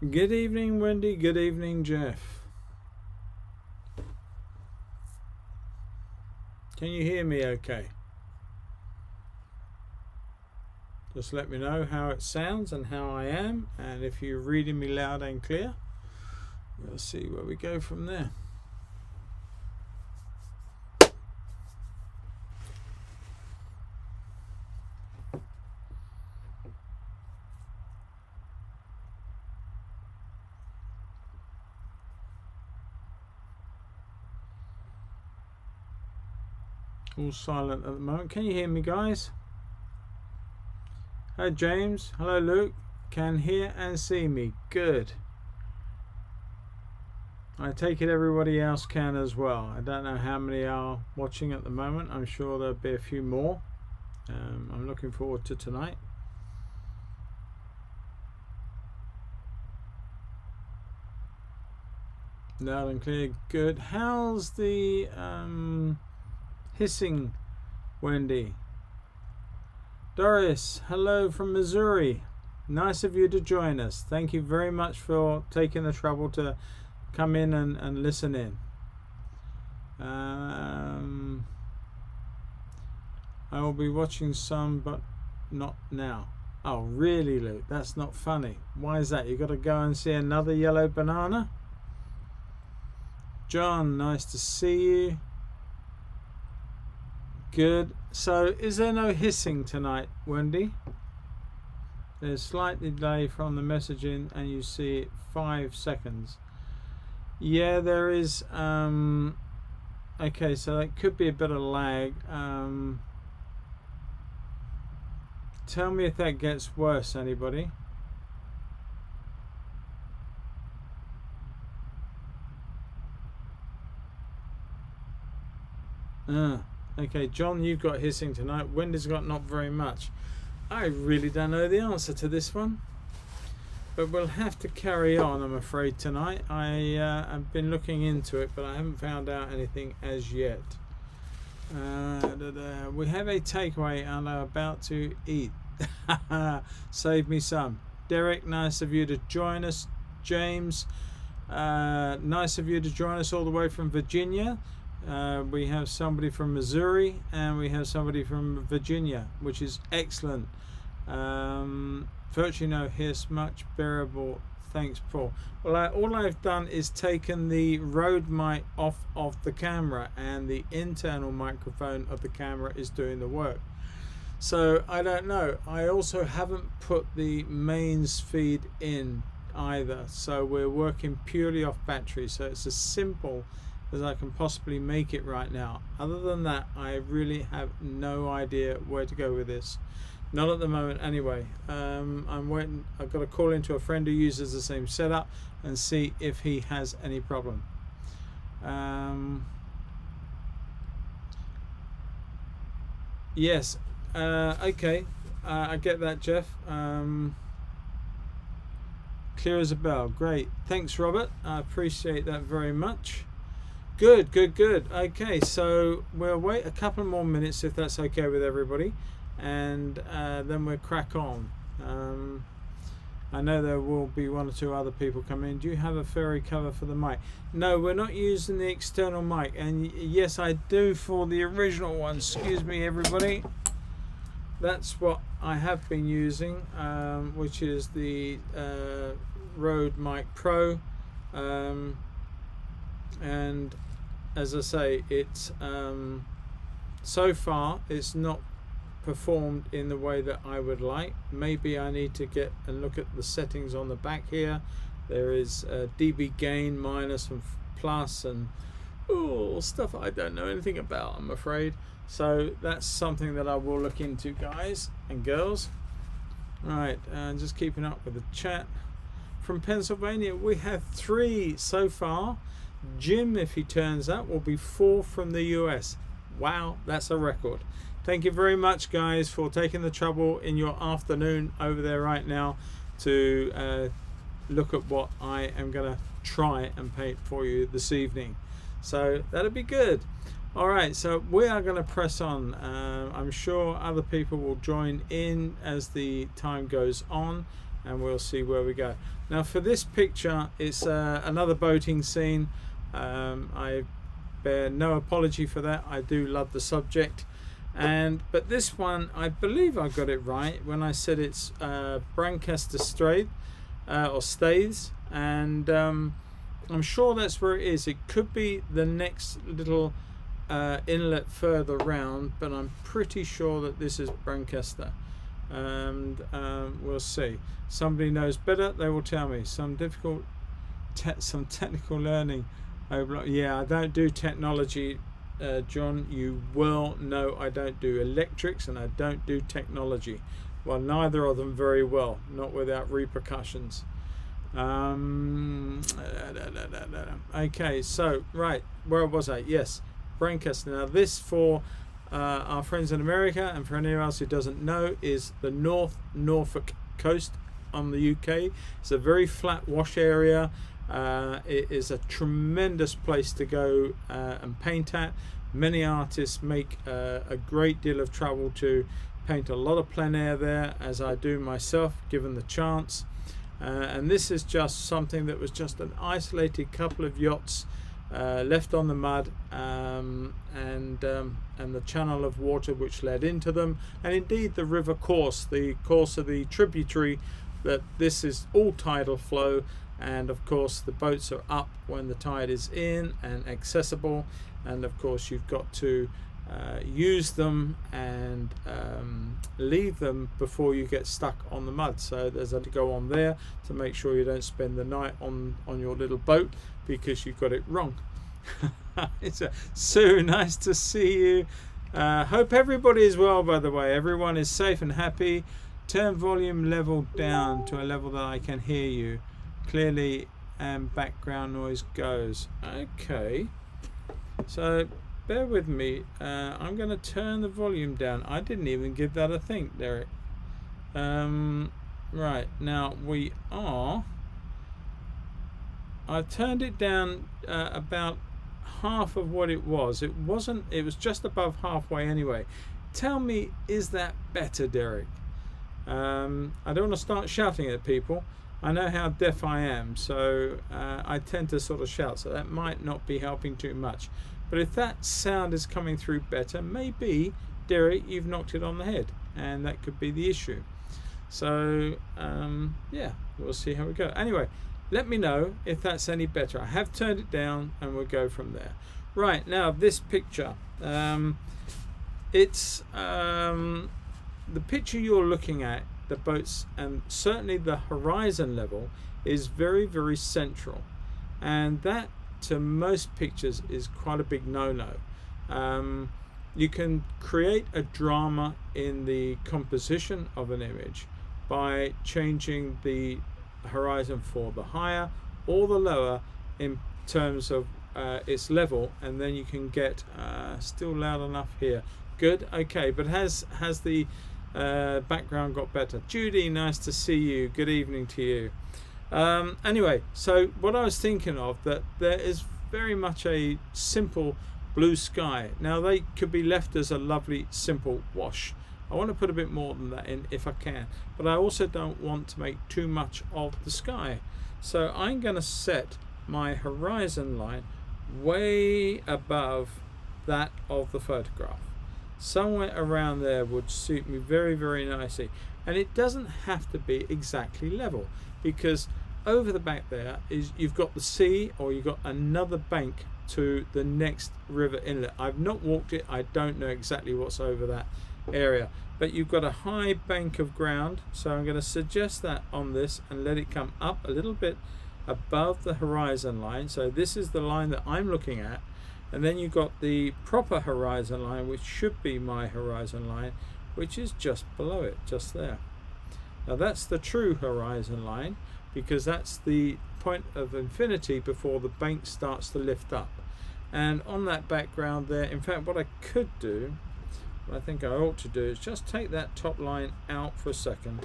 Good evening, Wendy. Good evening, Jeff. Can you hear me okay? Just let me know how it sounds and how I am, and if you're reading me loud and clear, we'll see where we go from there. All silent at the moment. Can you hear me, guys? Hi, James. Hello, Luke. Can hear and see me. Good. I take it everybody else can as well. I don't know how many are watching at the moment. I'm sure there'll be a few more. I'm looking forward to tonight. Loud and clear. Good. How's the hissing, Wendy? Doris, hello from Missouri. Nice of you to join us. Thank you very much for taking the trouble to come in and listen in. I will be watching some, but not now. Oh, really, Luke? That's not funny. Why is that? You got to go and see another yellow banana? John, nice to see you. Good. So, is there no hissing tonight, Wendy? There's slight delay from the messaging, and you see it 5 seconds. Yeah, there is. Okay, so that could be a bit of lag. Tell me if that gets worse, anybody? Okay, John, you've got hissing tonight. Wendy's got not very much. I really don't know the answer to this one, but we'll have to carry on, I'm afraid, tonight. I've been looking into it, but I haven't found out anything as yet. We have a takeaway and are about to eat. Save me some. Derek, nice of you to join us. James, nice of you to join us all the way from Virginia. We have somebody from Missouri and we have somebody from Virginia, which is excellent. Virtually no hiss, much bearable. Thanks, Paul. Well, all I've done is taken the Rode mic off of the camera, and the internal microphone of the camera is doing the work. So I don't know. I also haven't put the mains feed in either, so we're working purely off battery. So it's as simple as I can possibly make it right now. Other than that, I really have no idea where to go with this. Not at the moment anyway. I'm waiting. I've got to call into a friend who uses the same setup and see if he has any problem. Yes. Okay. I get that, Jeff. Clear as a bell. Great. Thanks, Robert. I appreciate that very much. Good. Okay, so we'll wait a couple more minutes if that's okay with everybody, and then we'll crack on. I know there will be one or two other people come in. Do you have a fairy cover for the mic? No, we're not using the external mic, and yes, I do for the original one. Excuse me, everybody. That's what I have been using, which is the Rode Mic Pro, and as I say, it's so far it's not performed in the way that I would like. Maybe I need to get and look at the settings on the back here. There is dB gain, minus and plus, and stuff I don't know anything about, I'm afraid. So that's something that I will look into, guys and girls. Right, and just keeping up with the chat. From Pennsylvania, we have 3 so far. Jim, if he turns up, will be 4 from the US. Wow, that's a record. Thank you very much, guys, for taking the trouble in your afternoon over there right now to look at what I am going to try and paint for you this evening. So that'll be good. All right, so we are going to press on. I'm sure other people will join in as the time goes on. and we'll see where we go. Now for this picture, it's another boating scene. I bear no apology for that. I do love the subject, but this one, I believe I got it right when I said it's Brancaster Strait or Staithes, and I'm sure that's where it is. It could be the next little inlet further round, but I'm pretty sure that this is Brancaster, and we'll see. Somebody knows better, they will tell me. Some technical learning. Yeah, I don't do technology, John. You well know I don't do electrics and I don't do technology. Well, neither of them very well, not without repercussions. Okay, so right, where was I? Yes, Brancaster. Now this, for our friends in America and for anyone else who doesn't know, is the North Norfolk coast on the UK. It's a very flat wash area. It is a tremendous place to go and paint at. Many artists make a great deal of trouble to paint a lot of plein air there, as I do myself given the chance. And this is just something that was just an isolated couple of yachts left on the mud, and the channel of water which led into them, and indeed the river course, the course of the tributary, that this is all tidal flow, and of course the boats are up when the tide is in and accessible, and of course you've got to use them and leave them before you get stuck on the mud. So there's a to go on there to make sure you don't spend the night on your little boat because you've got it wrong. It's so nice to see you. Hope everybody is well, by the way. Everyone is safe and happy. Turn volume level down to a level that I can hear you clearly, and background noise goes. Okay, so bear with me. I'm going to turn the volume down. I didn't even give that a think, Derek. Right, now we are. I've turned it down about half of what it was. It wasn't. It was just above halfway anyway. Tell me, is that better, Derek? I don't want to start shouting at people. I know how deaf I am, so I tend to sort of shout, so that might not be helping too much. But if that sound is coming through better, maybe, Derek, you've knocked it on the head, and that could be the issue. So yeah, we'll see how we go. Anyway, let me know if that's any better. I have turned it down, and we'll go from there. Right, now this picture, it's the picture you're looking at, the boats, and certainly the horizon level is very, very central, and that to most pictures is quite a big no-no. You can create a drama in the composition of an image by changing the horizon for the higher or the lower in terms of its level, and then you can get still loud enough here. Good. Okay, but has the background got better? Judy, nice to see you. Good evening to you. Anyway, so what I was thinking of, that there is very much a simple blue sky. Now they could be left as a lovely simple wash. I want to put a bit more than that in if I can, but I also don't want to make too much of the sky. So I'm going to set my horizon line way above that of the photograph. Somewhere around there would suit me very, very nicely. And it doesn't have to be exactly level, because over the back there is you've got the sea, or you've got another bank to the next river inlet. I've not walked it, I don't know exactly what's over that area, but you've got a high bank of ground. So I'm going to suggest that on this and let it come up a little bit above the horizon line. So this is the line that I'm looking at, and then you've got the proper horizon line, which should be my horizon line, which is just below it, just there. Now that's the true horizon line, because that's the point of infinity before the bank starts to lift up. And on that background there, in fact, what I could do, what I think I ought to do, is just take that top line out for a second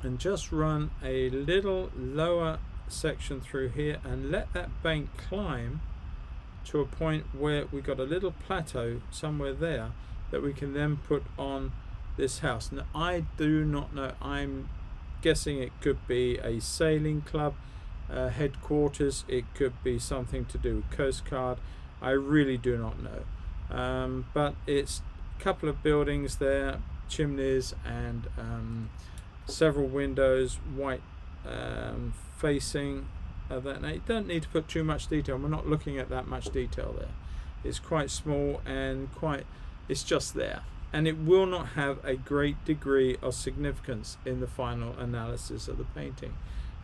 and just run a little lower section through here and let that bank climb to a point where we got a little plateau somewhere there that we can then put on this house. Now I do not know, I'm guessing it could be a sailing club headquarters, it could be something to do with Coast Guard. I really do not know, but it's a couple of buildings there, chimneys and several windows, white facing that. Now you don't need to put too much detail, we're not looking at that much detail there. It's quite small and it's just there, and it will not have a great degree of significance in the final analysis of the painting.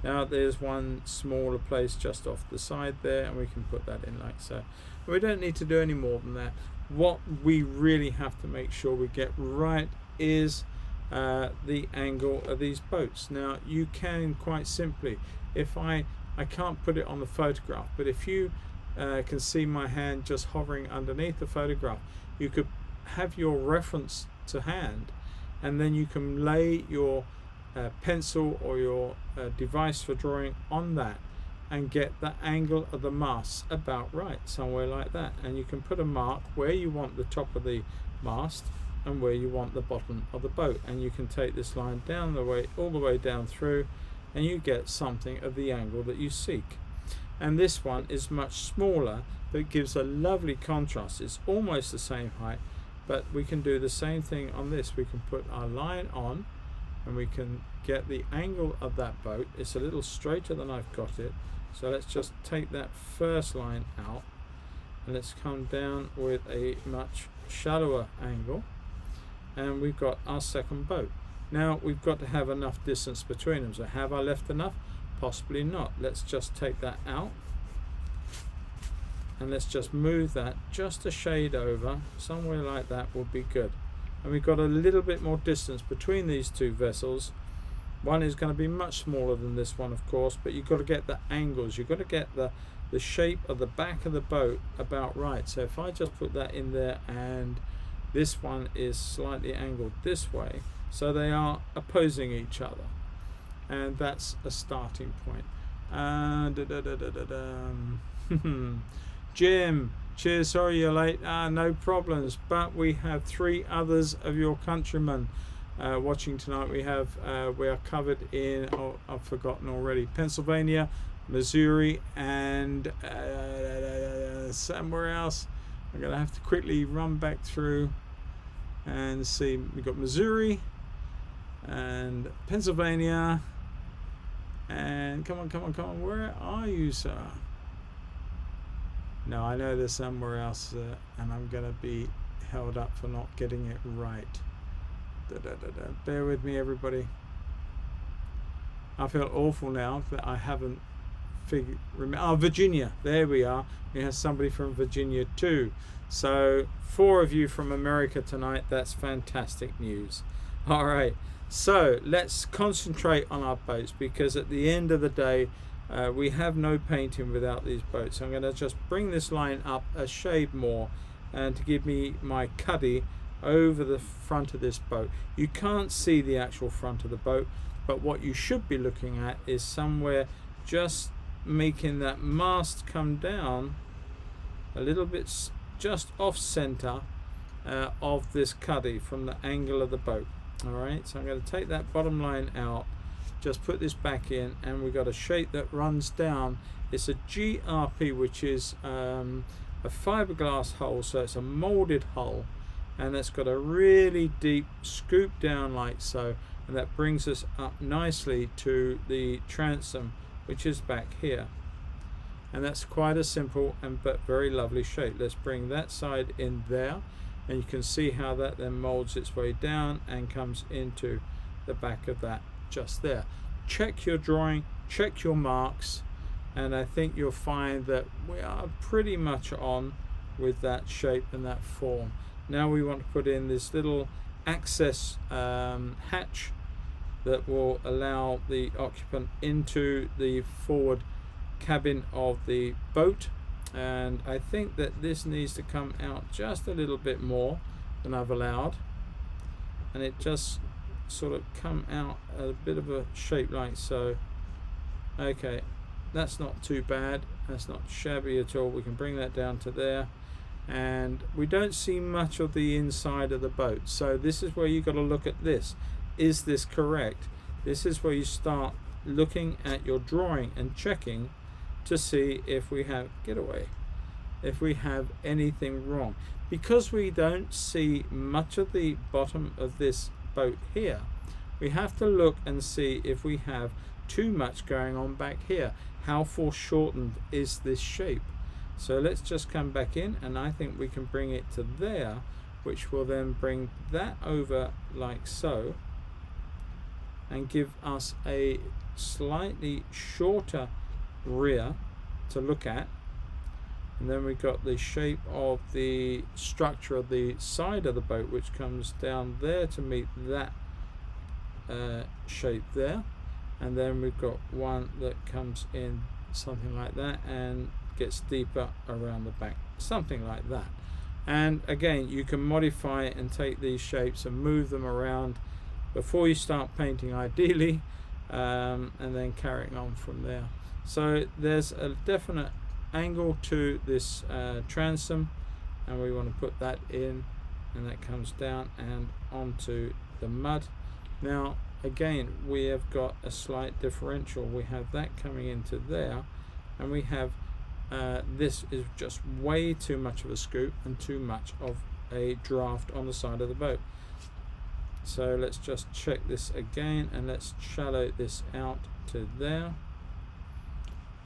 Now there's one smaller place just off the side there, and we can put that in like so. We don't need to do any more than that. What we really have to make sure we get right is the angle of these boats. Now you can quite simply, if I can't put it on the photograph, but if you can see my hand just hovering underneath the photograph, you could have your reference to hand, and then you can lay your pencil or your device for drawing on that and get the angle of the mast about right, somewhere like that. And you can put a mark where you want the top of the mast and where you want the bottom of the boat, and you can take this line down the way, all the way down through, and you get something of the angle that you seek. And this one is much smaller, but it gives a lovely contrast. It's almost the same height, but we can do the same thing on this. We can put our line on and we can get the angle of that boat. It's a little straighter than I've got it, so let's just take that first line out and let's come down with a much shallower angle, and we've got our second boat. Now we've got to have enough distance between them, so have I left enough? Possibly not. Let's just take that out and let's just move that just a shade over, somewhere like that would be good. And we've got a little bit more distance between these two vessels. One is going to be much smaller than this one, of course, but you've got to get the angles, you've got to get the shape of the back of the boat about right. So if I just put that in there, and this one is slightly angled this way, so they are opposing each other, and that's a starting point. Jim, cheers, sorry you're late. No problems, but we have 3 others of your countrymen watching tonight. We are covered in, I've forgotten already, Pennsylvania, Missouri, and somewhere else. I'm gonna have to quickly run back through and see. We've got Missouri and Pennsylvania, and come on, where are you, sir? No, I know there's somewhere else, and I'm gonna be held up for not getting it right. Bear with me, everybody. I feel awful now that I haven't figured. Virginia, there we are. We have somebody from Virginia too. So 4 of you from America tonight. That's fantastic news. All right, so let's concentrate on our boats, because at the end of the day, we have no painting without these boats. So I'm going to just bring this line up a shade more, and to give me my cuddy over the front of this boat. You can't see the actual front of the boat, but what you should be looking at is somewhere just making that mast come down a little bit, just off center of this cuddy from the angle of the boat. All right, so I'm going to take that bottom line out, just put this back in, and we've got a shape that runs down. It's a GRP, which is a fiberglass hull, so it's a molded hull, and it's got a really deep scoop down like so, and that brings us up nicely to the transom, which is back here. And that's quite a simple but very lovely shape. Let's bring that side in there, and you can see how that then molds its way down and comes into the back of that just there. Check your drawing, check your marks, and I think you'll find that we are pretty much on with that shape and that form. Now we want to put in this little access hatch that will allow the occupant into the forward cabin of the boat, and I think that this needs to come out just a little bit more than I've allowed, and it just sort of come out a bit of a shape like so. Okay, that's not too bad, that's not shabby at all. We can bring that down to there, and we don't see much of the inside of the boat, so this is where you've got to look at this. Is this correct? This is where you start looking at your drawing and checking to see if we have, get away, if we have anything wrong. Because we don't see much of the bottom of this boat here, we have to look and see if we have too much going on back here. How foreshortened is this shape? So let's just come back in, and I think we can bring it to there, which will then bring that over like so and give us a slightly shorter rear to look at. And then we've got the shape of the structure of the side of the boat, which comes down there to meet that shape there. And then we've got one that comes in something like that and gets deeper around the back, something like that. And again, you can modify it and take these shapes and move them around before you start painting, ideally, and then carrying on from there. So there's a definite angle to this transom, and we want to put that in, and that comes down and onto the mud. Now again, we have got a slight differential. We have that coming into there, and we have this is just way too much of a scoop and too much of a draft on the side of the boat. So let's just check this again, and let's shallow this out to there,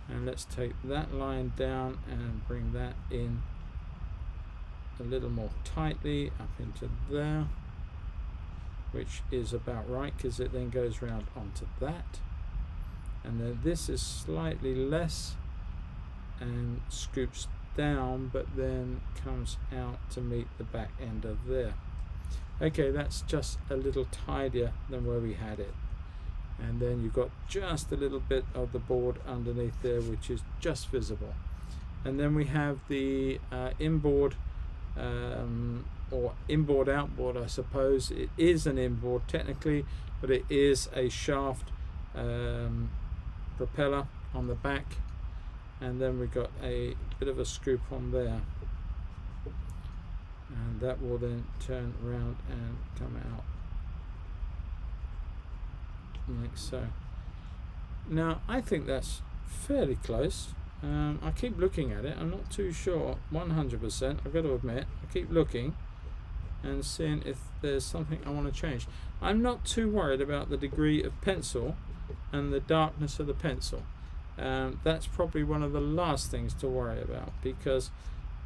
and let's take that line down and bring that in a little more tightly up into there, which is about right, because it then goes round onto that. And then this is slightly less and scoops down, but then comes out to meet the back end of there. Okay, that's just a little tidier than where we had it. And then you've got just a little bit of the board underneath there, which is just visible. And then we have the inboard or inboard outboard, I suppose. It is an inboard technically, but it is a shaft propeller on the back, and then we've got a bit of a scoop on there, and that will then turn around and come out like so. Now I think that's fairly close. I keep looking at it. I'm not too sure 100%, I've got to admit. I keep looking and seeing if there's something I want to change. I'm not too worried about the degree of pencil and the darkness of the pencil. That's probably one of the last things to worry about, because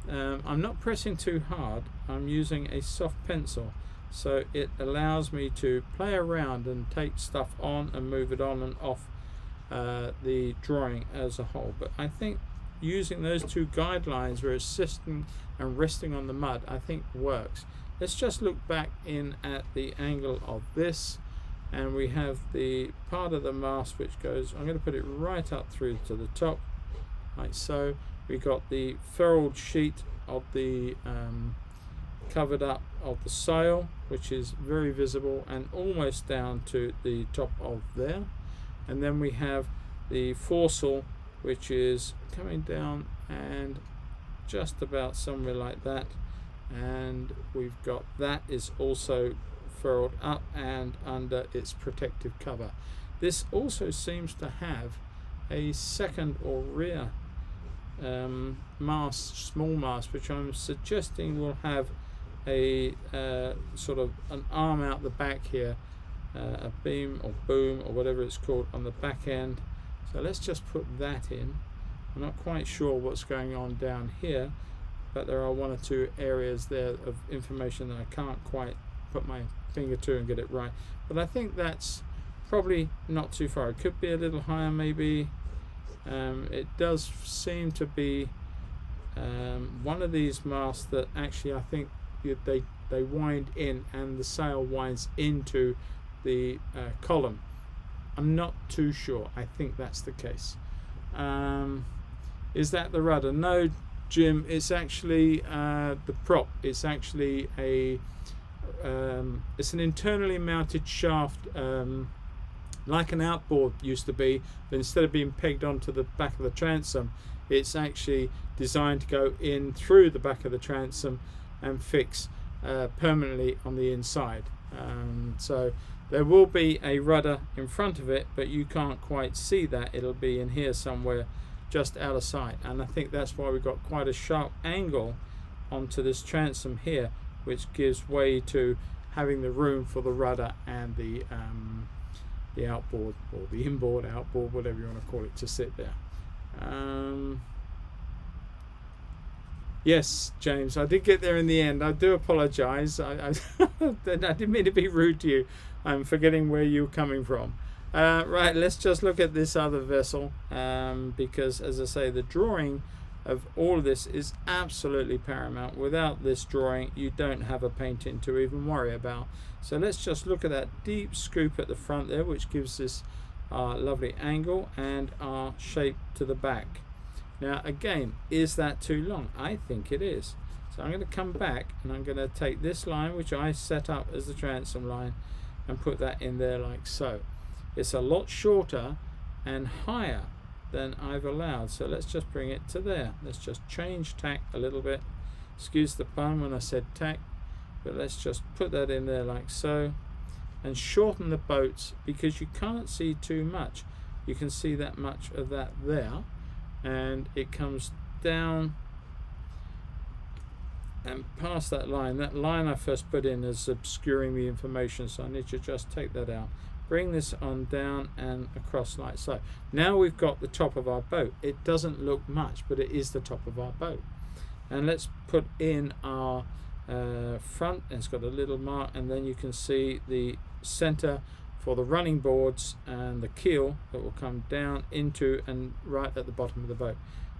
I'm not pressing too hard. I'm using a soft pencil, so it allows me to play around and take stuff on and move it on and off the drawing as a whole. But I think using those two guidelines where it's assisting and resting on the mud, I think works. Let's just look back in at the angle of this, and we have the part of the mast which goes, I'm going to put it right up through to the top like so. We got the ferruled sheet of the covered up of the sail, which is very visible and almost down to the top of there. And then we have the foresail, which is coming down and just about somewhere like that, and we've got that is also furled up and under its protective cover. This also seems to have a second or rear mast, small mast, which I'm suggesting will have a sort of an arm out the back here, a beam or boom or whatever it's called on the back end. So let's just put that in. I'm not quite sure what's going on down here, but there are one or two areas there of information that I can't quite put my finger to and get it right. But I think that's probably not too far. It could be a little higher maybe. It does seem to be one of these masts that actually I think they wind in and the sail winds into the column. I'm not too sure. I think that's the case. Is that the rudder? No, Jim, it's actually the prop. It's actually a it's an internally mounted shaft, like an outboard used to be, but instead of being pegged onto the back of the transom, it's actually designed to go in through the back of the transom and fix permanently on the inside. So there will be a rudder in front of it, but you can't quite see that. It'll be in here somewhere, just out of sight, and I think that's why we've got quite a sharp angle onto this transom here, which gives way to having the room for the rudder and the outboard, or the inboard, outboard, whatever you want to call it, to sit there. Yes, James, I did get there in the end. I do apologise. I didn't mean to be rude to you. I'm forgetting where you're coming from. Right, let's just look at this other vessel, because, as I say, the drawing of all of this is absolutely paramount. Without this drawing, you don't have a painting to even worry about. So let's just look at that deep scoop at the front there, which gives this lovely angle and our shape to the back. Now again, is that too long? I think it is. So I'm going to come back and I'm going to take this line, which I set up as the transom line, and put that in there like so. It's a lot shorter and higher than I've allowed, so let's just bring it to there. Let's just change tack a little bit. Excuse the pun when I said tack, but let's just put that in there like so, and shorten the boats, because you can't see too much. You can see that much of that there, and it comes down and past that line. That line I first put in is obscuring the information, so I need to just take that out. Bring this on down and across like so. Now we've got the top of our boat. It doesn't look much, but it is the top of our boat. And let's put in our front, and it's got a little mark, and then you can see the center for the running boards and the keel that will come down into and right at the bottom of the boat.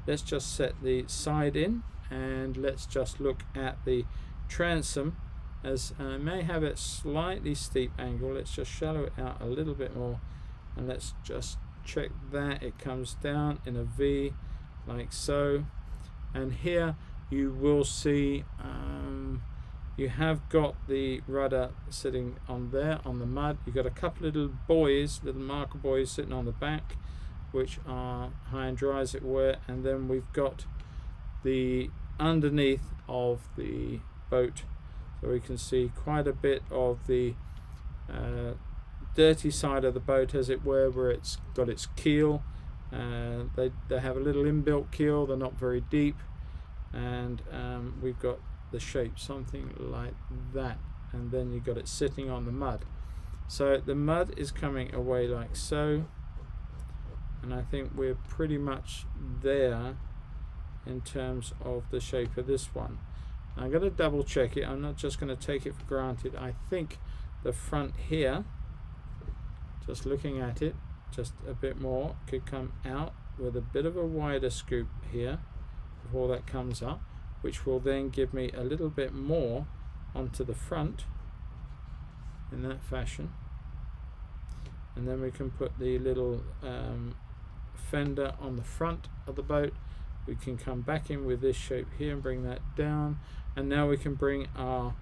Let's just set the side in, and let's just look at the transom, as I may have it slightly steep angle. Let's just shallow it out a little bit more, and let's just check that it comes down in a V like so. And here you will see you have got the rudder sitting on there on the mud. You've got a couple of little buoys, little marker buoys sitting on the back, which are high and dry as it were, and then we've got the underneath of the boat, so we can see quite a bit of the dirty side of the boat, as it were, where it's got its keel. They have a little inbuilt keel. They're not very deep, and we've got the shape something like that, and then you've got it sitting on the mud. So the mud is coming away like so, and I think we're pretty much there in terms of the shape of this one. I'm going to double check it. I'm not just going to take it for granted. I think the front here, just looking at it just a bit more, could come out with a bit of a wider scoop here before that comes up, which will then give me a little bit more onto the front in that fashion. And then we can put the little fender on the front of the boat. We can come back in with this shape here and bring that down, and now we can bring our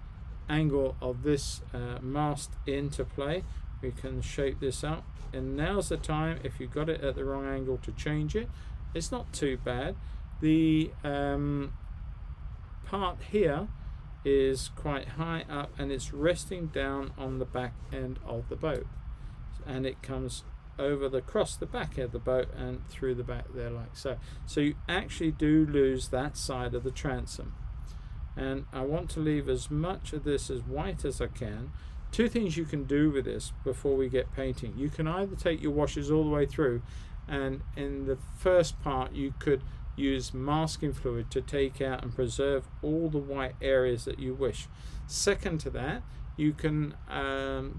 angle of this mast into play. We can shape this up, and now's the time, if you got it at the wrong angle, to change it. It's not too bad. The part here is quite high up, and it's resting down on the back end of the boat, and it comes over across the back of the boat and through the back there like so. So you actually do lose that side of the transom, and I want to leave as much of this as white as I can. Two things you can do with this before we get painting. You can either take your washes all the way through, and in the first part you could use masking fluid to take out and preserve all the white areas that you wish. Second to that, you can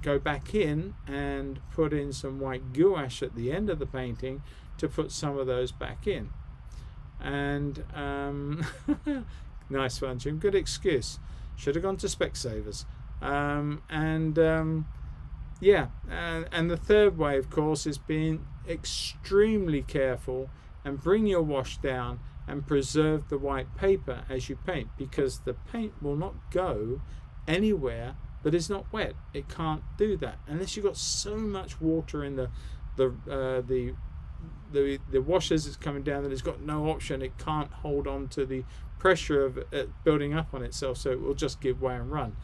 go back in and put in some white gouache at the end of the painting to put some of those back in. And nice one, Jim. Good excuse. Should have gone to Specsavers. Yeah, and the third way, of course, is being extremely careful and bring your wash down and preserve the white paper as you paint, because the paint will not go anywhere that is not wet. It can't do that unless you've got so much water in the washes that's coming down that it's got no option. It can't hold on to the pressure of it building up on itself, so it will just give way and run.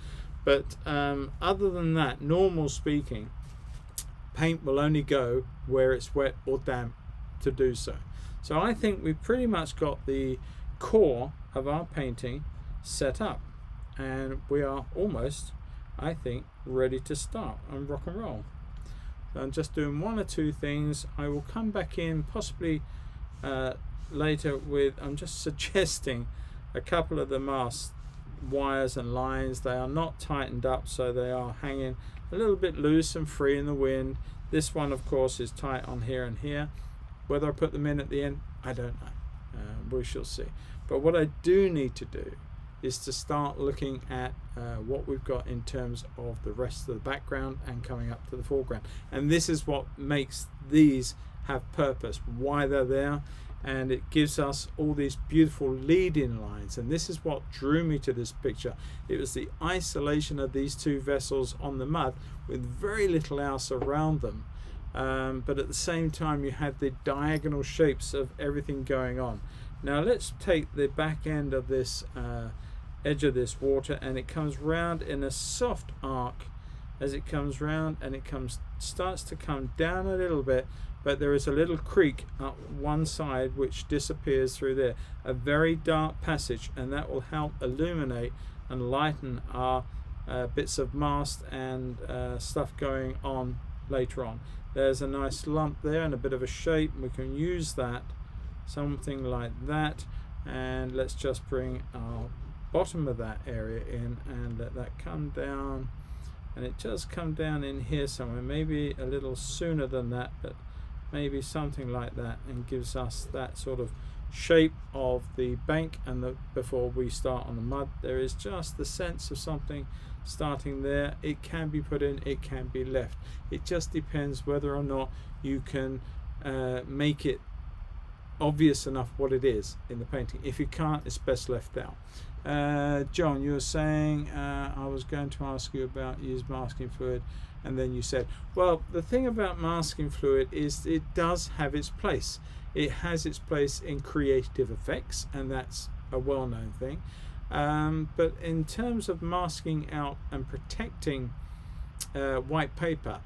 But other than that, normal speaking, paint will only go where it's wet or damp to do so. So I think we've pretty much got the core of our painting set up, and we are almost, I think, ready to start and rock and roll. So I'm just doing one or two things. I will come back in possibly later with, I'm just suggesting a couple of the mast wires and lines. They are not tightened up, so they are hanging a little bit loose and free in the wind. This one, of course, is tight on here and here. Whether I put them in at the end, I don't know. We shall see. But what I do need to do is to start looking at what we've got in terms of the rest of the background and coming up to the foreground. And this is what makes these have purpose, why they're there, and it gives us all these beautiful lead-in lines. And this is what drew me to this picture. It was the isolation of these two vessels on the mud with very little else around them. But at the same time you had the diagonal shapes of everything going on. Now let's take the back end of this edge of this water, and it comes round in a soft arc as it comes round, and it starts to come down a little bit, but there is a little creek up one side which disappears through there, a very dark passage, and that will help illuminate and lighten our bits of mast and stuff going on later on. There's a nice lump there and a bit of a shape, and we can use that, something like that. And let's just bring our bottom of that area in and let that come down, and it just come down in here somewhere, maybe a little sooner than that, but maybe something like that, and gives us that sort of shape of the bank. And before we start on the mud, there is just the sense of something starting there. It can be put in, it can be left. It just depends whether or not you can make it obvious enough what it is in the painting. If you can't, it's best left out. John, you were saying I was going to ask you about use masking fluid, and then you said, well, the thing about masking fluid is it does have its place. It has its place in creative effects, and that's a well-known thing. But in terms of masking out and protecting white paper,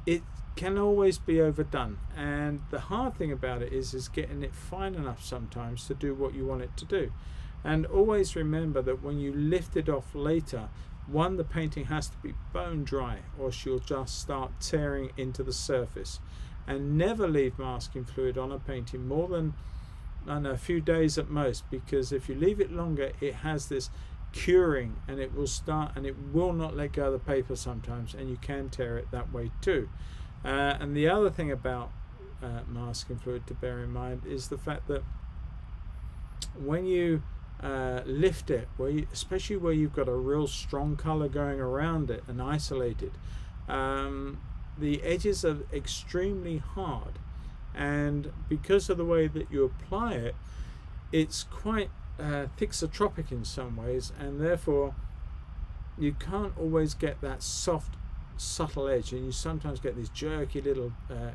it can always be overdone, and the hard thing about it is getting it fine enough sometimes to do what you want it to do. And always remember that when you lift it off later, one, the painting has to be bone dry, or she'll just start tearing into the surface. And never leave masking fluid on a painting more than, I don't know, a few days at most, because if you leave it longer, it has this curing, and it will start, and it will not let go of the paper sometimes, and you can tear it that way too. And the other thing about masking fluid to bear in mind is the fact that when you lift it, especially where you've got a real strong color going around it and isolated, the edges are extremely hard, and because of the way that you apply it, it's quite thixotropic in some ways, and therefore you can't always get that soft, subtle edge, and you sometimes get these jerky little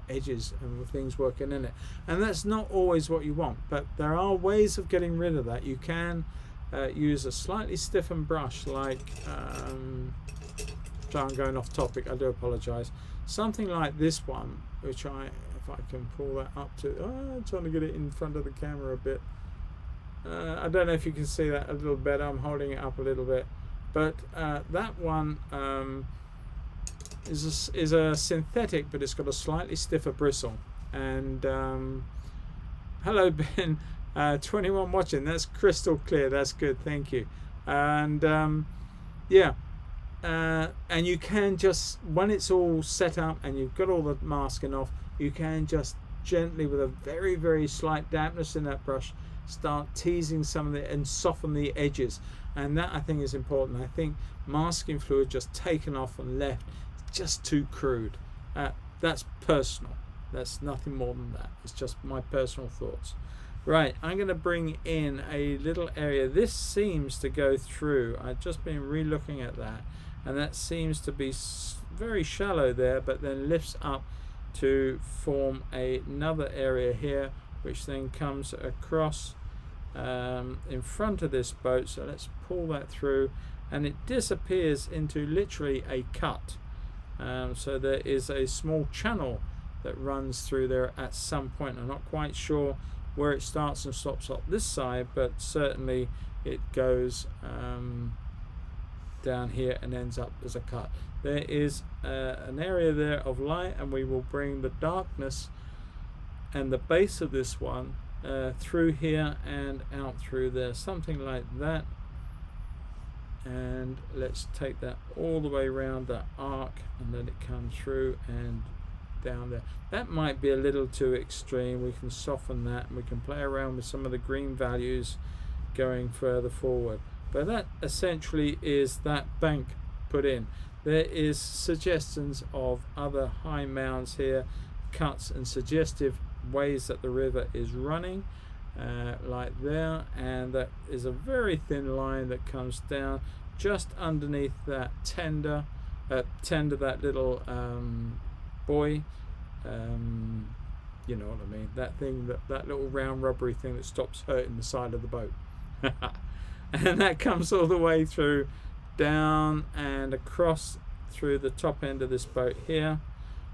edges and things working in it, and that's not always what you want. But there are ways of getting rid of that. You can use a slightly stiffened brush, like I'm going off topic, I do apologize, something like this one, which if I can pull that up to, I'm trying to get it in front of the camera a bit. I don't know if you can see that a little better. I'm holding it up a little bit, but that one is a synthetic, but it's got a slightly stiffer bristle. And hello Ben, 21 watching, that's crystal clear, that's good, thank you. And yeah, and you can just, when it's all set up and you've got all the masking off, you can just gently, with a very, very slight dampness in that brush, start teasing some of it and soften the edges. And that, I think, is important. I think masking fluid just taken off and left, just too crude. That's personal. That's nothing more than that. It's just my personal thoughts. Right, I'm going to bring in a little area. This seems to go through. I've just been re-looking at that, and that seems to be very shallow there, but then lifts up to form another area here, which then comes across in front of this boat. So let's pull that through, and it disappears into literally a cut. So there is a small channel that runs through there at some point. I'm not quite sure where it starts and stops up this side, but certainly it goes down here and ends up as a cut. There is an area there of light, and we will bring the darkness and the base of this one through here and out through there, something like that. And let's take that all the way around the arc, and then it comes through and down there. That might be a little too extreme. We can soften that, and we can play around with some of the green values going further forward. But that essentially is that bank put in. There is suggestions of other high mounds here, cuts and suggestive ways that the river is running, like there, and that is a very thin line that comes down just underneath that tender, that little buoy, you know what I mean, that thing, that little round rubbery thing that stops hurting the side of the boat. And that comes all the way through, down and across through the top end of this boat here,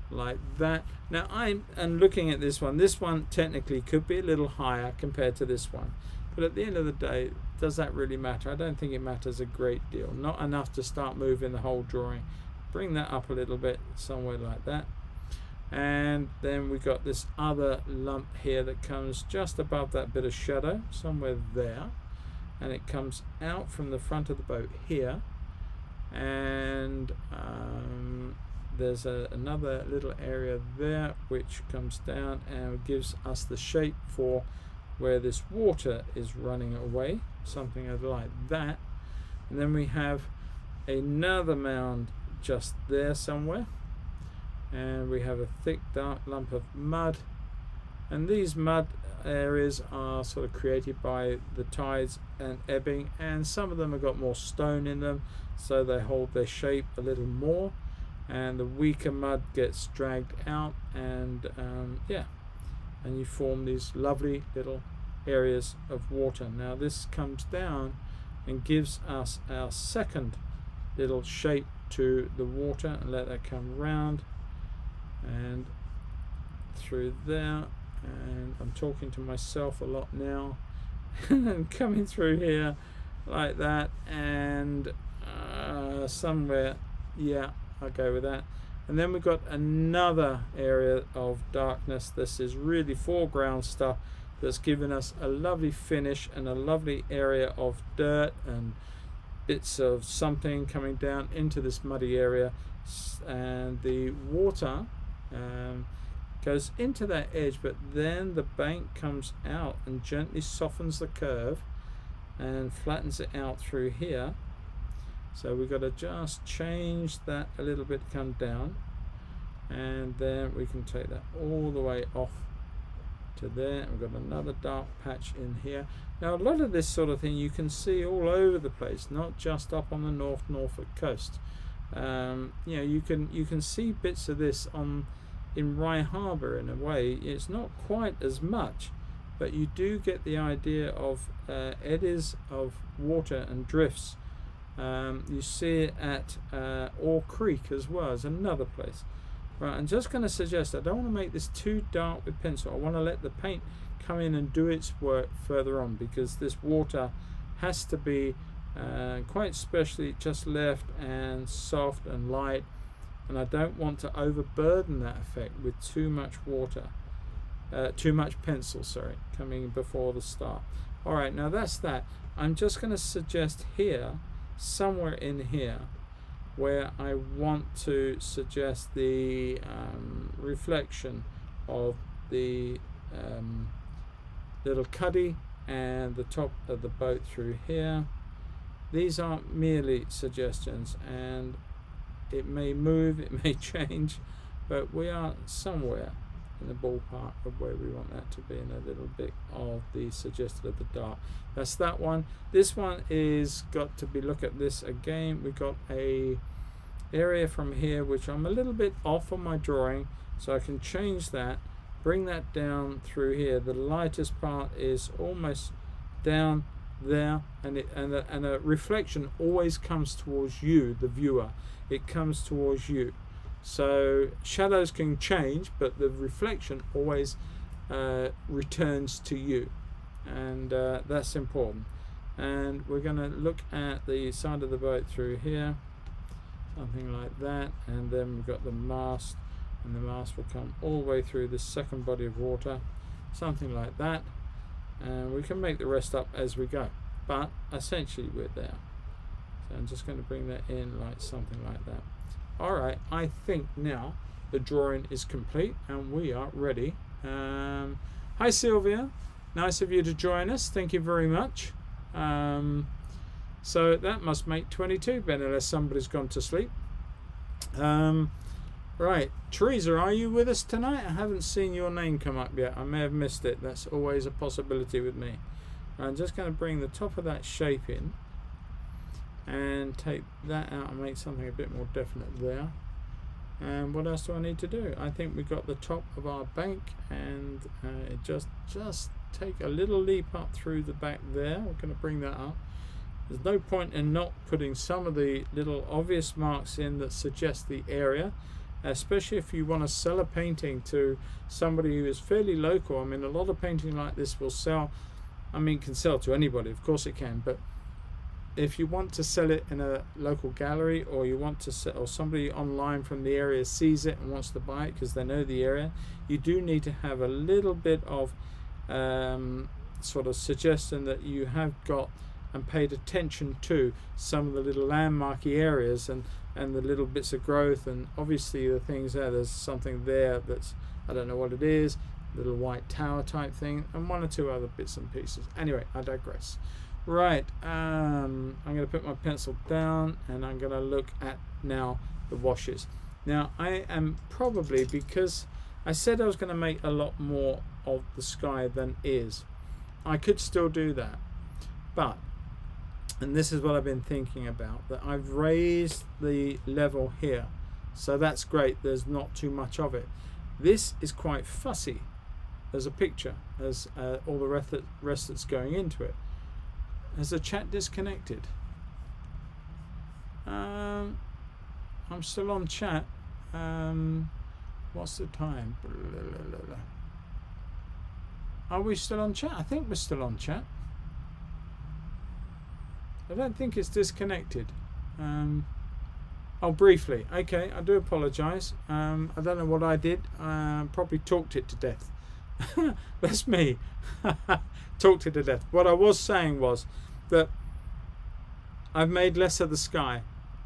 like that. Now I'm looking at this one technically could be a little higher compared to this one, but at the end of the day, does that really matter? I don't think it matters a great deal, not enough to start moving the whole drawing. Bring that up a little bit, somewhere like that. And then we got this other lump here that comes just above that bit of shadow, somewhere there, and it comes out from the front of the boat here, and there's another little area there which comes down and gives us the shape for where this water is running away, something like that. And then we have another mound just there somewhere, and we have a thick dark lump of mud, and these mud areas are sort of created by the tides and ebbing, and some of them have got more stone in them, so they hold their shape a little more, and the weaker mud gets dragged out, and yeah, and you form these lovely little areas of water. Now this comes down and gives us our second little shape to the water, and let that come round and through there. And I'm talking to myself a lot now. And coming through here like that, and somewhere, yeah, I'll go with that. And then we've got another area of darkness. This is really foreground stuff that's given us a lovely finish and a lovely area of dirt and bits of something coming down into this muddy area, and the water goes into that edge, but then the bank comes out and gently softens the curve and flattens it out through here. So we've got to just change that a little bit, come down, and then we can take that all the way off to there. We've got another dark patch in here. Now a lot of this sort of thing you can see all over the place, not just up on the North Norfolk coast. You know, you can see bits of this in Rye Harbour in a way. It's not quite as much, but you do get the idea of eddies of water and drifts. You see it at Orr Creek as well as another place. Right, I'm just going to suggest I don't want to make this too dark with pencil. I want to let the paint come in and do its work further on, because this water has to be quite especially just left and soft and light, and I don't want to overburden that effect with too much water, too much pencil, sorry, coming before the start. Alright, now that's that. I'm just going to suggest here, somewhere in here, where I want to suggest the reflection of the little cuddy and the top of the boat through here. These aren't merely suggestions, and it may move, it may change, but we are somewhere in the ballpark of where we want that to be, in a little bit of the suggested of the dark. That's that one. This one is got to be, look at this again. We've got a area from here which I'm a little bit off on my drawing, so I can change that, bring that down through here. The lightest part is almost down, there, and a reflection always comes towards you, the viewer. It comes towards you. So shadows can change, but the reflection always returns to you, and that's important. And we're going to look at the side of the boat through here, something like that, and then we've got the mast, and the mast will come all the way through this second body of water, something like that, and we can make the rest up as we go, but essentially we're there. So I'm just going to bring that in like something like that. Alright, I think now the drawing is complete and we are ready. Hi Sylvia, nice of you to join us, thank you very much. So that must make 22, Ben, unless somebody's gone to sleep. Right, Teresa, are you with us tonight? I haven't seen your name come up yet. I may have missed it. That's always a possibility with me. I'm just going to bring the top of that shape in and take that out and make something a bit more definite there. And what else do I need to do? I think we've got the top of our bank, and just take a little leap up through the back there. We're going to bring that up. There's no point in not putting some of the little obvious marks in that suggest the area, especially if you want to sell a painting to somebody who is fairly local. I mean, a lot of painting like this will sell, I mean, can sell to anybody, of course it can, but if you want to sell it in a local gallery, or you want to sell, or somebody online from the area sees it and wants to buy it because they know the area, you do need to have a little bit of sort of suggestion that you have got and paid attention to some of the little landmarky areas and the little bits of growth, and obviously the things there's something there that's, I don't know what it is, little white tower type thing, and one or two other bits and pieces. Anyway, I digress. Right, I'm going to put my pencil down and I'm going to look at now the washes. Now I am probably, because I said I was going to make a lot more of the sky than is, I could still do that, but, and this is what I've been thinking about, that I've raised the level here, so that's great, there's not too much of it. This is quite fussy as a picture, as all the rest that's going into it. Has the chat disconnected? I'm still on chat. What's the time? Are we still on chat? I think we're still on chat. I don't think it's disconnected. Oh, briefly. Okay, I do apologise. I don't know what I did. Probably talked it to death. That's me. Talked it to death. What I was saying was that I've made less of the sky,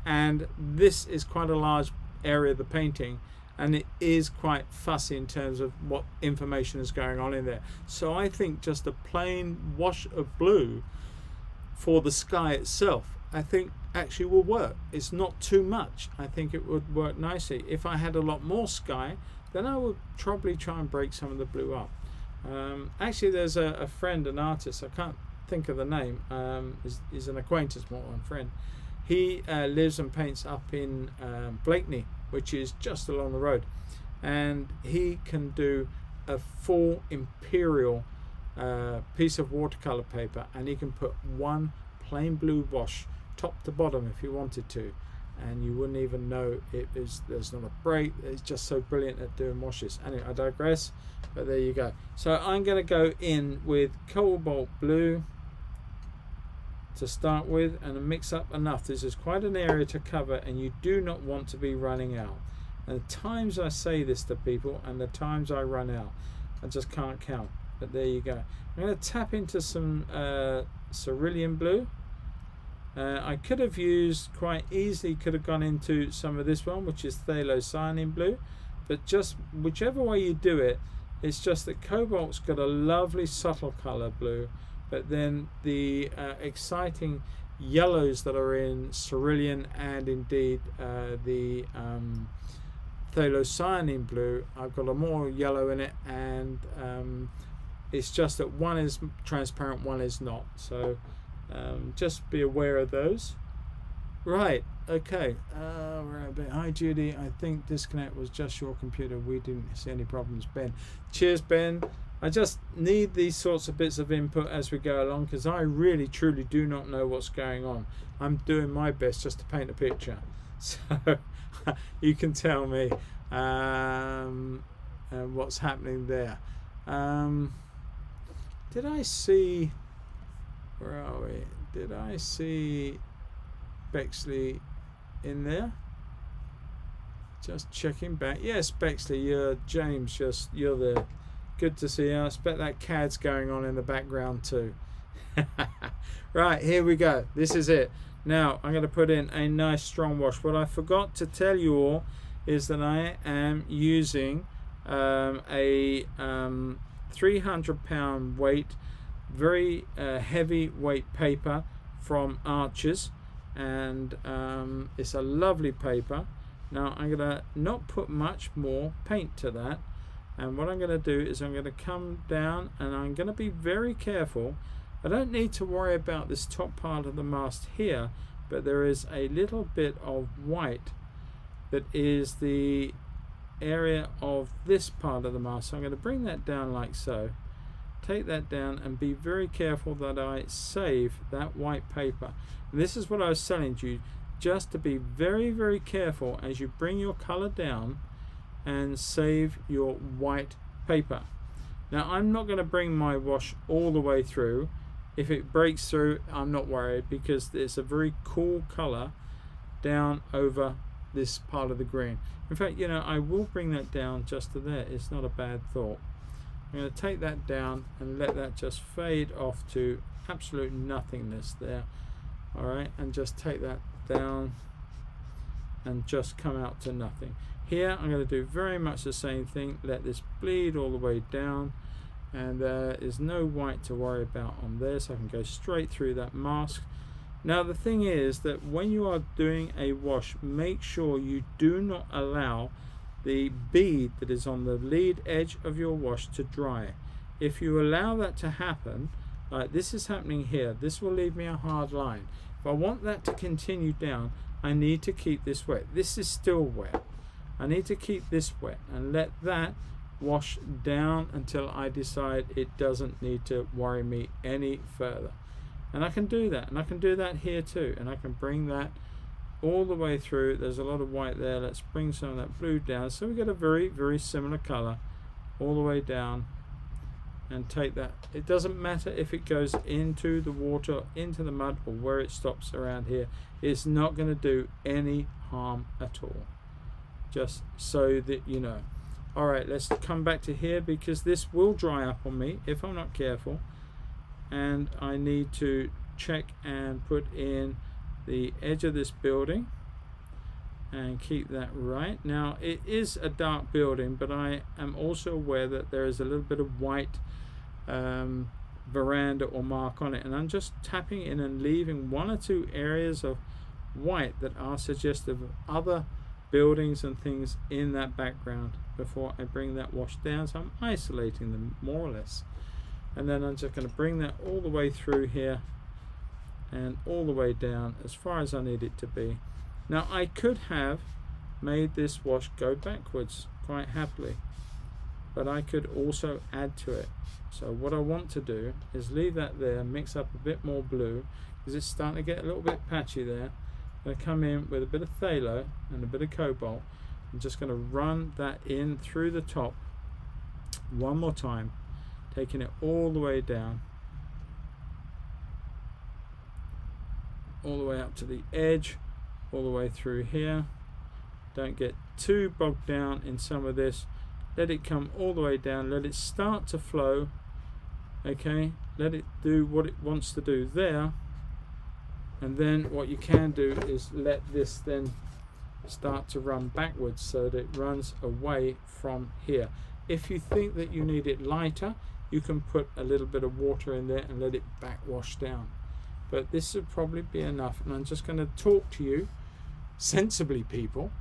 and this is quite a large area of the painting, and it is quite fussy in terms of what information is going on in there. So I think just a plain wash of blue for the sky itself, I think actually will work. It's not too much. I think it would work nicely. If I had a lot more sky, then I would probably try and break some of the blue up. Actually, there's a friend, an artist, I can't think of the name, is an acquaintance, more than a friend. He lives and paints up in Blakeney, which is just along the road, and he can do a full imperial piece of watercolor paper, and he can put one plain blue wash top to bottom if he wanted to, and you wouldn't even know there's not a break. It's just so brilliant at doing washes. Anyway, I digress, but there you go. So I'm going to go in with cobalt blue to start with, and mix up enough. This is quite an area to cover, and you do not want to be running out. And the times I say this to people and the times I run out, I just can't count. But there you go. I'm going to tap into some cerulean blue. I could have used, quite easily could have gone into some of this one, which is phthalocyanin blue, but just whichever way you do it, it's just that cobalt's got a lovely subtle color blue, but then the exciting yellows that are in cerulean and indeed the phthalocyanin blue, I've got a more yellow in it, and it's just that one is transparent, one is not. So just be aware of those. Right, okay, we're a bit. Hi Judy, I think disconnect was just your computer. We didn't see any problems. Ben, cheers Ben. I just need these sorts of bits of input as we go along, because I really truly do not know what's going on. I'm doing my best just to paint a picture, so you can tell me what's happening there. Did I see, where are we, did I see Bexley in there? Just checking back. Yes, Bexley, you're James, you're there. Good to see you. I expect that CAD's going on in the background too. Right, here we go. This is it. Now I'm going to put in a nice strong wash. What I forgot to tell you all is that I am using a 300-pound weight, very heavy weight paper from Arches, and it's a lovely paper. Now I'm going to not put much more paint to that, and what I'm going to do is I'm going to come down and I'm going to be very careful. I don't need to worry about this top part of the mast here, but there is a little bit of white that is the area of this part of the mast. So I'm going to bring that down like so, take that down, and be very careful that I save that white paper. And this is what I was telling you, just to be very, very careful as you bring your color down and save your white paper. Now I'm not going to bring my wash all the way through. If it breaks through, I'm not worried, because it's a very cool color down over this part of the green. In fact, you know, I will bring that down just to there. It's not a bad thought. I'm going to take that down and let that just fade off to absolute nothingness there. All right, and just take that down and just come out to nothing. Here I'm going to do very much the same thing. Let this bleed all the way down, and there is no white to worry about on there, so I can go straight through that mask. Now the thing is that when you are doing a wash, make sure you do not allow the bead that is on the lead edge of your wash to dry. If you allow that to happen, like this is happening here, this will leave me a hard line. If I want that to continue down, I need to keep this wet. This is still wet. I need to keep this wet and let that wash down until I decide it doesn't need to worry me any further. And I can do that, and I can do that here too, and I can bring that all the way through. There's a lot of white there. Let's bring some of that blue down, so we get a very, very similar color all the way down, and take that. It doesn't matter if it goes into the water, into the mud, or where it stops around here. It's not going to do any harm at all, just so that you know. All right, let's come back to here, because this will dry up on me if I'm not careful, and I need to check and put in the edge of this building and keep that right. Now it is a dark building, but I am also aware that there is a little bit of white veranda or mark on it, and I'm just tapping in and leaving one or two areas of white that are suggestive of other buildings and things in that background before I bring that wash down. So I'm isolating them more or less, and then I'm just going to bring that all the way through here and all the way down as far as I need it to be. Now I could have made this wash go backwards quite happily, but I could also add to it. So what I want to do is leave that there, mix up a bit more blue, because it's starting to get a little bit patchy there. I'm going to come in with a bit of phthalo and a bit of cobalt. I'm just going to run that in through the top one more time, taking it all the way down, all the way up to the edge, all the way through here. Don't get too bogged down in some of this. Let it come all the way down, let it start to flow. Okay, let it do what it wants to do there, and then what you can do is let this then start to run backwards so that it runs away from here. If you think that you need it lighter, you can put a little bit of water in there and let it back wash down, but this would probably be enough. And I'm just going to talk to you sensibly, people.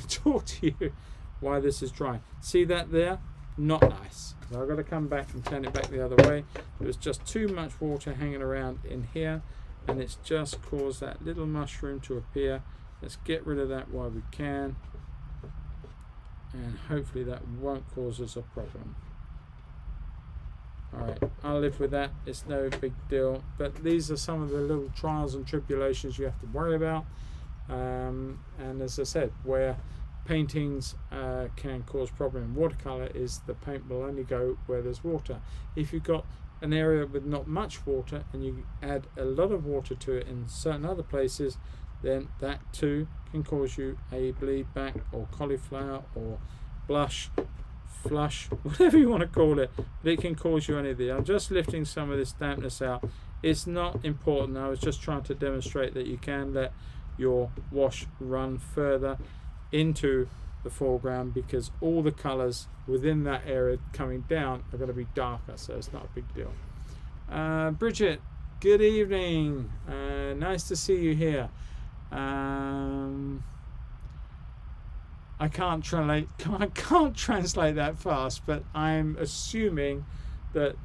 Talk to you why this is dry. See that there? Not nice. So I've got to come back and turn it back the other way. There's just too much water hanging around in here, and it's just caused that little mushroom to appear. Let's get rid of that while we can, and hopefully that won't cause us a problem. Alright, I'll live with that, it's no big deal, but these are some of the little trials and tribulations you have to worry about, and as I said, where paintings can cause problem. Watercolour is the paint will only go where there's water. If you've got an area with not much water and you add a lot of water to it in certain other places, then that too can cause you a bleed back or cauliflower or blush, flush, whatever you want to call it, but it can cause you any of these. I'm just lifting some of this dampness out. It's not important. I was just trying to demonstrate that you can let your wash run further into the foreground, because all the colors within that area coming down are going to be darker, so it's not a big deal. Bridget, good evening, nice to see you here. I can't translate that fast, but I'm assuming that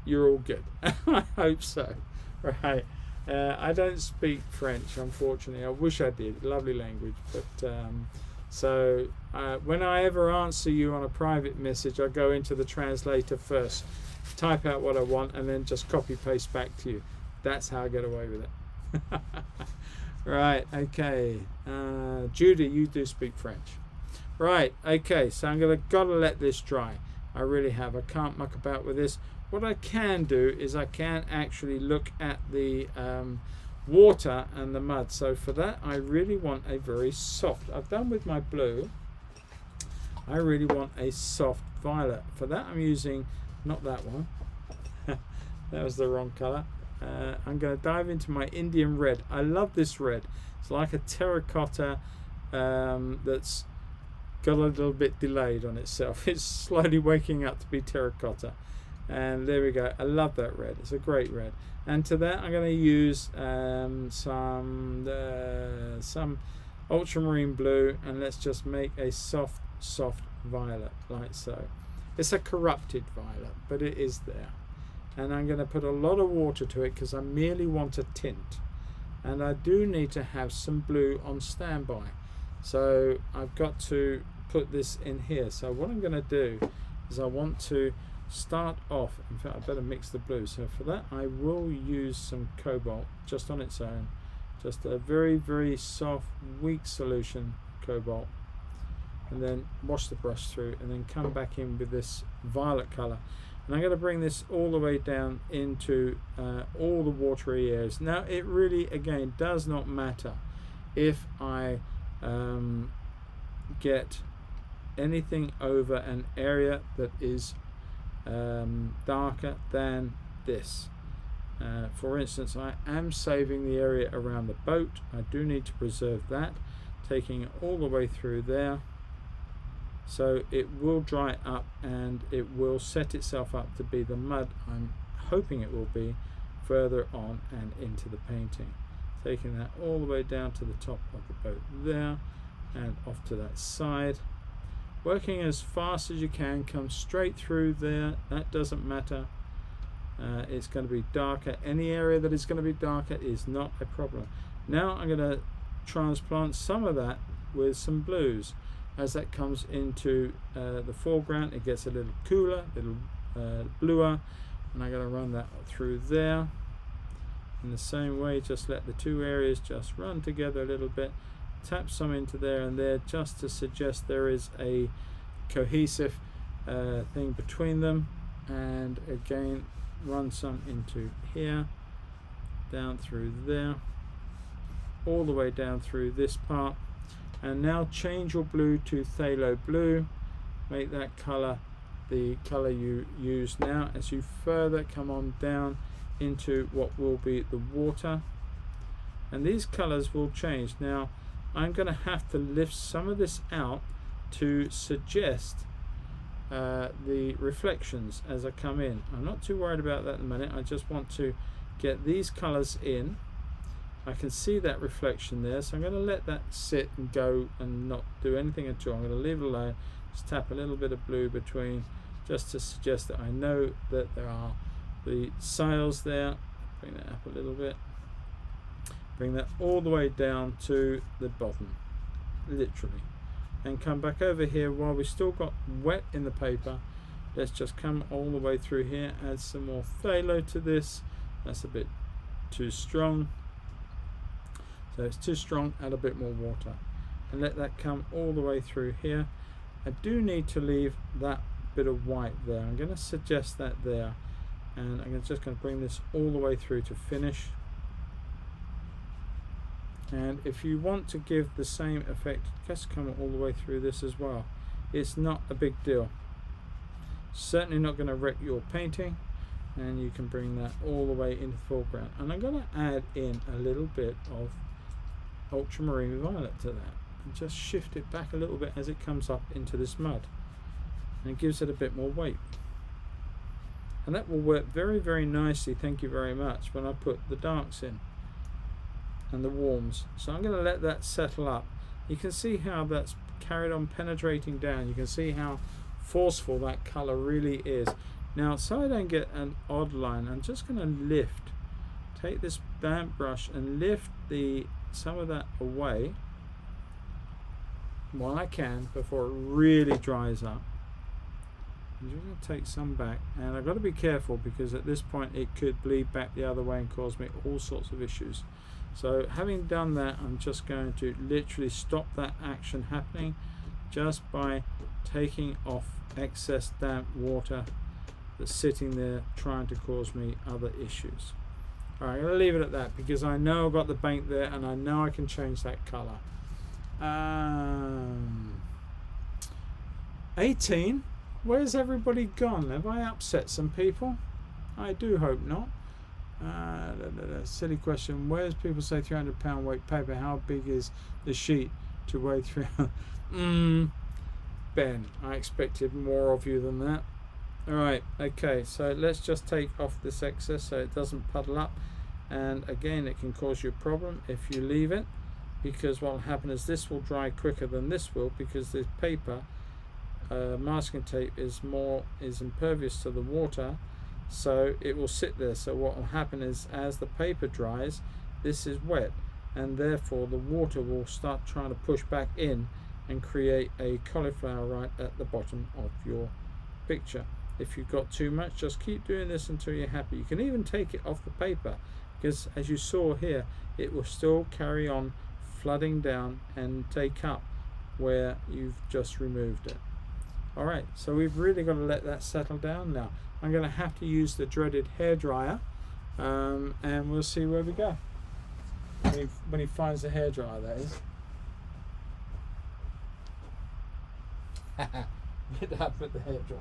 you're all good. I hope so. Right. I don't speak French, unfortunately. I wish I did. Lovely language, but so when I ever answer you on a private message, I go into the translator first, type out what I want, and then just copy paste back to you. That's how I get away with it. Right. Okay. Judy, you do speak French. Right, okay, so I'm gotta let this dry. I really have. I can't muck about with this. What I can do is I can actually look at the water and the mud. So for that, I really want a very soft. I've done with my blue. I really want a soft violet. For that, I'm using not that one. That was the wrong color. I'm going to dive into my Indian red. I love this red. It's like a terracotta that's got a little bit delayed on itself. It's slowly waking up to be terracotta, and there we go. I love that red. It's a great red. And to that I'm going to use some ultramarine blue, and let's just make a soft violet like so. It's a corrupted violet, but it is there, and I'm going to put a lot of water to it because I merely want a tint, and I do need to have some blue on standby, so I've got to put this in here. So what I'm going to do is I want to start off, in fact I better mix the blue, so for that I will use some cobalt just on its own, just a very soft weak solution cobalt, and then wash the brush through and then come back in with this violet color, and I'm going to bring this all the way down into all the watery areas. Now it really again does not matter if I get anything over an area that is darker than this. For instance, I am saving the area around the boat. I do need to preserve that, taking it all the way through there, so it will dry up and it will set itself up to be the mud I'm hoping it will be further on and into the painting. Taking that all the way down to the top of the boat there and off to that side, working as fast as you can, come straight through there. That doesn't matter. It's going to be darker. Any area that is going to be darker is not a problem. Now I'm going to transplant some of that with some blues. As that comes into the foreground, it gets a little cooler, a little bluer, and I'm going to run that through there. In the same way, just let the two areas just run together a little bit. Tap some into there and there just to suggest there is a cohesive thing between them, and again run some into here, down through there, all the way down through this part. And now change your blue to phthalo blue, make that color the color you use now as you further come on down into what will be the water, and these colors will change. Now I'm going to have to lift some of this out to suggest the reflections as I come in. I'm not too worried about that at the minute. I just want to get these colors in. I can see that reflection there, so I'm going to let that sit and go and not do anything at all. I'm going to leave it alone, just tap a little bit of blue between, just to suggest that I know that there are the sails there. Bring that up a little bit, bring that all the way down to the bottom, literally, and come back over here while we've still got wet in the paper let's just come all the way through here, add some more phthalo to this. That's a bit too strong, so it's too strong. Add a bit more water and let that come all the way through here. I do need to leave that bit of white there. I'm going to suggest that there, and I'm just going to bring this all the way through to finish. And if you want to give the same effect, just come all the way through this as well. It's not a big deal, certainly not going to wreck your painting, and you can bring that all the way into the foreground. And I'm going to add in a little bit of ultramarine violet to that and just shift it back a little bit as it comes up into this mud, and it gives it a bit more weight, and that will work very, very nicely, thank you very much, when I put the darks in and the warms. So I'm going to let that settle up. You can see how that's carried on penetrating down. You can see how forceful that color really is. Now, so I don't get an odd line, I'm just going to take this damp brush and lift some of that away while I can before it really dries up. I'm just going to take some back, and I've got to be careful because at this point it could bleed back the other way and cause me all sorts of issues. So having done that, I'm just going to literally stop that action happening just by taking off excess damp water that's sitting there trying to cause me other issues. Alright, I'm going to leave it at that because I know I've got the paint there and I know I can change that colour. 18? Where's everybody gone? Have I upset some people? I do hope not. Silly question. Where's people say 300 pound weight paper? How big is the sheet to weigh 300? Ben, I expected more of you than that. Alright, okay, so let's just take off this excess so it doesn't puddle up, and again it can cause you a problem if you leave it, because what will happen is this will dry quicker than this will, because this paper masking tape is impervious to the water, so it will sit there. So what will happen is as the paper dries, this is wet, and therefore the water will start trying to push back in and create a cauliflower right at the bottom of your picture. If you've got too much, just keep doing this until you're happy. You can even take it off the paper, because as you saw here, it will still carry on flooding down and take up where you've just removed it. Alright, so we've really got to let that settle down now. I'm going to have to use the dreaded hairdryer, and we'll see where we go. When he finds the hairdryer, that is. Get up with the hairdryer.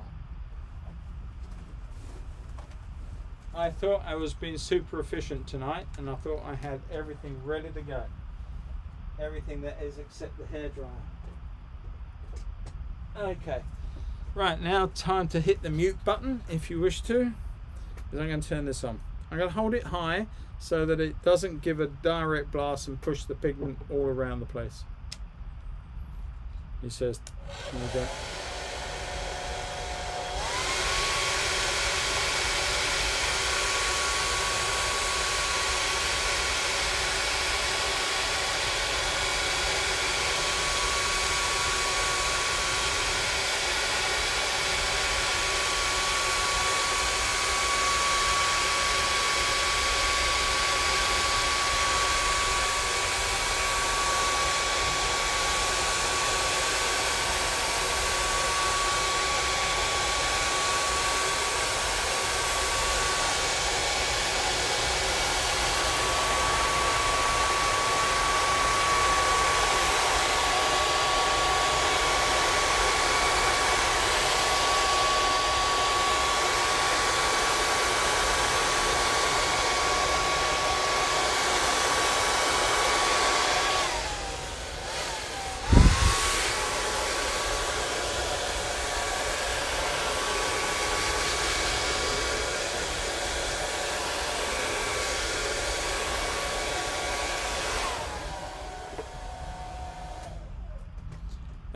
I thought I was being super efficient tonight, and I thought I had everything ready to go. Everything that is except the hairdryer. Okay. Right, now time to hit the mute button if you wish to. Because I'm going to turn this on. I'm going to hold it high so that it doesn't give a direct blast and push the pigment all around the place. He says, here we go.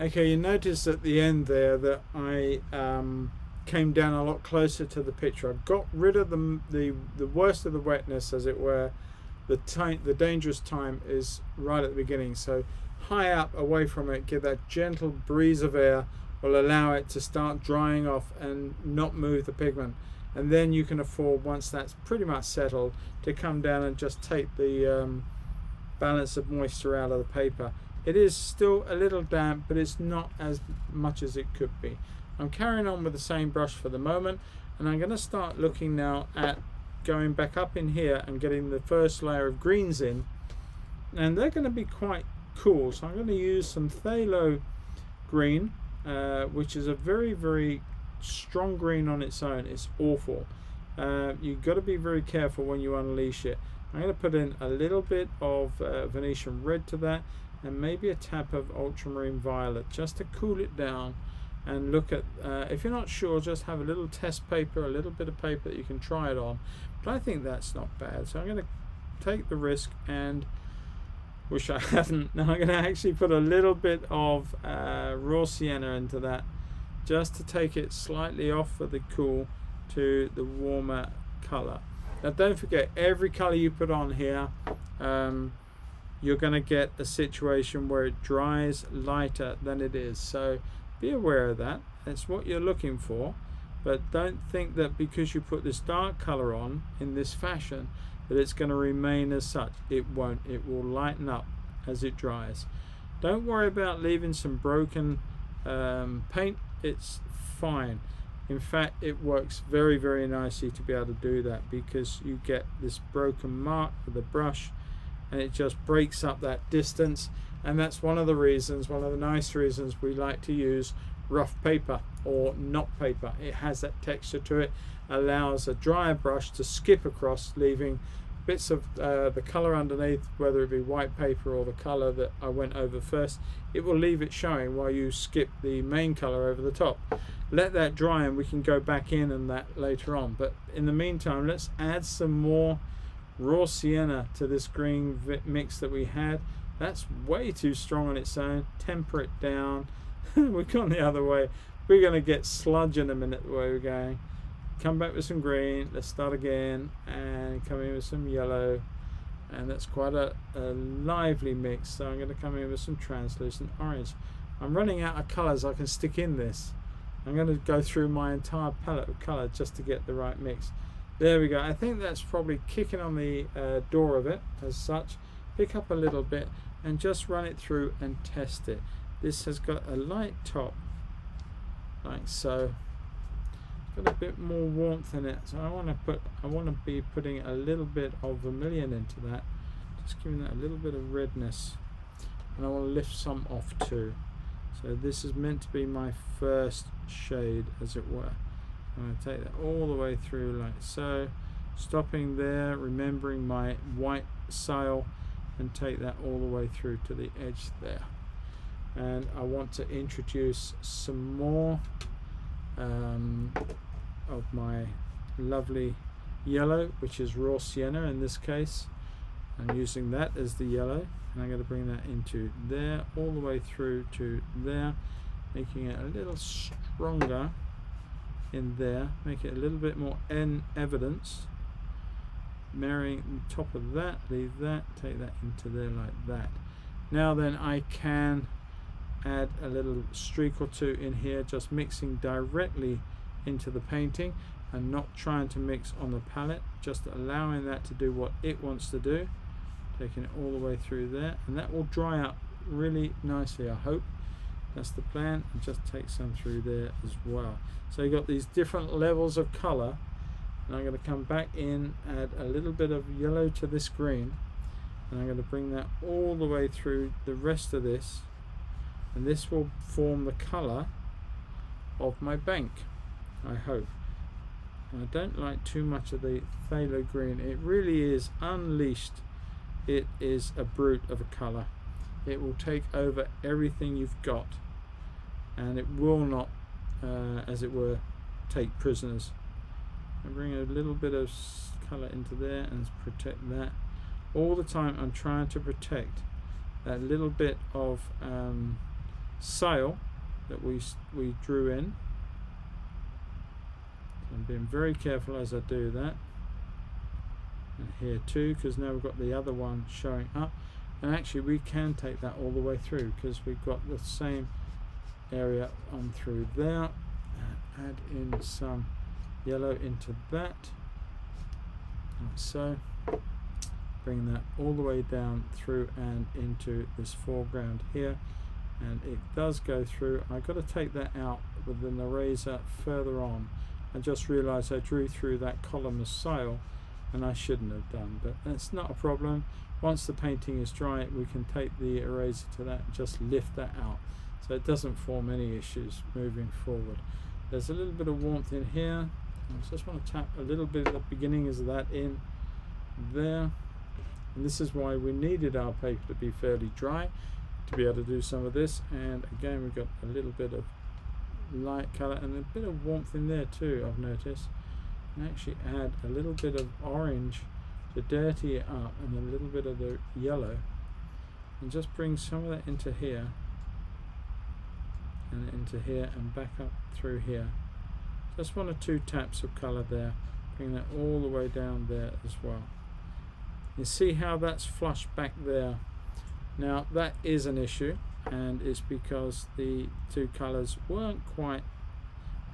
Okay, you notice at the end there that I came down a lot closer to the picture. I got rid of the worst of the wetness, as it were. The dangerous time is right at the beginning. So high up away from it, give that gentle breeze of air will allow it to start drying off and not move the pigment. And then you can afford, once that's pretty much settled, to come down and just take the balance of moisture out of the paper. It is still a little damp, but it's not as much as it could be. I'm carrying on with the same brush for the moment, and I'm going to start looking now at going back up in here and getting the first layer of greens in, and they're going to be quite cool. So I'm going to use some phthalo green, which is a very, very strong green on its own. It's awful. You've got to be very careful when you unleash it. I'm going to put in a little bit of Venetian red to that, and maybe a tap of ultramarine violet just to cool it down. And look at, if you're not sure, just have a little test paper, a little bit of paper that you can try it on. But I think that's not bad. So I'm going to take the risk, and wish I hadn't. Now I'm going to actually put a little bit of raw sienna into that, just to take it slightly off of the cool to the warmer color. Now don't forget, every color you put on here, you're going to get a situation where it dries lighter than it is. So be aware of that. That's what you're looking for. But don't think that because you put this dark color on in this fashion that it's going to remain as such. It won't. It will lighten up as it dries. Don't worry about leaving some broken paint. It's fine. In fact, it works very, very nicely to be able to do that, because you get this broken mark with the brush and it just breaks up that distance. And that's one of the reasons, one of the nice reasons we like to use rough paper or knot paper. It has that texture to it, allows a drier brush to skip across, leaving bits of the color underneath, whether it be white paper or the color that I went over first. It will leave it showing while you skip the main color over the top. Let that dry and we can go back in and that later on. But in the meantime, let's add some more raw sienna to this green mix that we had. That's way too strong on its own. Temper it down. We've gone the other way. We're going to get sludge in a minute the way we're going. Come back with some green. Let's start again and come in with some yellow. And that's quite a lively mix. So I'm going to come in with some translucent orange. I'm running out of colors I can stick in this. I'm going to go through my entire palette of color just to get the right mix. There we go. I think that's probably kicking on the door of it as such. Pick up a little bit and just run it through and test it. This has got a light top, like so. It's got a bit more warmth in it, so I want to be putting a little bit of vermilion into that, just giving that a little bit of redness, and I want to lift some off too. So this is meant to be my first shade, as it were. I'm going to take that all the way through like so, stopping there, remembering my white sail, and take that all the way through to the edge there. And I want to introduce some more of my lovely yellow, which is raw sienna in this case. I'm using that as the yellow, and I'm going to bring that into there, all the way through to there, making it a little stronger in there, make it a little bit more evidence, marrying the top of that, leave that, take that into there like that. Now then, I can add a little streak or two in here, just mixing directly into the painting and not trying to mix on the palette, just allowing that to do what it wants to do, taking it all the way through there, and that will dry up really nicely, I hope. That's the plan, and just take some through there as well. So you've got these different levels of color, and I'm going to come back in, add a little bit of yellow to this green, and I'm going to bring that all the way through the rest of this, and this will form the color of my bank, I hope. And I don't like too much of the phthalo green. It really is unleashed. It is a brute of a color. It will take over everything you've got, and it will not, as it were, take prisoners. I bring a little bit of color into there and protect that. All the time I'm trying to protect that little bit of sail that we drew in. So I'm being very careful as I do that. And here too, because now we've got the other one showing up. And actually we can take that all the way through because we've got the same area on through there. Add in some yellow into that, like so. Bring that all the way down through and into this foreground here, and it does go through. I've got to take that out with an eraser further on. I just realized I drew through that column of sail and I shouldn't have done, but that's not a problem. Once the painting is dry, we can take the eraser to that and just lift that out, so it doesn't form any issues moving forward. There's a little bit of warmth in here. I just want to tap a little bit at the beginnings of that in there. And this is why we needed our paper to be fairly dry to be able to do some of this. And again, we've got a little bit of light color and a bit of warmth in there too, I've noticed. And actually add a little bit of orange to dirty it up, and a little bit of the yellow, and just bring some of that into here and into here and back up through here. Just 1 or 2 taps of color there. Bring that all the way down there as well. You see how that's flushed back there. Now that is an issue, and it's because the 2 colors weren't quite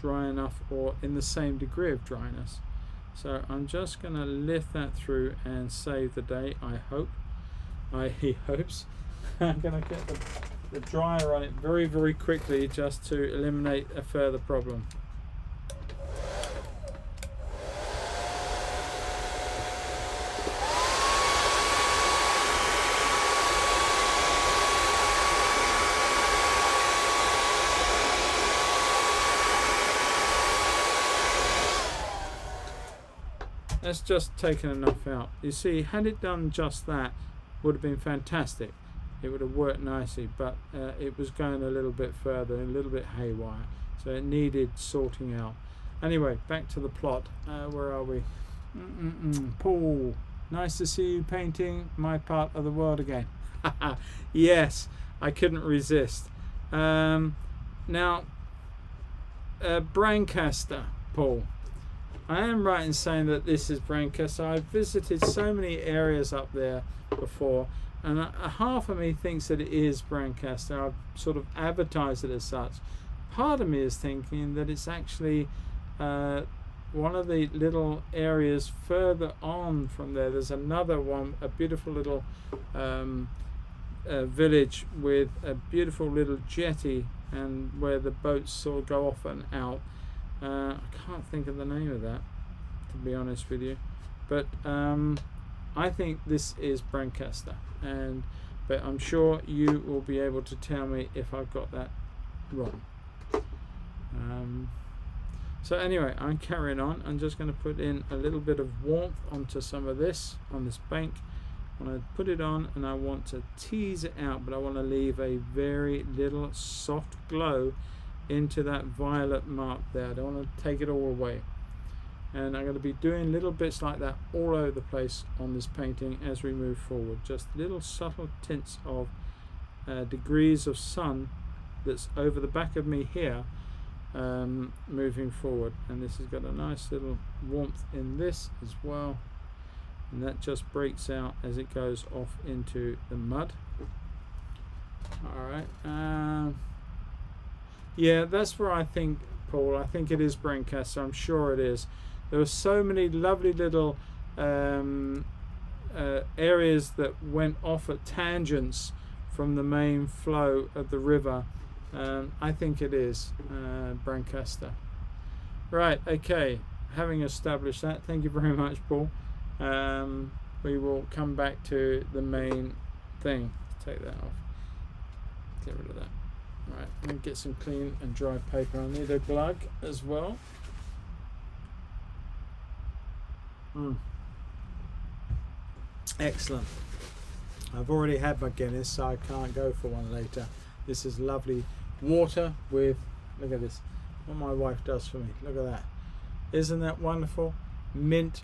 dry enough or in the same degree of dryness. So I'm just going to lift that through and save the day, I hope. He hopes. I'm going to get the dryer on it very, very quickly just to eliminate a further problem. That's just taken enough out. You see, had it done just that, would have been fantastic. It would have worked nicely, but it was going a little bit further, a little bit haywire, so it needed sorting out. Anyway, back to the plot. Where are we? Paul, nice to see you painting my part of the world again. Yes, I couldn't resist. Now, Brancaster, Paul. I am right in saying that this is Brancaster. I've visited so many areas up there before, and half of me thinks that it is Brancaster. I've sort of advertised it as such. Part of me is thinking that it's actually one of the little areas further on from there. There's another one, a beautiful little village with a beautiful little jetty, and where the boats sort of go off and out. I can't think of the name of that, to be honest with you, but I think this is Brancaster, but I'm sure you will be able to tell me if I've got that wrong. So anyway, I'm carrying on. I'm just going to put in a little bit of warmth onto some of this on this bank. I'm going to put it on, and I want to tease it out, but I want to leave a very little soft glow into that violet mark there. I don't want to take it all away, and I'm going to be doing little bits like that all over the place on this painting as we move forward. Just little subtle tints of degrees of sun that's over the back of me here, moving forward. And this has got a nice little warmth in this as well, and that just breaks out as it goes off into the mud. Alright, yeah, that's where I think, Paul, I think it is Brancaster. I'm sure it is. There were so many lovely little areas that went off at tangents from the main flow of the river. I think it is Brancaster. Right, okay, having established that, thank you very much, Paul. We will come back to the main thing. Take that off. Get rid of that. Right, I'm going to get some clean and dry paper. I need a glug as well. Excellent. I've already had my Guinness, so I can't go for one later. This is lovely water with, look at this, what my wife does for me. Look at that. Isn't that wonderful? Mint,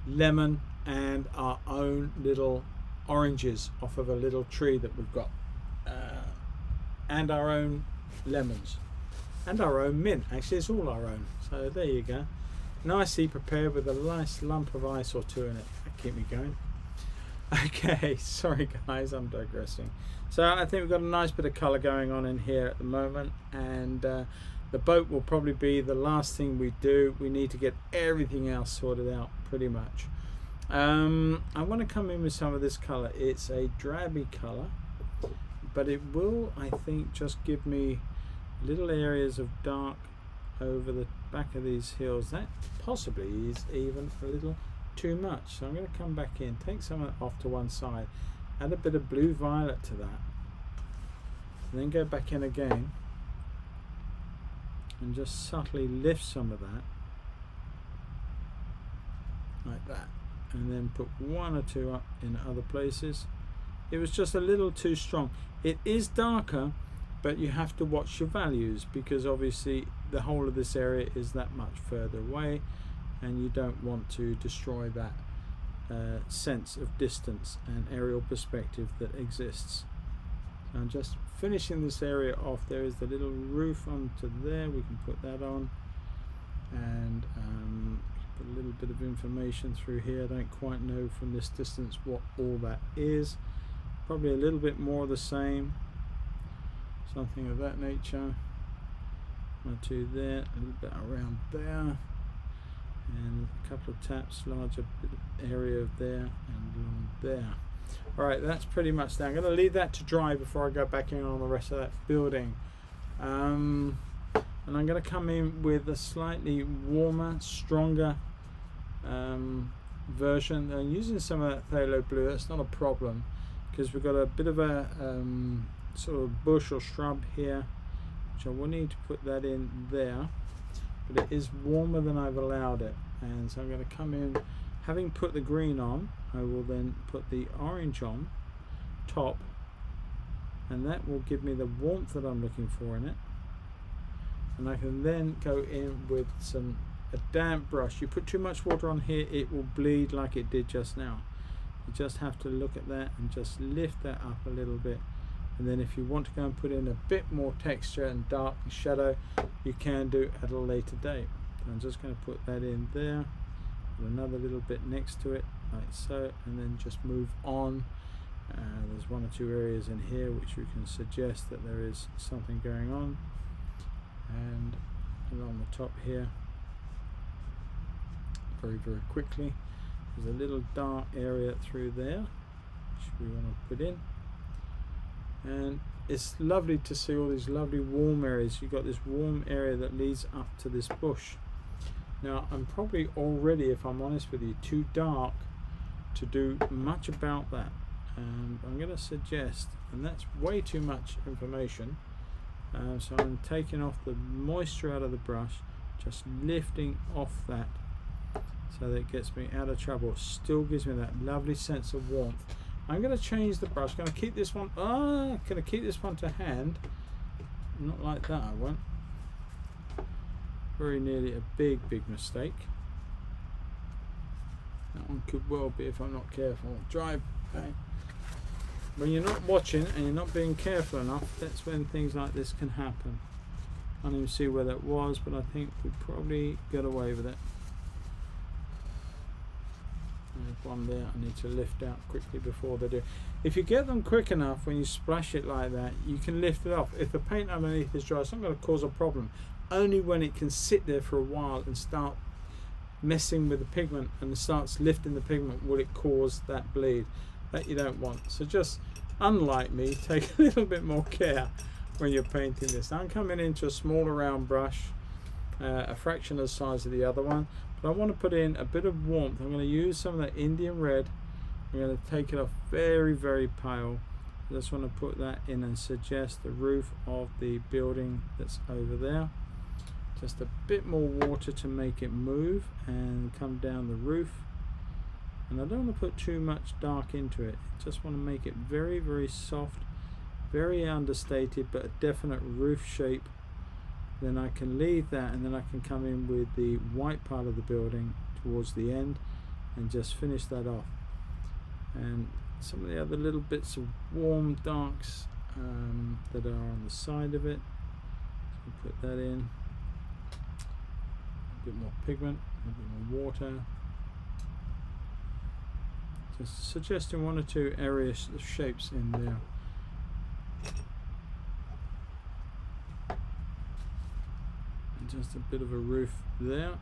lemon, and our own little oranges off of a little tree that we've got. And our own lemons and our own mint. Actually, it's all our own, so there you go. Nicely prepared with a nice lump of ice or two in it. That keep me going. Okay, sorry guys, I'm digressing. So I think we've got a nice bit of colour going on in here at the moment, and the boat will probably be the last thing we do. We need to get everything else sorted out pretty much. I want to come in with some of this colour. It's a drabby colour, but it will, I think, just give me little areas of dark over the back of these hills. That possibly is even a little too much, so I'm going to come back in, take some of that off to one side, add a bit of blue violet to that, and then go back in again and just subtly lift some of that like that, and then put one or two up in other places. It was just a little too strong. It is darker, but you have to watch your values, because obviously the whole of this area is that much further away, and you don't want to destroy that sense of distance and aerial perspective that exists. So I'm just finishing this area off. There is the little roof onto there, we can put that on, and put a little bit of information through here. I don't quite know from this distance what all that is. Probably a little bit more of the same, something of that nature. One or two there, a little bit around there, and a couple of taps, larger bit of area of there and along there. Alright, that's pretty much that. I'm going to leave that to dry before I go back in on the rest of that building. And I'm going to come in with a slightly warmer, stronger version. I'm using some of that phthalo blue. That's not a problem, because we've got a bit of a sort of bush or shrub here, which I will need to put that in there. But it is warmer than I've allowed it, and so I'm going to come in, having put the green on, I will then put the orange on top, and that will give me the warmth that I'm looking for in it. And I can then go in with a damp brush. You put too much water on here, it will bleed like it did just now. You just have to look at that and just lift that up a little bit. And then if you want to go and put in a bit more texture and dark and shadow, you can do at a later date. I'm just going to put that in there, put another little bit next to it like so, and then just move on. There's one or two areas in here which you can suggest that there is something going on, and along the top here very quickly there's a little dark area through there which we want to put in. And it's lovely to see all these lovely warm areas. You've got this warm area that leads up to this bush. Now I'm probably already, if I'm honest with you, too dark to do much about that. I'm going to suggest, and that's way too much information, so I'm taking off the moisture out of the brush, just lifting off that so that it gets me out of trouble. It still gives me that lovely sense of warmth. I'm going to change the brush. I'm going to keep this one. Going to keep this one to hand. Not like that. I won't. Very nearly a big mistake. That one could well be if I'm not careful. Drive. Okay. When you're not watching and you're not being careful enough, that's when things like this can happen. I don't even see where that was, but I think we probably got away with it. There's one there I need to lift out quickly before they do. If you get them quick enough, when you splash it like that, you can lift it off. If the paint underneath is dry, it's not going to cause a problem. Only when it can sit there for a while and start messing with the pigment and starts lifting the pigment will it cause that bleed that you don't want. So just, unlike me, take a little bit more care when you're painting this. I'm coming into a smaller round brush, a fraction of the size of the other one. I want to put in a bit of warmth. I'm going to use some of that Indian red. I'm going to take it off very pale. I just want to put that in and suggest the roof of the building that's over there. Just a bit more water to make it move and come down the roof. And I don't want to put too much dark into it. I just want to make it very soft, very understated, but a definite roof shape. Then I can leave that, and then I can come in with the white part of the building towards the end and just finish that off. And some of the other little bits of warm darks that are on the side of it, so put that in. A bit more pigment, a bit more water. Just suggesting one or two areas of shapes in there. And just a bit of a roof there.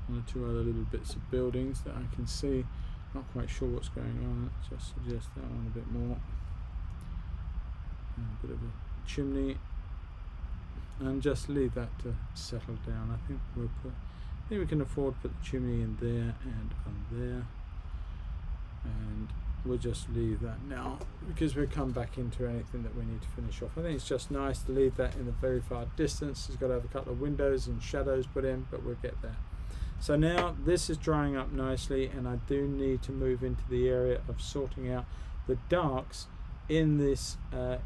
One or two other little bits of buildings that I can see. Not quite sure what's going on. Just suggest that one a bit more. And a bit of a chimney. And just leave that to settle down. I think we can afford to put the chimney in there and on there, and we'll just leave that now because we'll come back into anything that we need to finish off. I think it's just nice to leave that in a very far distance. It's got to have a couple of windows and shadows put in, but we'll get there. So now this is drying up nicely, and I do need to move into the area of sorting out the darks in this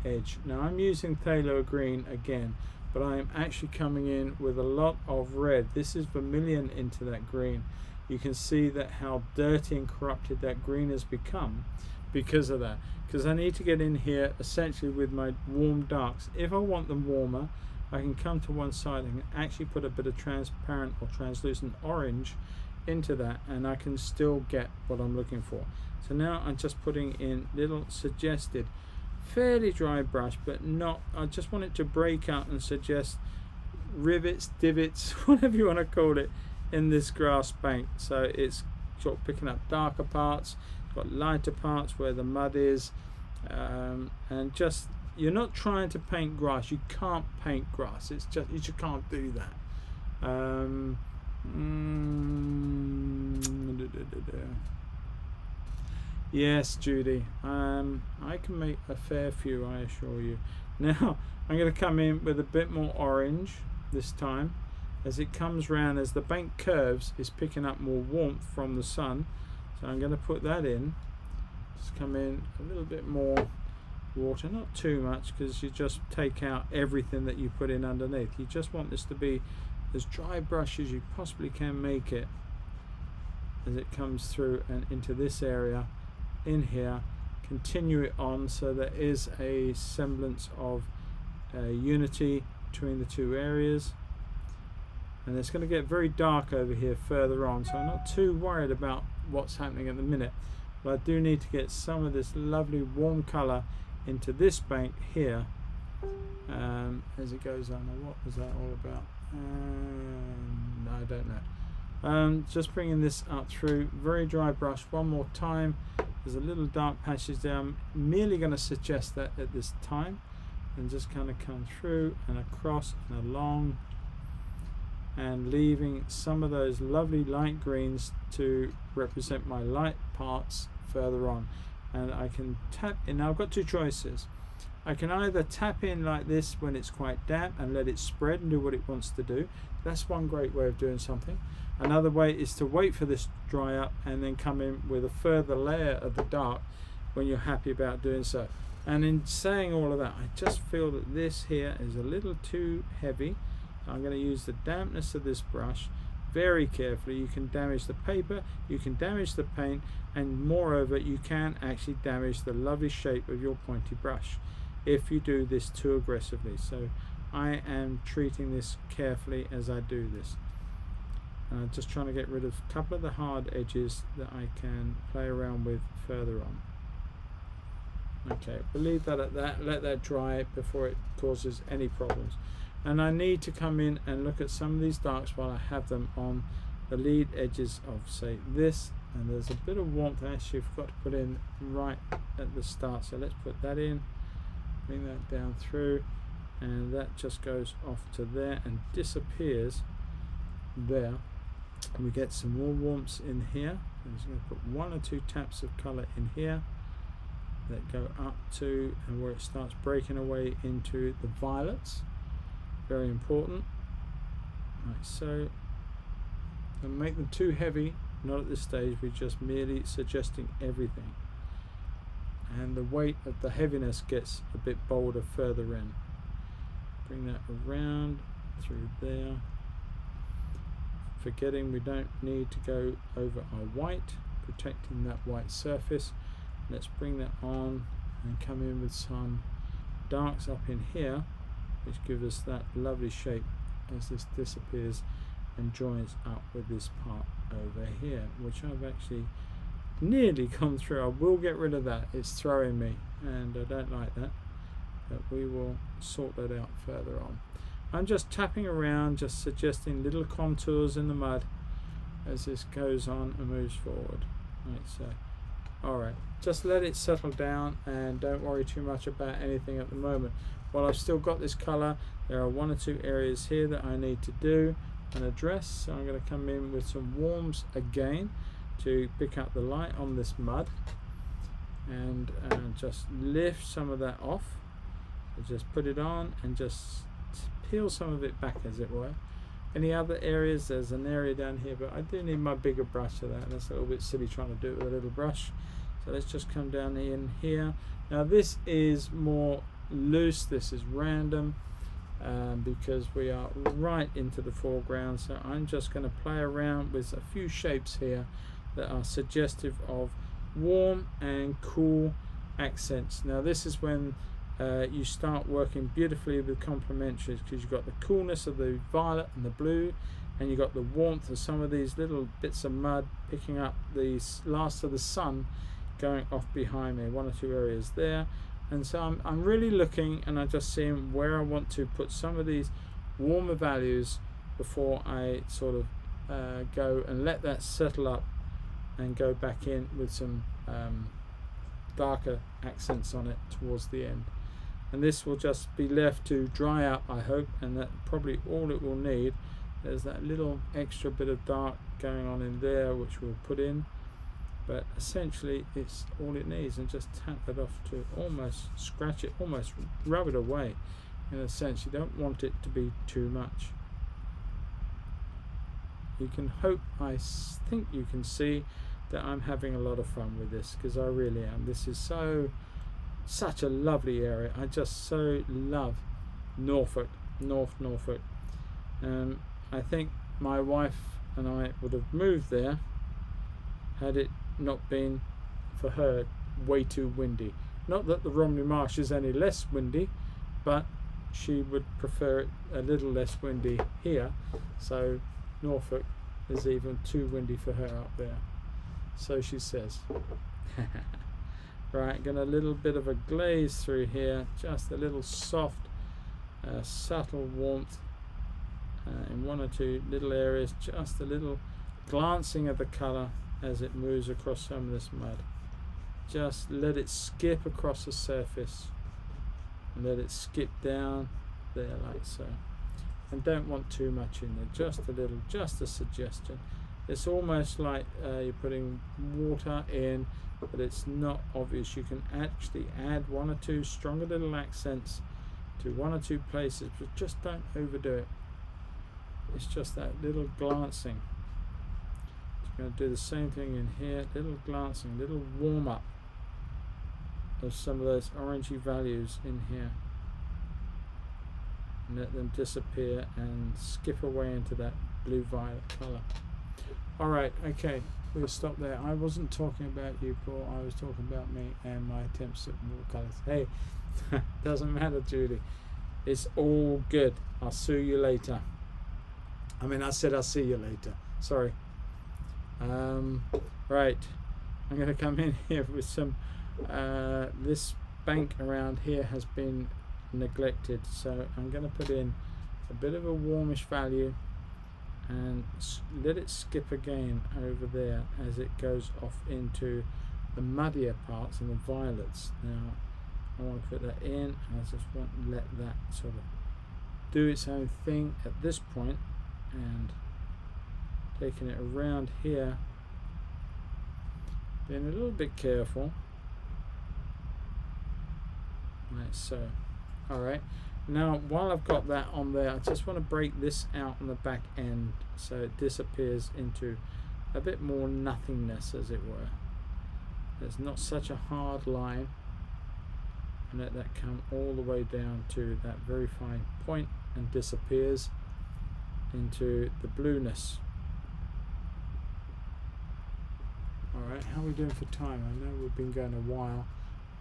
edge. Now I'm using phthalo green again, but I am actually coming in with a lot of red. This is vermilion into that green. You can see that how dirty and corrupted that green has become because of that. Because I need to get in here essentially with my warm darks. If I want them warmer, I can come to one side and actually put a bit of transparent or translucent orange into that, and I can still get what I'm looking for. So now I'm just putting in little suggested, fairly dry brush, but not, I just want it to break out and suggest rivets, divots, whatever you want to call it, in this grass bank. So it's sort of picking up darker parts, got lighter parts where the mud is, and just, you're not trying to paint grass. You can't paint grass. It's just, you just can't do that. Yes, Judy, I can make a fair few, I assure you. Now I'm going to come in with a bit more orange this time. As it comes round, as the bank curves, it's picking up more warmth from the sun, so I'm going to put that in. Just come in a little bit more water, not too much, because you just take out everything that you put in underneath. You just want this to be as dry brush as you possibly can make it as it comes through and into this area in here. Continue it on so there is a semblance of unity between the two areas, and it's going to get very dark over here further on, so I'm not too worried about what's happening at the minute, but I do need to get some of this lovely warm colour into this bank here as it goes on. Now, what was that all about? No, I don't know. Just bringing this up through, very dry brush one more time. There's a little dark patches there. I'm merely going to suggest that at this time, and just kind of come through and across and along, and leaving some of those lovely light greens to represent my light parts further on. And I can tap in. Now I've got two choices. I can either tap in like this when it's quite damp and let it spread and do what it wants to do. That's one great way of doing something. Another way is to wait for this to dry up and then come in with a further layer of the dark when you're happy about doing so. And in saying all of that, I just feel that this here is a little too heavy. I'm going to use the dampness of this brush very carefully. You can damage the paper, you can damage the paint, and moreover you can actually damage the lovely shape of your pointy brush if you do this too aggressively. So I am treating this carefully as I do this. Just trying to get rid of a couple of the hard edges that I can play around with further on. Okay, we'll leave that at that, let that dry before it causes any problems. And I need to come in and look at some of these darks while I have them on the lead edges of, say, this. And there's a bit of warmth I actually forgot to put in right at the start, so let's put that in, bring that down through, and that just goes off to there and disappears there. And we get some more warmth in here. I'm just going to put one or two taps of colour in here that go up to, and where it starts breaking away into the violets. Very important. Like so. Don't make them too heavy, not at this stage. We're just merely suggesting everything, and the weight of the heaviness gets a bit bolder further in. Bring that around through there, forgetting we don't need to go over our white, protecting that white surface. Let's bring that on and come in with some darks up in here, which gives us that lovely shape as this disappears and joins up with this part. over here, which I've actually nearly gone through. I will get rid of that. It's throwing me, and I don't like that. But we will sort that out further on. I'm just tapping around, just suggesting little contours in the mud as this goes on and moves forward. Like so. Alright, just let it settle down and don't worry too much about anything at the moment. While I've still got this colour, there are one or two areas here that I need to do and address. So I'm going to come in with some warms again to pick up the light on this mud and just lift some of that off. So just put it on and just peel some of it back, as it were. Any other areas? There's an area down here, but I do need my bigger brush for that. That's a little bit silly trying to do it with a little brush. So let's just come down in here. Now this is more loose, this is random, because we are right into the foreground. So I'm just going to play around with a few shapes here that are suggestive of warm and cool accents. Now this is when you start working beautifully with complementaries, because you've got the coolness of the violet and the blue, and you've got the warmth of some of these little bits of mud picking up the last of the sun going off behind me, one or two areas there. And so I'm really looking, and I'm just seeing where I want to put some of these warmer values before I sort of go and let that settle up and go back in with some darker accents on it towards the end. And this will just be left to dry out, I hope, and that's probably all it will need. There's that little extra bit of dark going on in there which we'll put in, but essentially it's all it needs. And just tap it off to almost scratch it, almost rub it away. In a sense, you don't want it to be too much. You can hope, I think you can see that I'm having a lot of fun with this, because I really am. This is such a lovely area. I just so love Norfolk, North Norfolk. I think my wife and I would have moved there had it not been for her way too windy. Not that the Romney Marsh is any less windy, but she would prefer it a little less windy here. So Norfolk is even too windy for her up there. So she says. Right, got a little bit of a glaze through here, just a little soft, subtle warmth in one or two little areas, just a little glancing of the colour as it moves across some of this mud. Just let it skip across the surface and let it skip down there like so. And don't want too much in there, just a little, just a suggestion. It's almost like you're putting water in, but it's not obvious. You can actually add one or two stronger little accents to one or two places, but just don't overdo it. It's just that little glancing. Just going to do the same thing in here, little glancing, little warm up of some of those orangey values in here, and let them disappear and skip away into that blue violet colour. Alright, okay, we'll stop there. I wasn't talking about you, Paul. I was talking about me and my attempts at watercolours. Hey, doesn't matter, Julie. It's all good. I'll see you later. I mean, I said I'll see you later. Sorry. Right. I'm going to come in here with some... this bank around here has been neglected. So I'm going to put in a bit of a warmish value and let it skip again over there as it goes off into the muddier parts and the violets. Now I want to put that in, and I just want to let that sort of do its own thing at this point, and taking it around here, being a little bit careful like so. Alright, now while I've got that on there, I just want to break this out on the back end so it disappears into a bit more nothingness, as it were. There's not such a hard line, and let that come all the way down to that very fine point and disappears into the blueness. Alright, how are we doing for time? I know we've been going a while.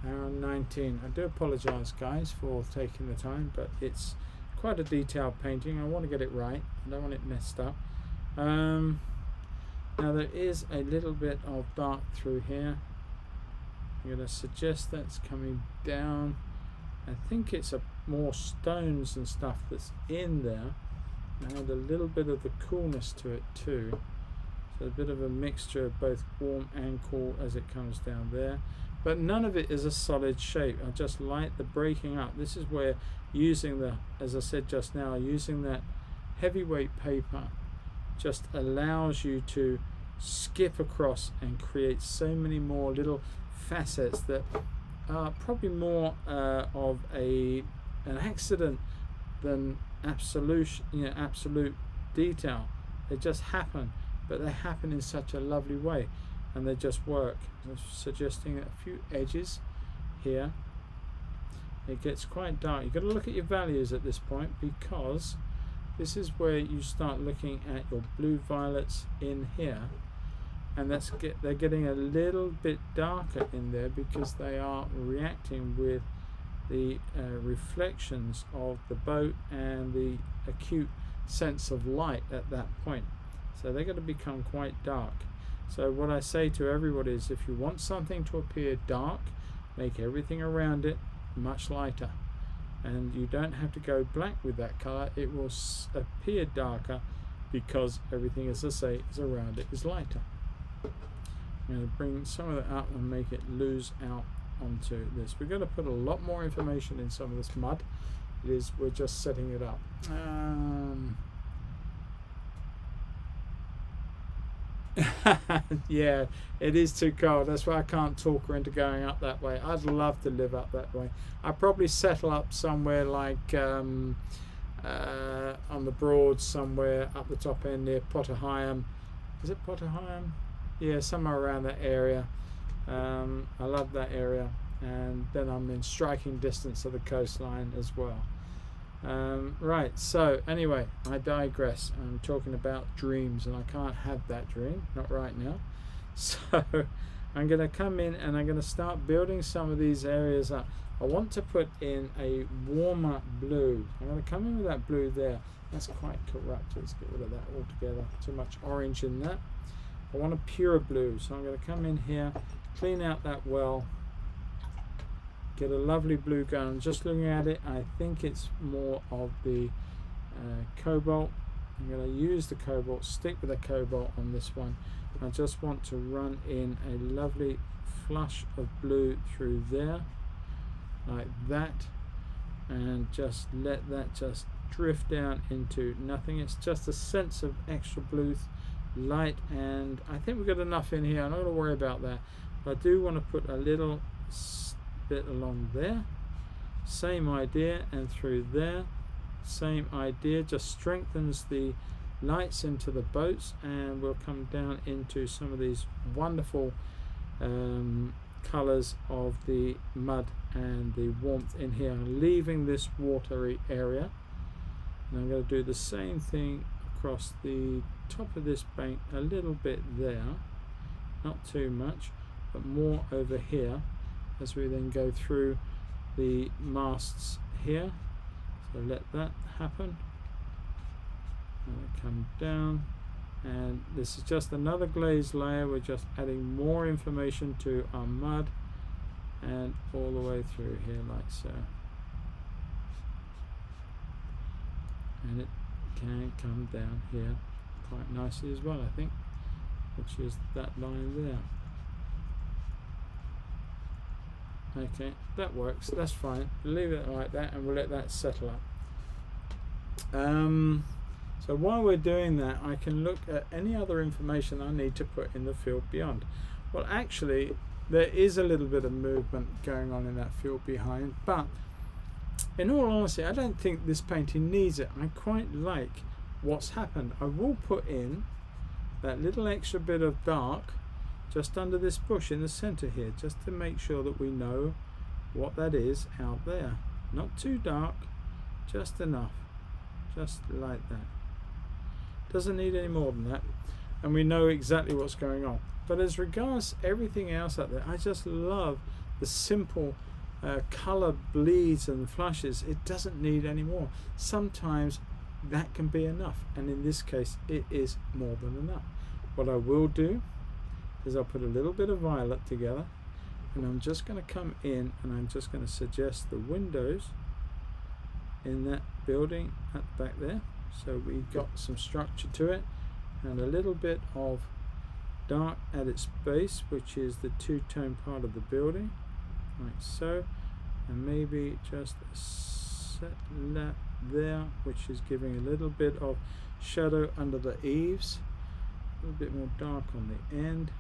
Hour and 19. I do apologise, guys, for taking the time, but it's quite a detailed painting. I want to get it right. I don't want it messed up. Now there is a little bit of dark through here. I'm going to suggest that's coming down. I think it's more stones and stuff that's in there, and a little bit of the coolness to it too. So a bit of a mixture of both warm and cool as it comes down there. But none of it is a solid shape. I just like the breaking up. This is where using the, as I said just now, using that heavyweight paper just allows you to skip across and create so many more little facets that are probably more of an accident than absolute detail. They just happen, but they happen in such a lovely way, and they just work. I'm suggesting a few edges here. It gets quite dark. You've got to look at your values at this point, because this is where you start looking at your blue violets in here, and they're getting a little bit darker in there because they are reacting with the reflections of the boat and the acute sense of light at that point. So they're going to become quite dark. So what I say to everybody is, if you want something to appear dark, make everything around it much lighter, and you don't have to go black with that color. It will appear darker because everything, as I say, is around it is lighter. I'm going to bring some of that up and make it lose out onto this. We're going to put a lot more information in some of this mud. We're just setting it up. Yeah, it is too cold. That's why I can't talk her into going up that way. I'd love to live up that way. I'd probably settle up somewhere like on the Broads, somewhere up the top end near Potterham. Is it Potterham? Yeah, somewhere around that area. I love that area, and then I'm in striking distance of the coastline as well. Right, so anyway, I digress. I'm talking about dreams, and I can't have that dream, not right now. So I'm going to come in and I'm going to start building some of these areas up. I want to put in a warmer blue. I'm going to come in with that blue there. That's quite corrupt. Let's get rid of that altogether. Too much orange in that. I want a pure blue, so I'm going to come in here, clean out that well, get a lovely blue going. Just looking at it, I think it's more of the cobalt. I'm going to use the cobalt, stick with the cobalt on this one. I just want to run in a lovely flush of blue through there, like that, and just let that just drift down into nothing. It's just a sense of extra blue light, and I think we've got enough in here. I'm not going to worry about that, but I do want to put a little bit along there. Same idea, and through there, same idea. Just strengthens the lights into the boats, and we'll come down into some of these wonderful colors of the mud and the warmth in here, leaving this watery area. And I'm going to do the same thing across the top of this bank, a little bit there, not too much, but more over here as we then go through the masts here. So let that happen, and come down, and this is just another glaze layer. We're just adding more information to our mud, and all the way through here like so, and it can come down here quite nicely as well, I think, which is that line there. Okay, that works, that's fine. We'll leave it like that, and we'll let that settle up. So while we're doing that, I can look at any other information I need to put in the field beyond. Well, actually, there is a little bit of movement going on in that field behind, but in all honesty, I don't think this painting needs it. I quite like what's happened. I will put in that little extra bit of dark just under this bush in the center here, just to make sure that we know what that is out there. Not too dark, just enough, just like that. Doesn't need any more than that, and we know exactly what's going on. But as regards everything else out there, I just love the simple color bleeds and flushes. It doesn't need any more. Sometimes that can be enough, and in this case it is more than enough. what I will do is I'll put a little bit of violet together, and I'm just going to come in and I'm just going to suggest the windows in that building at the back there, so we got some structure to it, and a little bit of dark at its base, which is the two-tone part of the building, like so, and maybe just set that there, which is giving a little bit of shadow under the eaves, a little bit more dark on the end,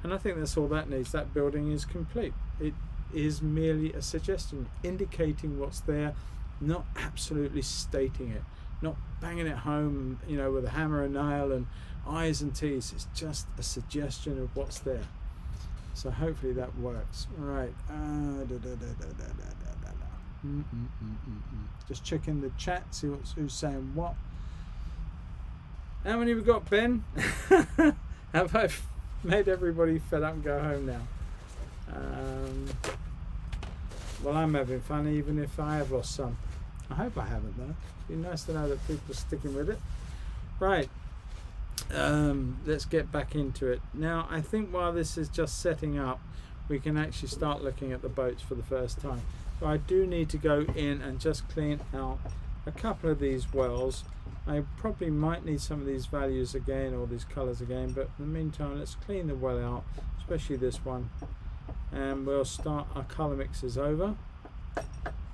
and I think that's all that needs. That building is complete. It is merely a suggestion indicating what's there, not absolutely stating it, not banging it home, you know, with a hammer and nail and I's and T's. It's just a suggestion of what's there. So hopefully that works. Right. Just checking the chat, see who's saying what. How many we got, Ben? Have I made everybody fed up and go home now? Well, I'm having fun, even if I have lost some. I hope I haven't, though. It'd be nice to know that people are sticking with it. Right. Let's get back into it. Now, I think while this is just setting up, we can actually start looking at the boats for the first time. So I do need to go in and just clean out a couple of these wells. I probably might need some of these values again, or these colors again, but in the meantime, let's clean the well out, especially this one, and we'll start our color mixes over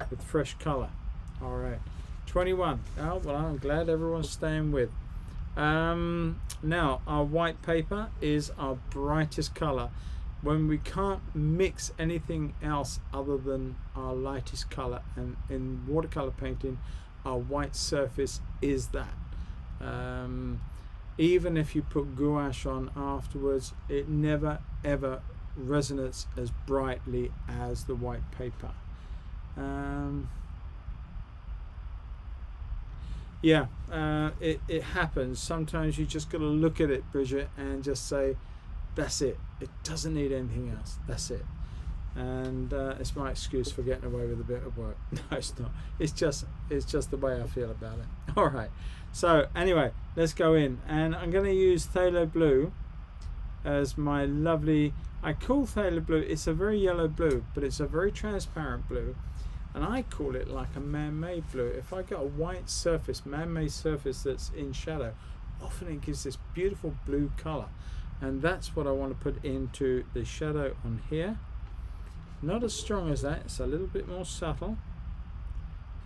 with fresh color. All right, 21. Oh, well, I'm glad everyone's staying with. Now, our white paper is our brightest color. When we can't mix anything else other than our lightest color, and in watercolor painting, our white surface is that. Even if you put gouache on afterwards, it never ever resonates as brightly as the white paper. It happens. Sometimes you just got to look at it, Bridget, and just say, that's it. It doesn't need anything else. That's it. And it's my excuse for getting away with a bit of work. No, it's not. It's just the way I feel about it. All right. So anyway, let's go in, and I'm going to use Phthalo Blue as my lovely. I call Phthalo Blue. It's a very yellow blue, but it's a very transparent blue, and I call it like a man-made blue. If I got a white surface, man-made surface that's in shadow, often it gives this beautiful blue color, and that's what I want to put into the shadow on here. Not as strong as that, it's a little bit more subtle.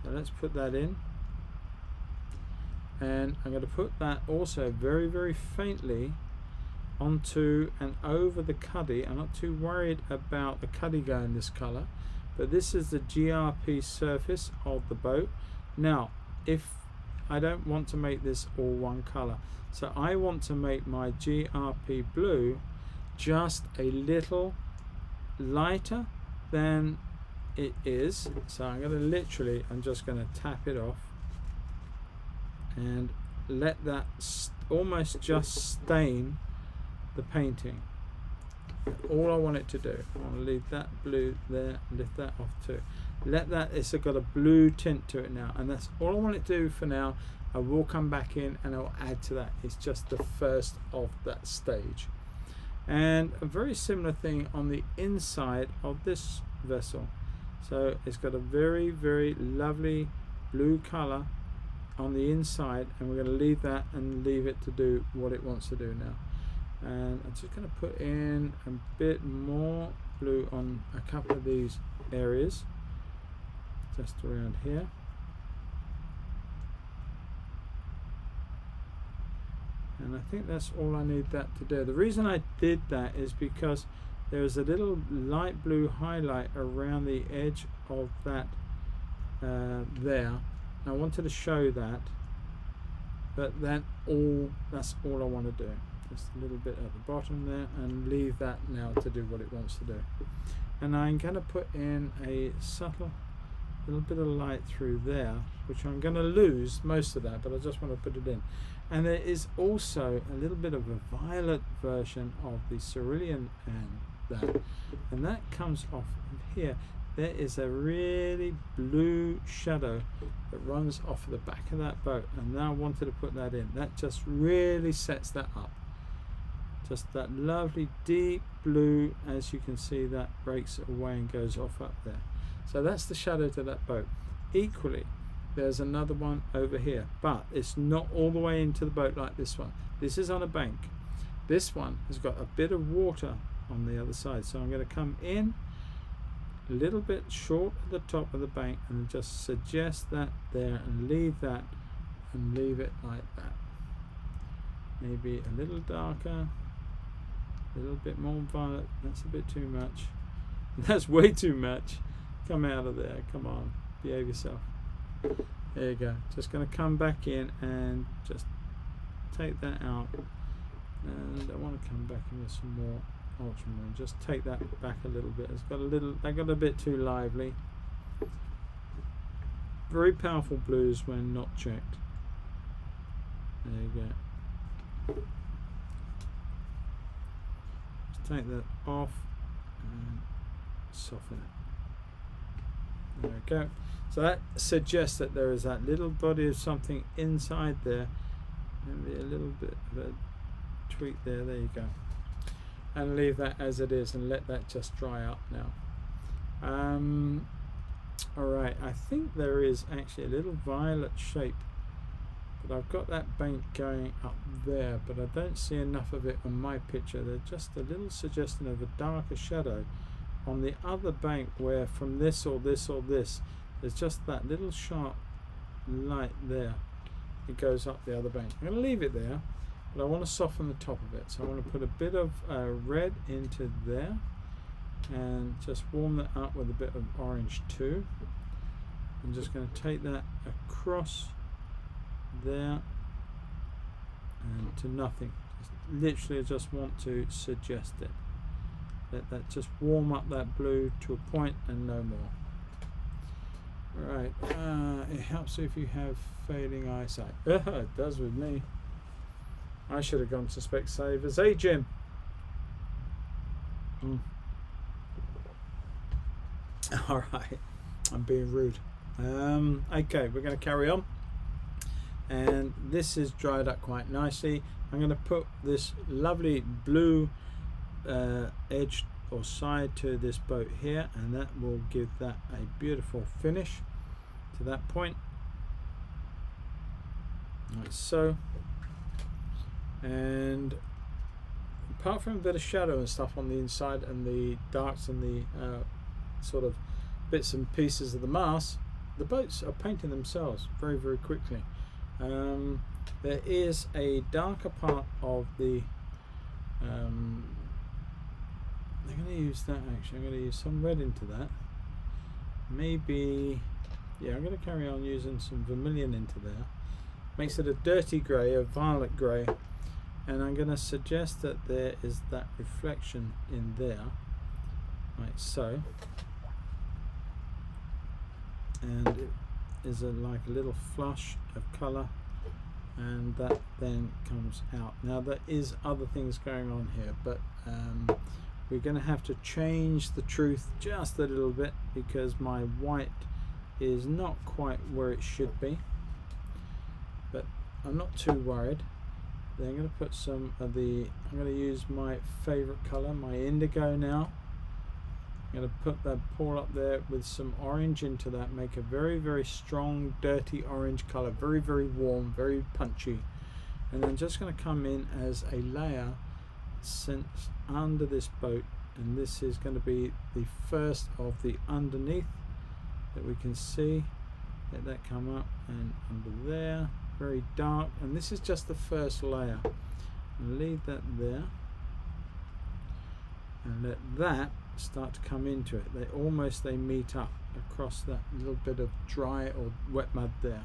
So let's put that in. And I'm going to put that also very, very faintly onto and over the cuddy. I'm not too worried about the cuddy going this color, but this is the GRP surface of the boat. Now, if I don't want to make this all one color, so I want to make my GRP blue just a little lighter than it is. So I'm going to literally, I'm just going to tap it off and let that almost just stain the painting. All I want it to do, I want to leave that blue there, lift that off too. Let that, it's got a blue tint to it now, and that's all I want it to do for now. I will come back in and I'll add to that. It's just the first of that stage. And a very similar thing on the inside of this vessel. So it's got a very, very lovely blue color on the inside, and we're going to leave that and leave it to do what it wants to do now. And I'm just going to put in a bit more blue on a couple of these areas, just around here. And I think that's all I need that to do. The reason I did that is because there is a little light blue highlight around the edge of that there. And I wanted to show that, but that's all I want to do. Just a little bit at the bottom there, and leave that now to do what it wants to do. And I'm going to put in a subtle little bit of light through there, which I'm going to lose most of that, but I just want to put it in. And there is also a little bit of a violet version of the cerulean and that comes off of here. There is a really blue shadow that runs off the back of that boat, and now I wanted to put that in. That just really sets that up. Just that lovely deep blue, as you can see, that breaks it away and goes off up there. So that's the shadow to that boat. Equally, there's another one over here, but it's not all the way into the boat like this one. This is on a bank. This one has got a bit of water on the other side, so I'm going to come in a little bit short at the top of the bank and just suggest that there and leave that and leave it like that. Maybe a little darker, a little bit more violet. That's a bit too much. That's way too much. Come out of there, come on, behave yourself. There you go. Just going to come back in and just take that out, and I want to come back in with some more ultramarine. Just take that back a little bit. It's got a little, that got a bit too lively. Very powerful blues when not checked. There you go. Just take that off and soften it. There we go. So that suggests that there is that little body of something inside there. Maybe a little bit of a tweak there. There you go. And leave that as it is and let that just dry up now. Alright, I think there is actually a little violet shape, but I've got that bank going up there, but I don't see enough of it on my picture. There's just a little suggestion of a darker shadow on the other bank, where from this or this or this, there's just that little sharp light there. It goes up the other bank. I'm going to leave it there, but I want to soften the top of it. So I want to put a bit of red into there and just warm that up with a bit of orange too. I'm just going to take that across there and to nothing. Literally, I just want to suggest it. Let that just warm up that blue to a point and no more. Right, it helps if you have fading eyesight. It does with me. I should have gone to Specsavers. Hey Jim. Alright, I'm being rude. Okay, we're going to carry on. And this is dried up quite nicely. I'm going to put this lovely blue edge or side to this boat here, and that will give that a beautiful finish to that point, like so. And apart from a bit of shadow and stuff on the inside and the darks and the sort of bits and pieces of the mast, the boats are painting themselves very, very quickly. There is a darker part of the I'm going to use that actually. I'm going to use some red into that. Maybe, yeah, I'm going to carry on using some vermilion into there. Makes it a dirty grey, a violet grey. And I'm going to suggest that there is that reflection in there, like so. And it is like a little flush of colour, and that then comes out. Now there is other things going on here, but we're going to have to change the truth just a little bit because my white is not quite where it should be, but I'm not too worried. Then I'm going to put some of the, I'm going to use my favourite colour, my indigo now. I'm going to put that pour up there with some orange into that, make a very, very strong dirty orange colour, very, very warm, very punchy. And then just going to come in as a layer since under this boat, and this is going to be the first of the underneath that we can see. Let that come up and under there, very dark, and this is just the first layer. And leave that there and let that start to come into it. They meet up across that little bit of dry or wet mud there.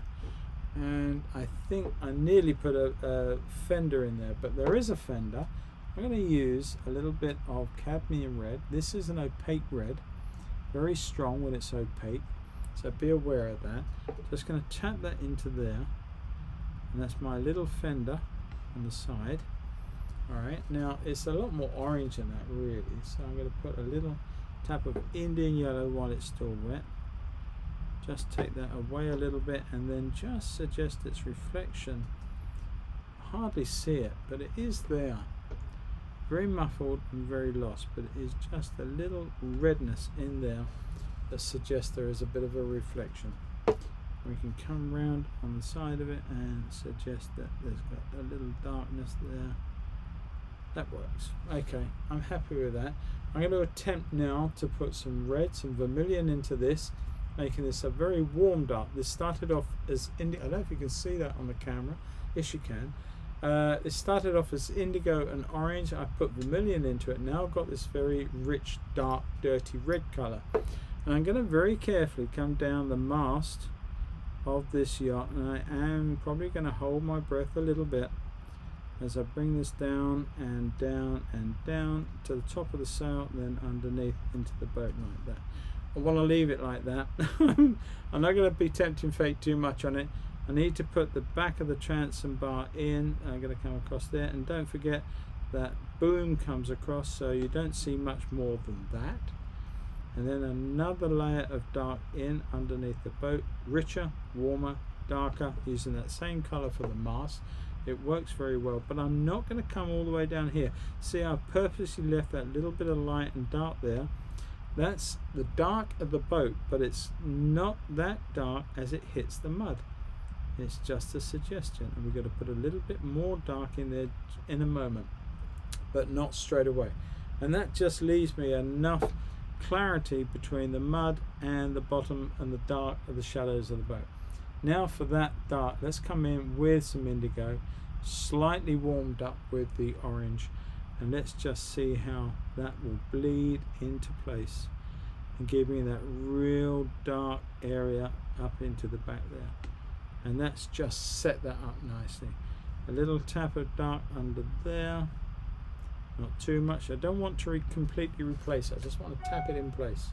And I think I nearly put a fender in there, but there is a fender. I'm going to use a little bit of cadmium red. This is an opaque red, very strong when it's opaque, so be aware of that. Just going to tap that into there, and that's my little fender on the side. Alright, now it's a lot more orange than that really, so I'm going to put a little tap of Indian yellow while it's still wet. Just take that away a little bit and then just suggest its reflection. Hardly see it, but it is there. very muffled and very lost, but it is just a little redness in there that suggests there is a bit of a reflection. We can come round on the side of it and suggest that there's got a little darkness there. That works. Okay, I'm happy with that. I'm going to attempt now to put some red, some vermilion into this, making this a very warm dark. This started off as indigo. I don't know if you can see that on the camera. Yes, you can. It started off as indigo and orange. I put vermilion into it. Now I've got this very rich, dark, dirty red colour. And I'm going to very carefully come down the mast of this yacht, and I am probably going to hold my breath a little bit as I bring this down and down and down to the top of the sail, then underneath into the boat like that. I want to leave it like that. I'm not going to be tempting fate too much on it. I need to put the back of the transom bar in. I'm going to come across there, and don't forget that boom comes across, so you don't see much more than that. And then another layer of dark in underneath the boat, richer, warmer, darker, using that same color for the mast. It works very well, but I'm not going to come all the way down here. See, I've purposely left that little bit of light and dark there. That's the dark of the boat, but it's not that dark as it hits the mud. It's just a suggestion, and we're going to put a little bit more dark in there in a moment, but not straight away. And that just leaves me enough clarity between the mud and the bottom and the dark of the shadows of the boat. Now for that dark, let's come in with some indigo, slightly warmed up with the orange, and let's just see how that will bleed into place and give me that real dark area up into the back there. And that's just set that up nicely. A little tap of dark under there, not too much. I don't want to completely replace it, I just want to tap it in place.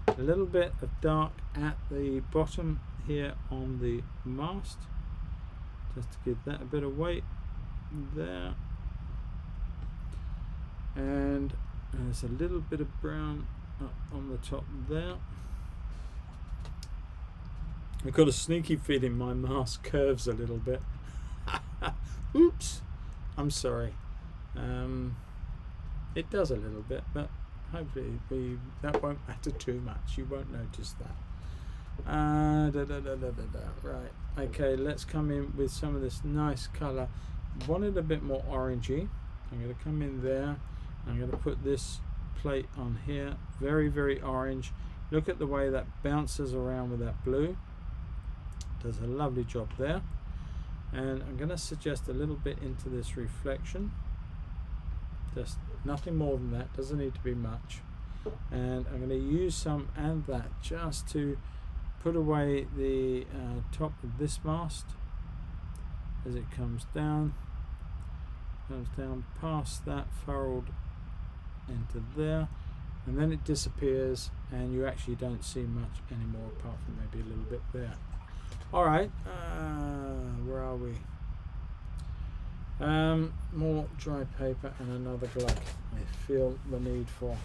A little bit of dark at the bottom here on the mast, just to give that a bit of weight there. And there's a little bit of brown up on the top there. I've got a sneaky feeling my mast curves a little bit. Oops, I'm sorry. It does a little bit, but hopefully that won't matter too much. You won't notice that. Right, okay, let's come in with some of this nice colour. Want it a bit more orangey. I'm going to come in there. I'm going to put this plate on here, very, very orange. Look at the way that bounces around with that blue. Does a lovely job there. And I'm going to suggest a little bit into this reflection, just nothing more than that, doesn't need to be much. And I'm going to use some and that just to put away the top of this mast as it comes down past that, furrowed into there, and then it disappears and you actually don't see much anymore apart from maybe a little bit there. Alright, where are we? More dry paper and another glove. I feel the need for.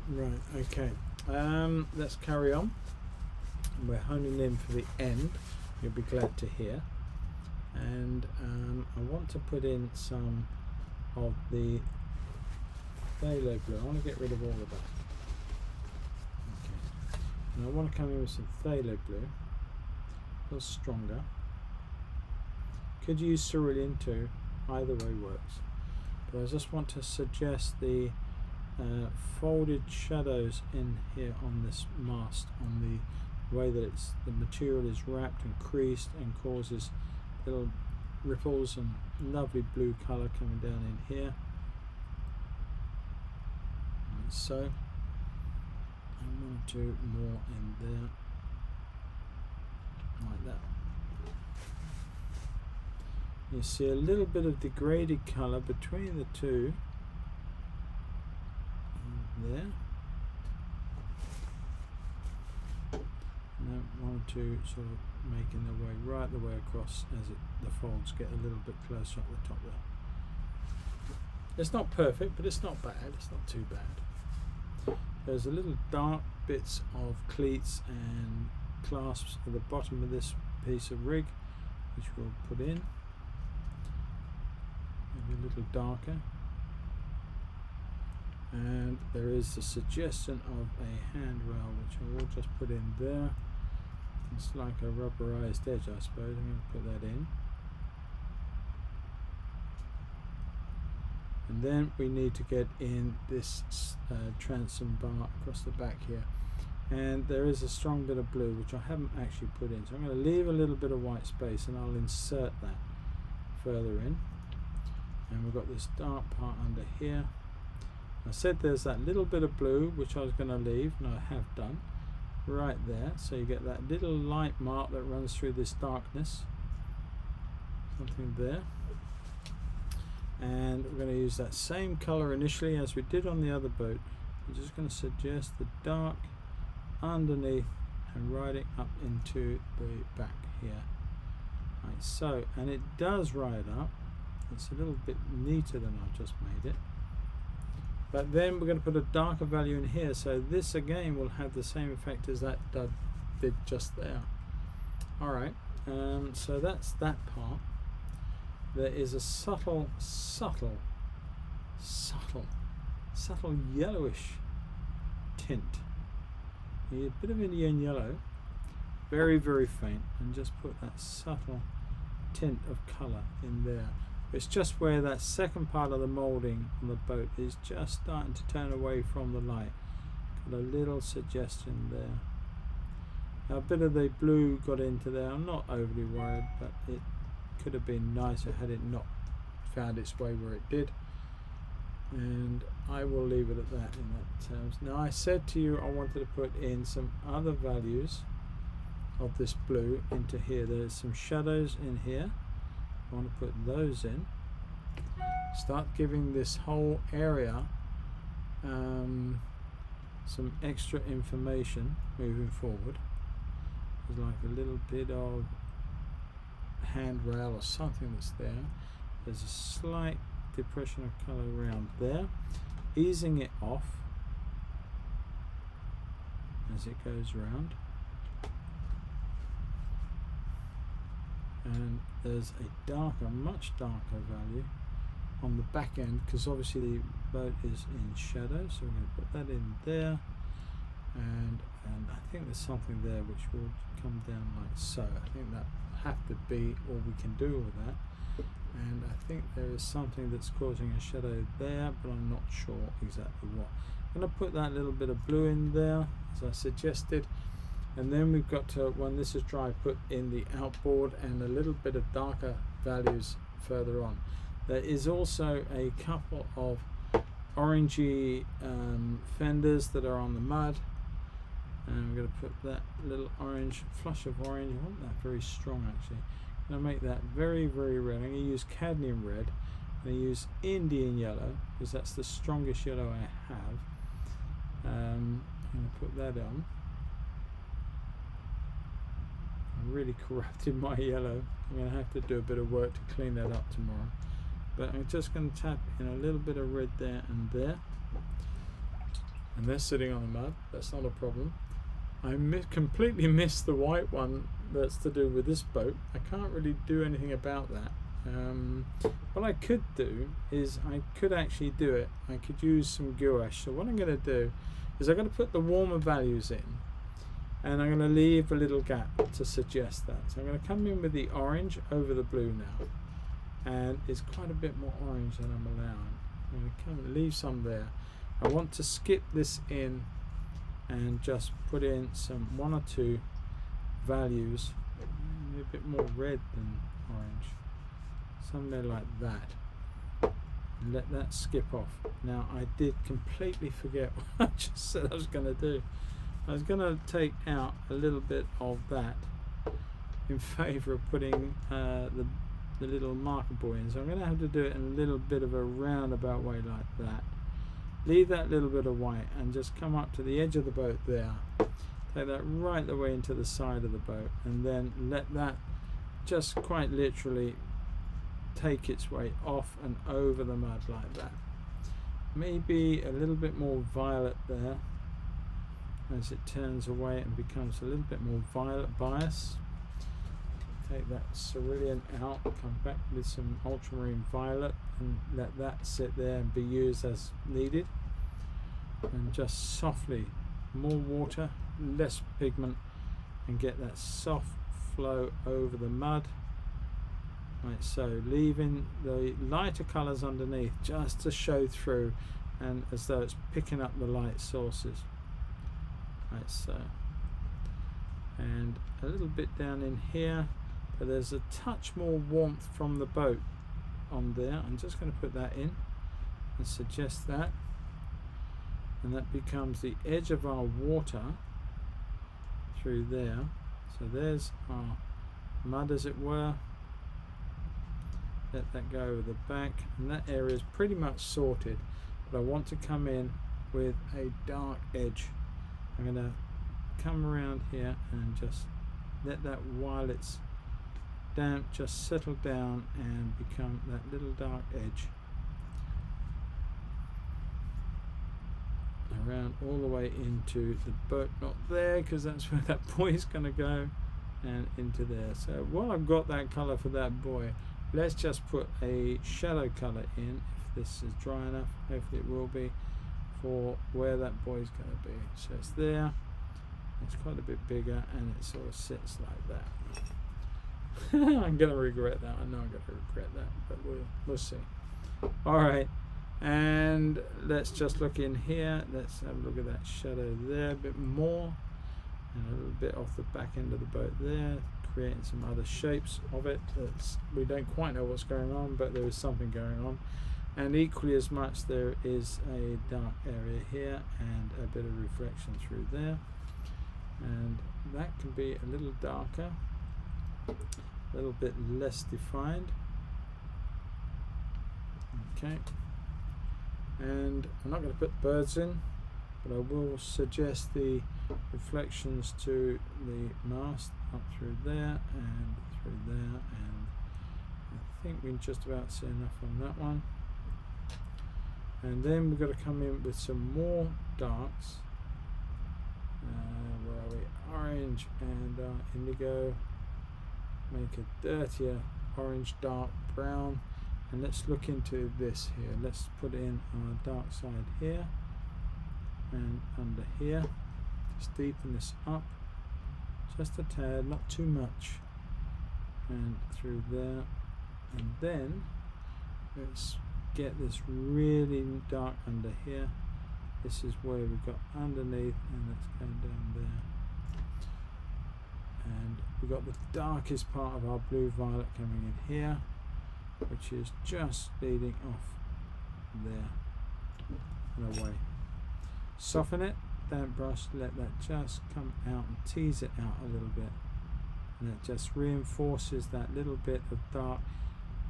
Right, okay. Let's carry on. We're honing in for the end, you'll be glad to hear. And I want to put in some of the phthalo blue. I want to get rid of all of that. Okay. And I want to come in with some phthalo blue, a little stronger. Could use cerulean too, either way works. But I just want to suggest the folded shadows in here on this mast, on the way that the material is wrapped and creased and causes little ripples and lovely blue colour coming down in here, like so. And one or two more in there, like that. You see a little bit of degraded colour between the two there. And then one or two sort of making their way right the way across as the folds get a little bit closer up the top there. It's not perfect, but it's not bad. It's not too bad. there's a little dark bits of cleats and clasps at the bottom of this piece of rig, which we'll put in, maybe a little darker. And there is the suggestion of a handrail, which I will just put in there. It's like a rubberized edge, I suppose. I'm going to put that in. And then we need to get in this transom bar across the back here. And there is a strong bit of blue, which I haven't actually put in. So I'm going to leave a little bit of white space and I'll insert that further in. And we've got this dark part under here. I said there's that little bit of blue which I was going to leave, and I have done, right there. So you get that little light mark that runs through this darkness. Something there. And we're going to use that same colour initially as we did on the other boat. I'm just going to suggest the dark underneath and riding up into the back here. Like so, and it does ride up. It's a little bit neater than I've just made it. But then we're going to put a darker value in here, so this again will have the same effect as that did just there. Alright, so that's that part. There is a subtle yellowish tint. A bit of Indian yellow, very faint, and just put that subtle tint of colour in there. It's just where that second part of the moulding on the boat is just starting to turn away from the light. Got a little suggestion there. A bit of the blue got into there. I'm not overly worried, but it could have been nicer had it not found its way where it did. And I will leave it at that in that terms. Now I said to you I wanted to put in some other values of this blue into here. There's some shadows in here. I want to put those in. Start giving this whole area some extra information moving forward. There's like a little bit of handrail or something that's there. There's a slight depression of colour around there, easing it off as it goes around. And there's a darker, much darker value on the back end, because obviously the boat is in shadow, so we're going to put that in there, and I think there's something there which will come down like so. I think that have to be all we can do with that, and I think there is something that's causing a shadow there, but I'm not sure exactly what. I'm going to put that little bit of blue in there as I suggested. And then we've got to, when this is dry, put in the outboard and a little bit of darker values further on. There is also a couple of orangey fenders that are on the mud, and we're going to put that little orange, flush of orange. I want that very strong actually. I'm going to make that very red. I'm going to use cadmium red. I'm going to use Indian yellow because that's the strongest yellow I have. I'm going to put that on. I really corrupted my yellow. I'm going to have to do a bit of work to clean that up tomorrow. But I'm just going to tap in a little bit of red there and there. And they're sitting on the mud. That's not a problem. I completely missed the white one that's to do with this boat. I can't really do anything about that. What I could do is I could actually do it. I could use some gouache. So what I'm going to do is I'm going to put the warmer values in. And I'm going to leave a little gap to suggest that. So I'm going to come in with the orange over the blue now. And it's quite a bit more orange than I'm allowing. I'm going to come and leave some there. I want to skip this in and just put in some 1 or 2 values. Maybe a bit more red than orange. Somewhere like that. And let that skip off. Now I did completely forget what I just said I was going to do. I was going to take out a little bit of that in favour of putting the little marker buoy in. So I'm going to have to do it in a little bit of a roundabout way like that. Leave that little bit of white and just come up to the edge of the boat there. Take that right the way into the side of the boat and then let that just quite literally take its way off and over the mud like that. Maybe a little bit more violet there. as it turns away and becomes a little bit more violet bias. Take that cerulean out, come back with some ultramarine violet and let that sit there and be used as needed. And just softly, more water, less pigment, and get that soft flow over the mud. Like so, leaving the lighter colours underneath just to show through and as though it's picking up the light sources. Like so. And a little bit down in here, but there's a touch more warmth from the boat on there. I'm just going to put that in and suggest that. And that becomes the edge of our water through there. So there's our mud, as it were. Let that go over the back, and that area is pretty much sorted, but I want to come in with a dark edge. I'm going to come around here and just let that, while it's damp, just settle down and become that little dark edge around all the way into the boat, not there because that's where that boy is going to go, and into there. So while I've got that colour for that boy, let's just put a shadow colour in, if this is dry enough, hopefully it will be, for where that boy's going to be. So it's there, it's quite a bit bigger, and it sort of sits like that. I'm going to regret that, I know I'm going to regret that, but we'll see. Alright, and let's just look in here, let's have a look at that shadow there a bit more, and a little bit off the back end of the boat there, creating some other shapes of it. We don't quite know what's going on, but there is something going on. And equally as much, there is a dark area here and a bit of reflection through there. And that can be a little darker, a little bit less defined. Okay. And I'm not going to put birds in, but I will suggest the reflections to the mast up through there and through there, and I think we can just about see enough on that one. And then we've got to come in with some more darks. Where are we? Orange and indigo. Make a dirtier orange, dark brown. And let's look into this here. Let's put in our dark side here and under here. Just deepen this up just a tad, not too much, and through there. And then let's get this really dark under here. This is where we've got underneath, and let's go down there. And we've got the darkest part of our blue violet coming in here, which is just leading off there and away. Soften it, damp brush, let that just come out and tease it out a little bit, and it just reinforces that little bit of dark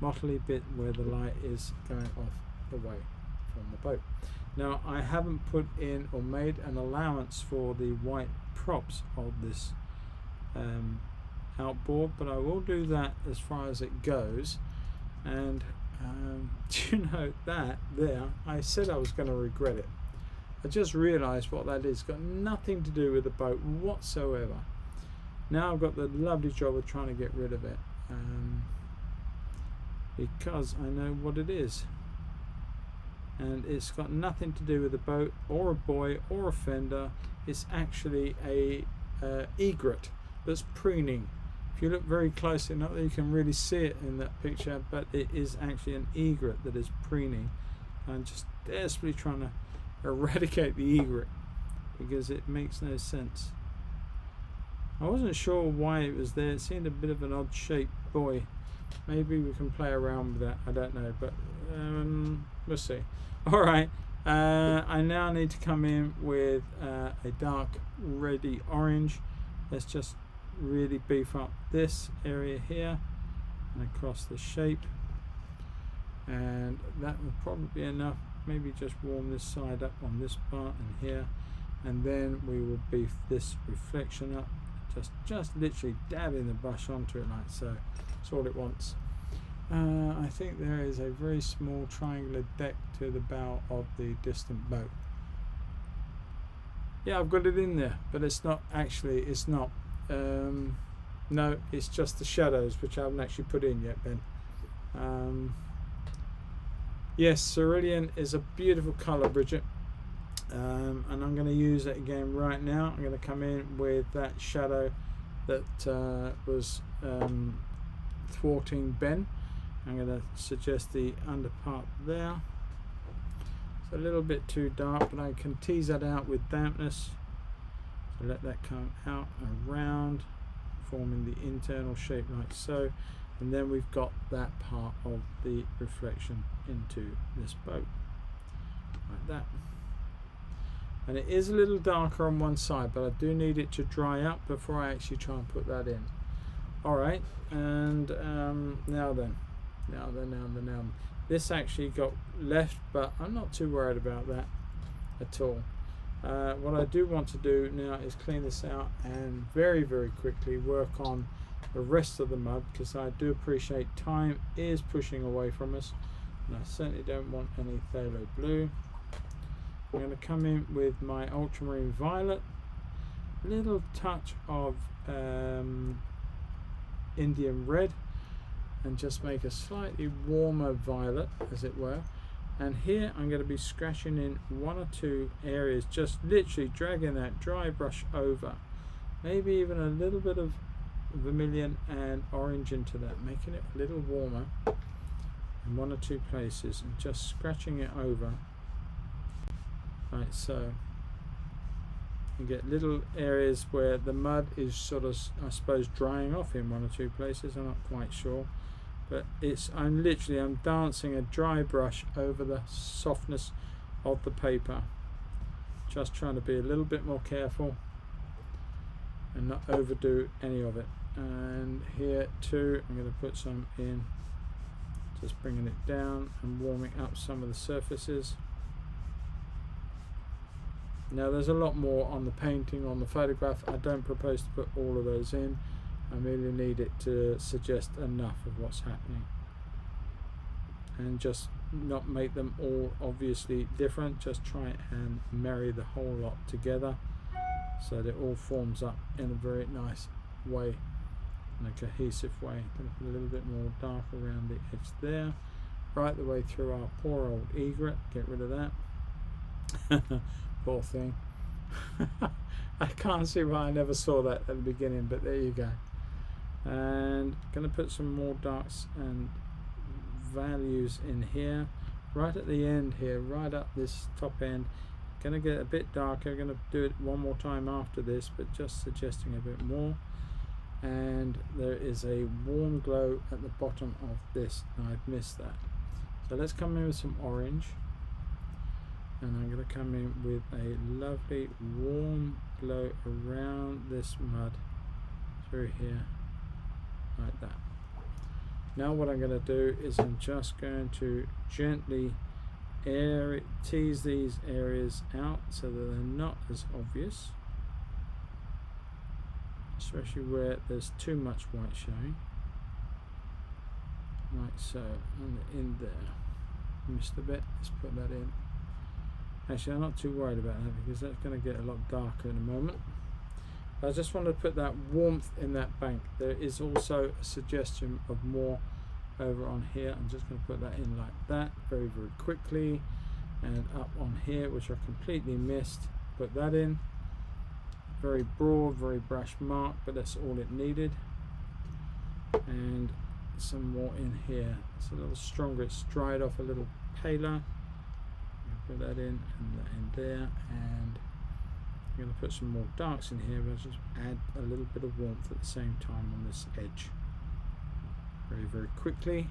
mottly bit where the light is going off away from the boat. Now I haven't put in or made an allowance for the white props of this outboard, but I will do that as far as it goes. And do you know that there, I said I was going to regret it. I just realised what that is. Got nothing to do with the boat whatsoever. Now I've got the lovely job of trying to get rid of it, because I know what it is, and it's got nothing to do with the boat or a buoy or a fender. It's actually a egret that's preening. If you look very closely, not that you can really see it in that picture, but it is actually an egret that is preening. I'm just desperately trying to eradicate the egret because it makes no sense. I wasn't sure why it was there. It seemed a bit of an odd shaped buoy. Maybe we can play around with that, I don't know, but we'll see. Alright, I now need to come in with a dark reddy orange. Let's just really beef up this area here and across the shape, and that will probably be enough. Maybe just warm this side up on this part and here, and then we will beef this reflection up, just literally dabbing the brush onto it like so. That's all it wants. I think there is a very small triangular deck to the bow of the distant boat. Yeah, I've got it in there, but it's not actually, it's not. No, it's just the shadows, which I haven't actually put in yet, Ben. Yes, cerulean is a beautiful colour, Bridget. And I'm going to use it again right now. I'm going to come in with that shadow that was thwarting Ben. I'm going to suggest the under part there. It's a little bit too dark, but I can tease that out with dampness. So let that come out around, forming the internal shape like so. And then we've got that part of the reflection into this boat, like that. And it is a little darker on one side, but I do need it to dry up before I actually try and put that in. Alright, and now then. This actually got left, but I'm not too worried about that at all. What I do want to do now is clean this out and very, very quickly work on the rest of the mud, because I do appreciate time is pushing away from us, and I certainly don't want any phthalo blue. I'm going to come in with my ultramarine violet, a little touch of Indian red, and just make a slightly warmer violet, as it were. And here I'm going to be scratching in one or two areas, just literally dragging that dry brush over, maybe even a little bit of vermilion and orange into that, making it a little warmer in one or two places, and just scratching it over like so. You get little areas where the mud is sort of, I suppose, drying off in one or two places. I'm not quite sure, but I'm dancing a dry brush over the softness of the paper, just trying to be a little bit more careful and not overdo any of it. And here too, I'm going to put some in, just bringing it down and warming up some of the surfaces. Now there's a lot more on the painting, on the photograph. I don't propose to put all of those in. I merely need it to suggest enough of what's happening, and just not make them all obviously different. Just try and marry the whole lot together so that it all forms up in a very nice way, in a cohesive way. I'm going to put a little bit more dark around the edge there, right the way through our poor old egret. Get rid of that. Poor thing. I can't see why I never saw that at the beginning, but there you go. And going to put some more darks and values in here, right at the end here, right up this top end. Going to get a bit darker. Going to do it one more time after this, but just suggesting a bit more. And there is a warm glow at the bottom of this, and I've missed that. So let's come in with some orange, and I'm going to come in with a lovely warm glow around this mud through here, like that. Now what I'm going to do is I'm just going to gently tease these areas out so that they're not as obvious, especially where there's too much white showing, like so. And in there, missed a bit, let's put that in. Actually, I'm not too worried about that because that's going to get a lot darker in a moment. I just want to put that warmth in that bank. There is also a suggestion of more over on here. I'm just going to put that in like that very, very quickly, and up on here, which I completely missed. Put that in. Very broad, very brush mark, but that's all it needed. And some more in here. It's a little stronger. It's dried off a little paler. Put that in and that in there, and I'm going to put some more darks in here, but I'll just add a little bit of warmth at the same time on this edge. Very, very quickly.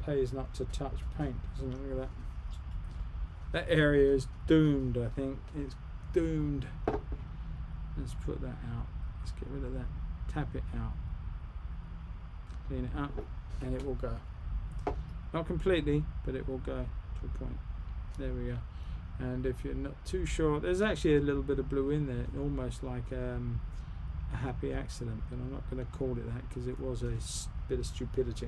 Pays not to touch paint, doesn't it? Look at that. That area is doomed, I think. It's doomed. Let's put that out. Let's get rid of that. Tap it out. Clean it up, and it will go. Not completely, but it will go to a point. There we go. And if you're not too sure, there's actually a little bit of blue in there, almost like a happy accident, but I'm not going to call it that because it was a bit of stupidity.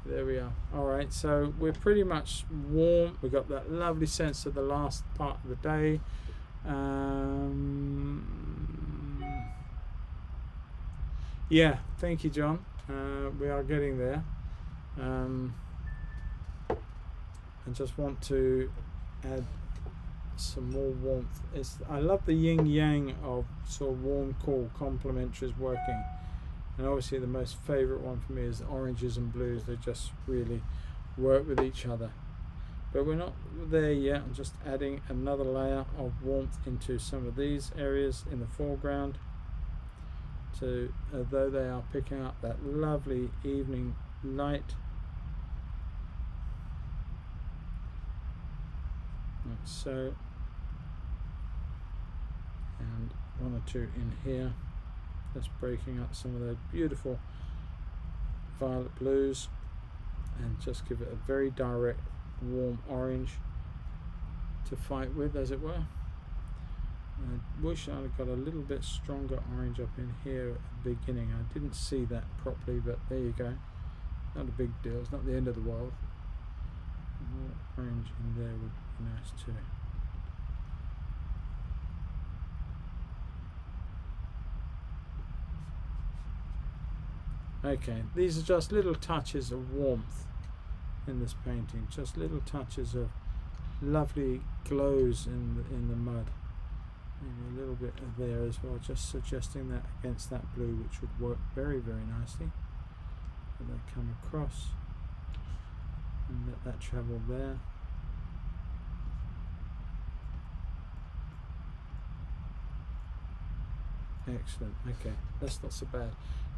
There we are. All right, so we're pretty much warm. We've got that lovely sense of the last part of the day. Yeah, thank you, John. We are getting there. I just want to add some more warmth. I love the yin yang of sort of warm, cool, complementaries working. And obviously the most favorite one for me is oranges and blues. They just really work with each other. But we're not there yet. I'm just adding another layer of warmth into some of these areas in the foreground, to although they are picking up that lovely evening light. Like so. And one or two in here. That's breaking up some of those beautiful violet blues, and just give it a very direct warm orange to fight with, as it were. I wish I'd have got a little bit stronger orange up in here at the beginning. I didn't see that properly, but there you go. Not a big deal, it's not the end of the world. More orange in there would be nice too. Okay, these are just little touches of warmth in this painting, just little touches of lovely glows in the mud. Maybe a little bit of there as well, just suggesting that against that blue, which would work very, very nicely. Let that come across and let that travel there. Excellent. Okay, that's not so bad.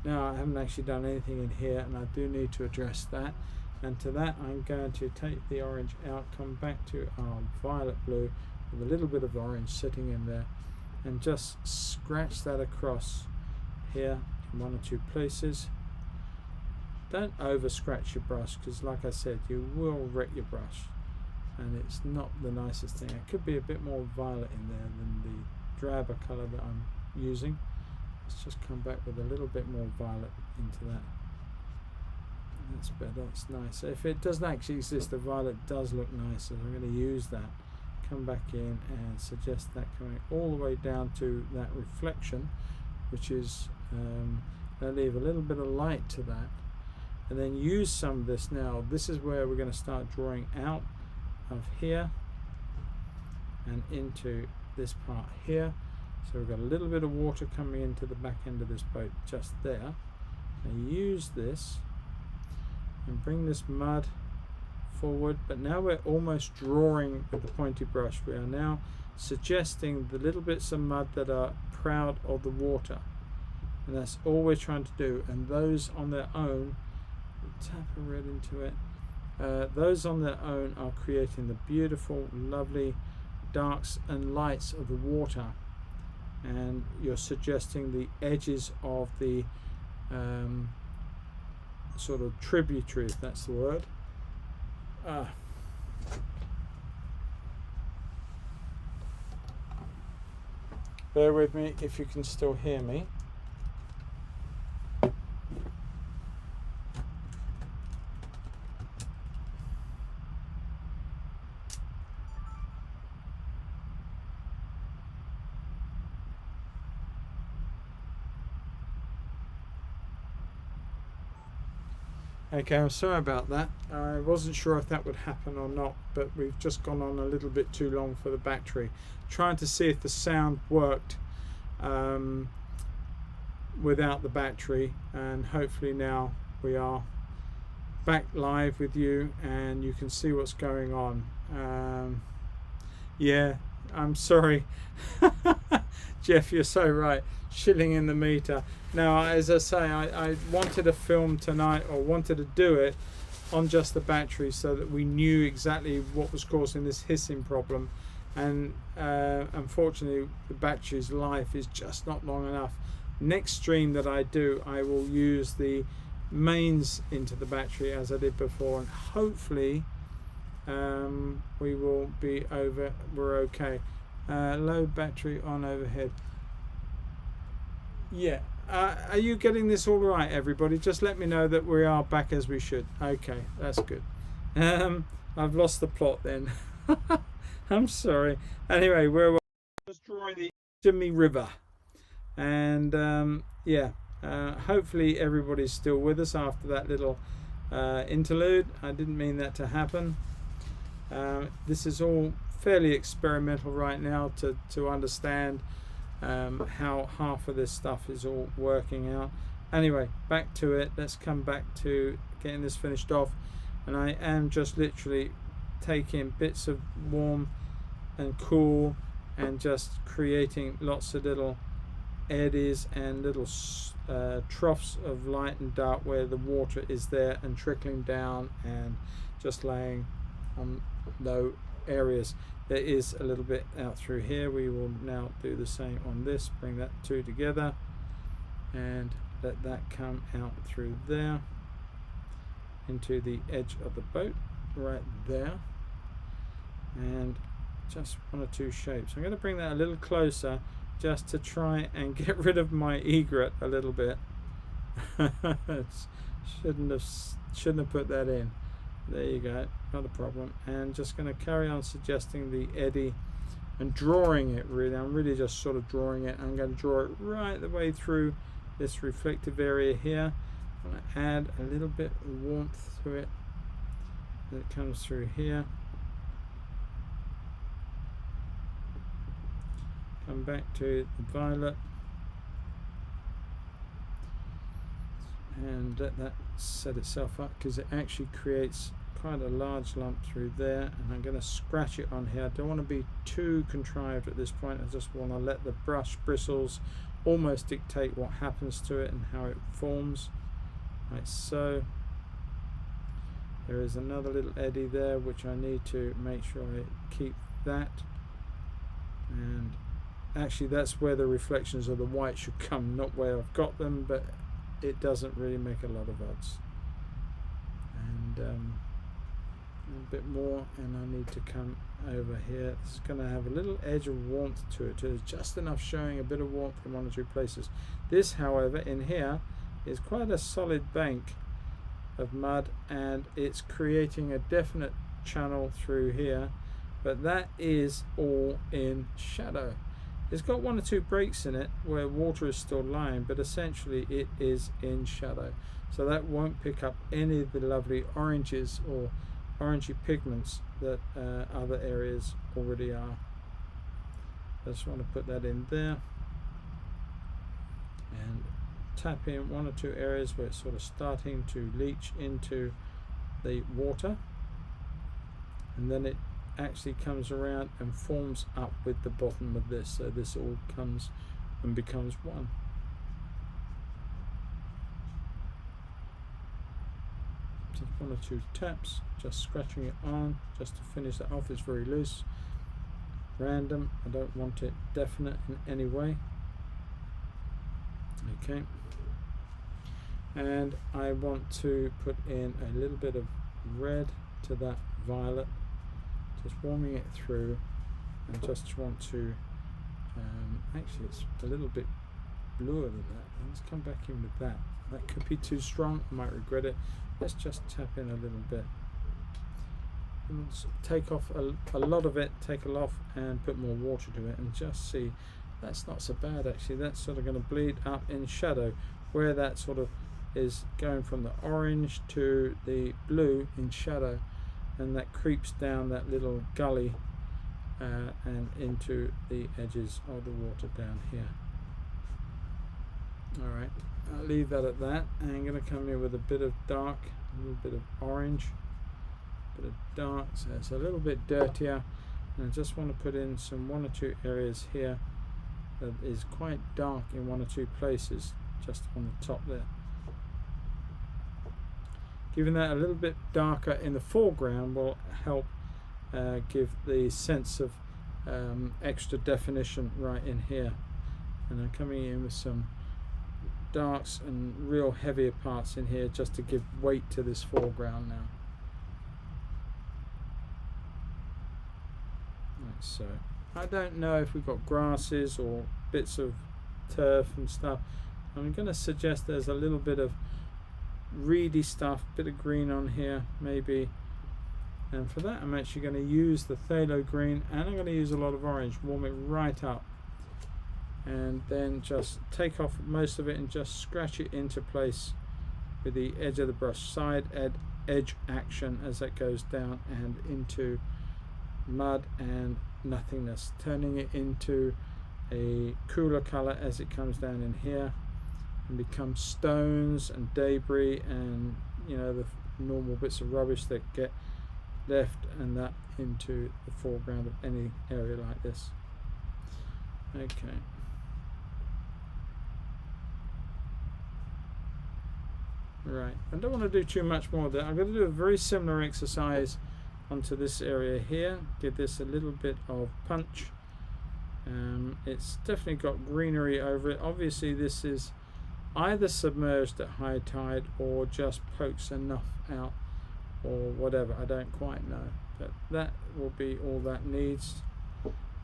Now, I haven't actually done anything in here, and I do need to address that. And to that, I'm going to take the orange out, come back to our violet blue with a little bit of orange sitting in there, and just scratch that across here in one or two places. Don't over scratch your brush, because like I said, you will wreck your brush, and it's not the nicest thing. It could be a bit more violet in there than the drabber colour that I'm using. Let's just come back with a little bit more violet into that. That's better, that's nice. If it doesn't actually exist, the violet does look nice, so I'm going to use that. Come back in and suggest that coming all the way down to that reflection, which is I'll leave a little bit of light to that, and then use some of this. Now this is where we're going to start drawing out of here and into this part here. So we've got a little bit of water coming into the back end of this boat just there. And use this and bring this mud forward, but now we're almost drawing with the pointy brush. We are now suggesting the little bits of mud that are proud of the water, and that's all we're trying to do. And those on their own, tap a red into it, those on their own are creating the beautiful, lovely darks and lights of the water, and you're suggesting the edges of the sort of tributary, if that's the word. Bear with me if you can still hear me. Okay, I'm sorry about that. I wasn't sure if that would happen or not, but we've just gone on a little bit too long for the battery. Trying to see if the sound worked without the battery, and hopefully now we are back live with you and you can see what's going on. Yeah, I'm sorry. Jeff, you're so right. Shilling in the meter. Now, as I say, I wanted to film tonight, or wanted to do it on just the battery, so that we knew exactly what was causing this hissing problem. And unfortunately, the battery's life is just not long enough. Next stream that I do, I will use the mains into the battery as I did before, and hopefully we will be over. We're okay. Low battery on overhead. Yeah, are you getting this all right, everybody? Just let me know that we are back as we should. Okay, that's good. I've lost the plot then. I'm sorry. Anyway, we're just drawing the Jimmy River, and yeah, hopefully everybody's still with us after that little interlude. I didn't mean that to happen. This is all fairly experimental right now to understand how half of this stuff is all working out. Anyway, back to it. Let's come back to getting this finished off, and I am just literally taking bits of warm and cool and just creating lots of little eddies and little troughs of light and dark where the water is there and trickling down and just laying on low areas. There is a little bit out through here. We will now do the same on this. Bring that two together and let that come out through there into the edge of the boat right there, and just one or two shapes. I'm going to bring that a little closer just to try and get rid of my egret a little bit. shouldn't have put that in. There you go, not a problem. And just going to carry on suggesting the eddy and drawing it really. I'm really just sort of drawing it. I'm going to draw it right the way through this reflective area here. I'm going to add a little bit of warmth to it that comes through here. Come back to the violet and let that set itself up, because it actually creates quite a large lump through there, and I'm going to scratch it on here. I don't want to be too contrived at this point. I just want to let the brush bristles almost dictate what happens to it and how it forms, like so. There is another little eddy there which I need to make sure I keep that, and actually that's where the reflections of the white should come, not where I've got them, but it doesn't really make a lot of odds. And a bit more, and I need to come over here. This is going to have a little edge of warmth to it. There's just enough showing a bit of warmth in one or two places. This, however, in here is quite a solid bank of mud, and it's creating a definite channel through here, but that is all in shadow. It's got one or two breaks in it where water is still lying, but essentially it is in shadow, so that won't pick up any of the lovely oranges or orangey pigments that other areas already are. I just want to put that in there and tap in one or two areas where it's sort of starting to leach into the water, and then it actually comes around and forms up with the bottom of this, so this all comes and becomes one. Just one or two taps, just scratching it on just to finish that off. It's very loose, random. I don't want it definite in any way. Okay, and I want to put in a little bit of red to that violet, just warming it through, and just want to actually it's a little bit bluer than that. Let's come back in with that. That could be too strong, I might regret it. Let's just tap in a little bit and take off a lot of it, take it off and put more water to it, and just see. That's not so bad actually. That's sort of going to bleed up in shadow where that sort of is going from the orange to the blue in shadow, and that creeps down that little gully and into the edges of the water down here. Alright, I'll leave that at that, and I'm going to come in with a bit of dark, a little bit of orange, a bit of dark, so it's a little bit dirtier, and I just want to put in some one or two areas here that is quite dark in one or two places just on the top there. Giving that a little bit darker in the foreground will help give the sense of extra definition right in here. And I'm coming in with some darks and real heavier parts in here just to give weight to this foreground now. Like so. I don't know if we've got grasses or bits of turf and stuff. I'm going to suggest there's a little bit of reedy stuff, bit of green on here maybe, and for that I'm actually going to use the phthalo green, and I'm going to use a lot of orange, warm it right up, and then just take off most of it and just scratch it into place with the edge of the brush, side edge action as that goes down and into mud and nothingness, turning it into a cooler color as it comes down in here and becomes stones and debris and, you know, the normal bits of rubbish that get left, and that into the foreground of any area like this. Okay. Right, I don't want to do too much more of that. I'm going to do a very similar exercise onto this area here, give this a little bit of punch. It's definitely got greenery over it. Obviously this is either submerged at high tide or just pokes enough out or whatever, I don't quite know, but that will be all that needs.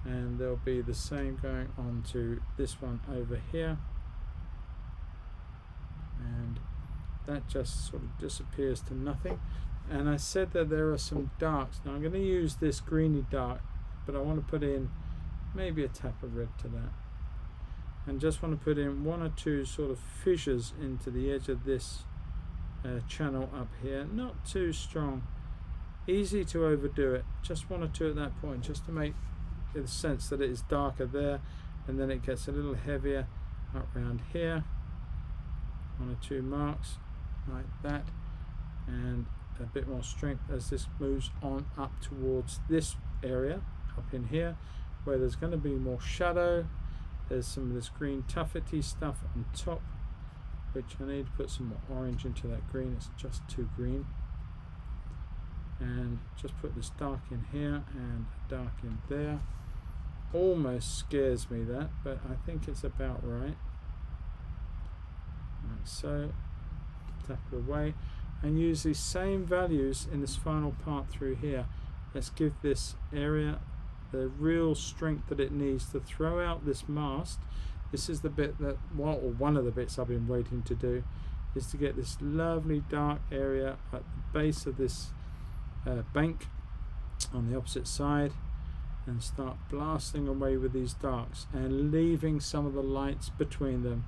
And there'll be the same going on to this one over here, and that just sort of disappears to nothing. And I said that there are some darks. Now I'm going to use this greeny dark, but I want to put in maybe a tap of red to that, and just want to put in one or two sort of fissures into the edge of this channel up here, not too strong, easy to overdo it, just one or two at that point, just to make the sense that it is darker there, and then it gets a little heavier up around here, one or two marks like that, and a bit more strength as this moves on up towards this area up in here where there's going to be more shadow. There's some of this green tuffety stuff on top, which I need to put some more orange into that green, it's just too green. And just put this dark in here and dark in there. Almost scares me that, but I think it's about right. Like so, tap it away and use these same values in this final part through here. Let's give this area the real strength that it needs to throw out this mast. This is the bit that, well, or one of the bits I've been waiting to do, is to get this lovely dark area at the base of this bank on the opposite side, and start blasting away with these darks and leaving some of the lights between them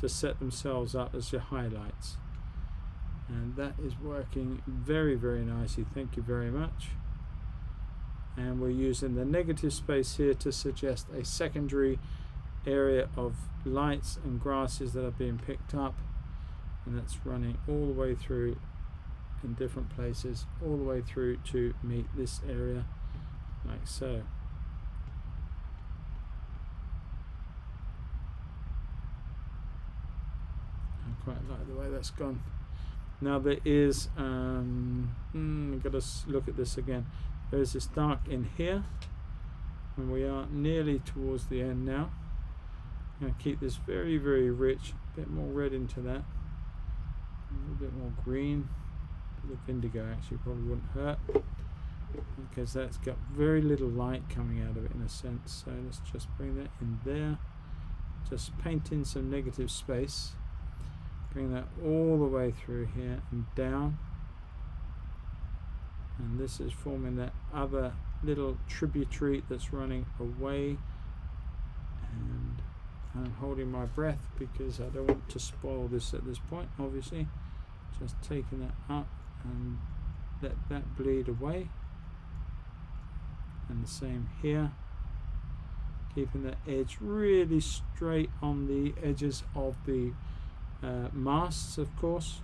to set themselves up as your highlights. And that is working very, very nicely, thank you very much. And we're using the negative space here to suggest a secondary area of lights and grasses that are being picked up, and that's running all the way through in different places, all the way through to meet this area like so. I quite like the way that's gone. Now there is got to look at this again. There's this dark in here, and we are nearly towards the end now. I'm going to keep this very, very rich, a bit more red into that, a little bit more green. A bit of indigo actually probably wouldn't hurt, because that's got very little light coming out of it in a sense. So let's just bring that in there, just paint in some negative space, bring that all the way through here and down. And this is forming that other little tributary that's running away, and I'm holding my breath because I don't want to spoil this at this point, obviously. Just taking that up and let that bleed away, and the same here, keeping the edge really straight on the edges of the masts, of course.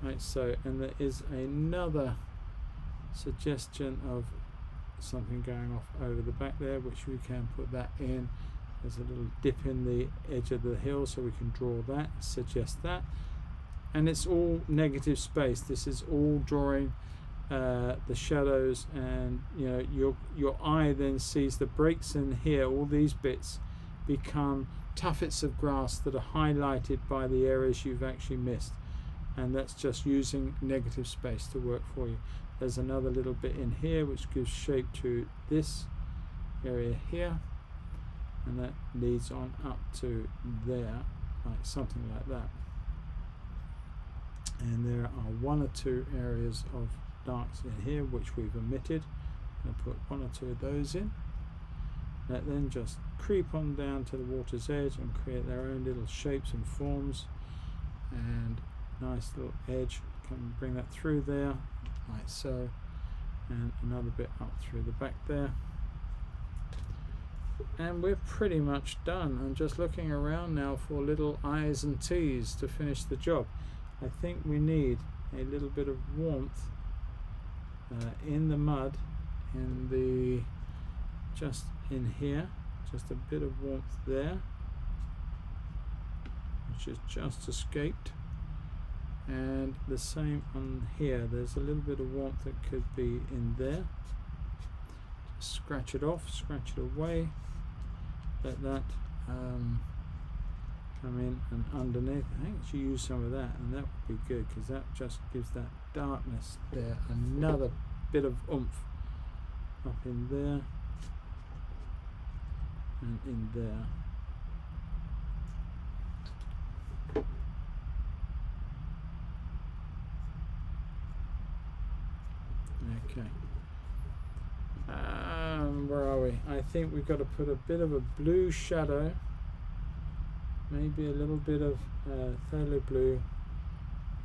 Right, so, and there is another suggestion of something going off over the back there, which we can put that in. There's a little dip in the edge of the hill, so we can draw that, suggest that. And it's all negative space. This is all drawing the shadows, and you know, your eye then sees the breaks in here. All these bits become tuffets of grass that are highlighted by the areas you've actually missed. And that's just using negative space to work for you. There's another little bit in here which gives shape to this area here, and that leads on up to there. like something like that. And there are one or two areas of darks in here which we've omitted. I'm going to put one or two of those in. Let them just creep on down to the water's edge and create their own little shapes and forms. And nice little edge, come bring that through there, like so. And another bit up through the back there. And we're pretty much done. I'm just looking around now for little I's and T's to finish the job. I think we need a little bit of warmth in the mud, in the just in here, just a bit of warmth there, which has just escaped, and the same on here. There's a little bit of warmth that could be in there. Just scratch it off, scratch it away, let that come in and underneath. I think I should use some of that, and that would be good because that just gives that darkness there another bit of oomph up in there and in there. Okay. Where are we? I think we've got to put a bit of a blue shadow, maybe a little bit of phthalo blue,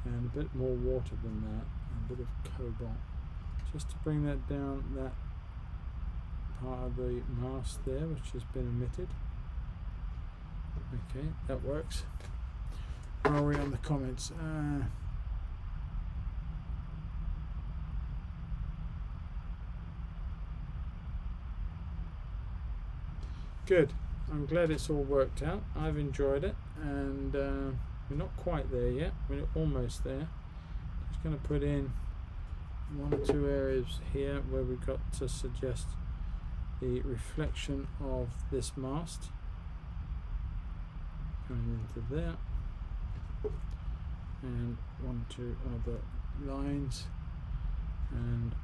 and a bit more water than that, and a bit of cobalt, just to bring that down that part of the mast there which has been omitted. Okay, that works. Where are we on the comments? Good. I'm glad it's all worked out. I've enjoyed it, and we're not quite there yet. We're almost there. Just going to put in one or two areas here where we've got to suggest the reflection of this mast coming into there, and one or two other lines, and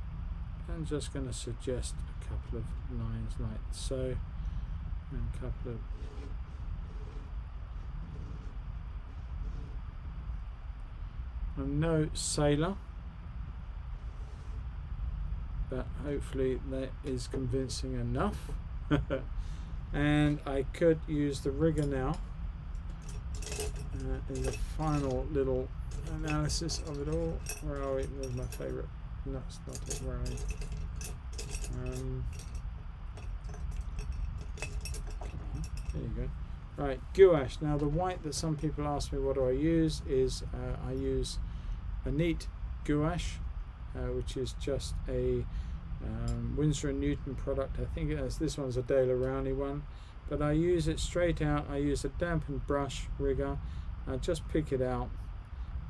I'm just going to suggest a couple of lines like so, and a couple of I'm no sailor, but hopefully that is convincing enough. And I could use the rigger now in the final little analysis of it all. Where are we? Where's my favourite? No, it's not it. Where are we? There you go. Right, gouache. Now the white that some people ask me what do I use is I use a neat gouache, which is just a Winsor & Newton product. I think this one's a Dale Rowney one, but I use it straight out. I use a dampened brush rigger. I just pick it out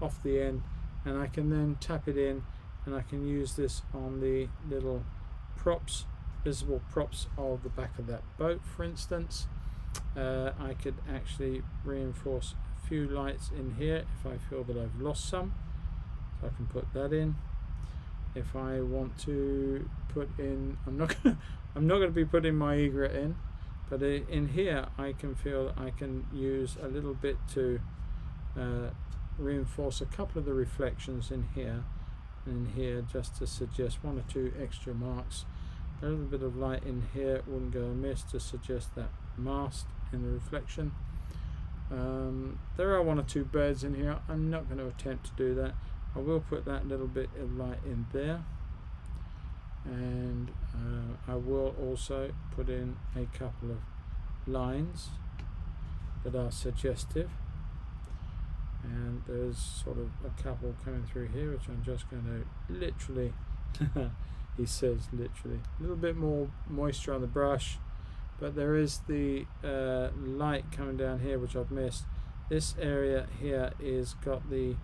off the end, and I can then tap it in, and I can use this on the little props, visible props of the back of that boat, for instance. I could actually reinforce a few lights in here if I feel that I've lost some, so I can put that in. If I want to put in, I'm not going to be putting my egret in, but in here I can feel that I can use a little bit to reinforce a couple of the reflections in here and in here, just to suggest one or two extra marks. A little bit of light in here wouldn't go amiss to suggest that mast in the reflection. There are one or two birds in here. I'm not going to attempt to do that. I will put that little bit of light in there, and I will also put in a couple of lines that are suggestive, and there's sort of a couple coming through here which I'm just going to literally he says literally a little bit more moisture on the brush, but there is the light coming down here which I've missed. This area here is got the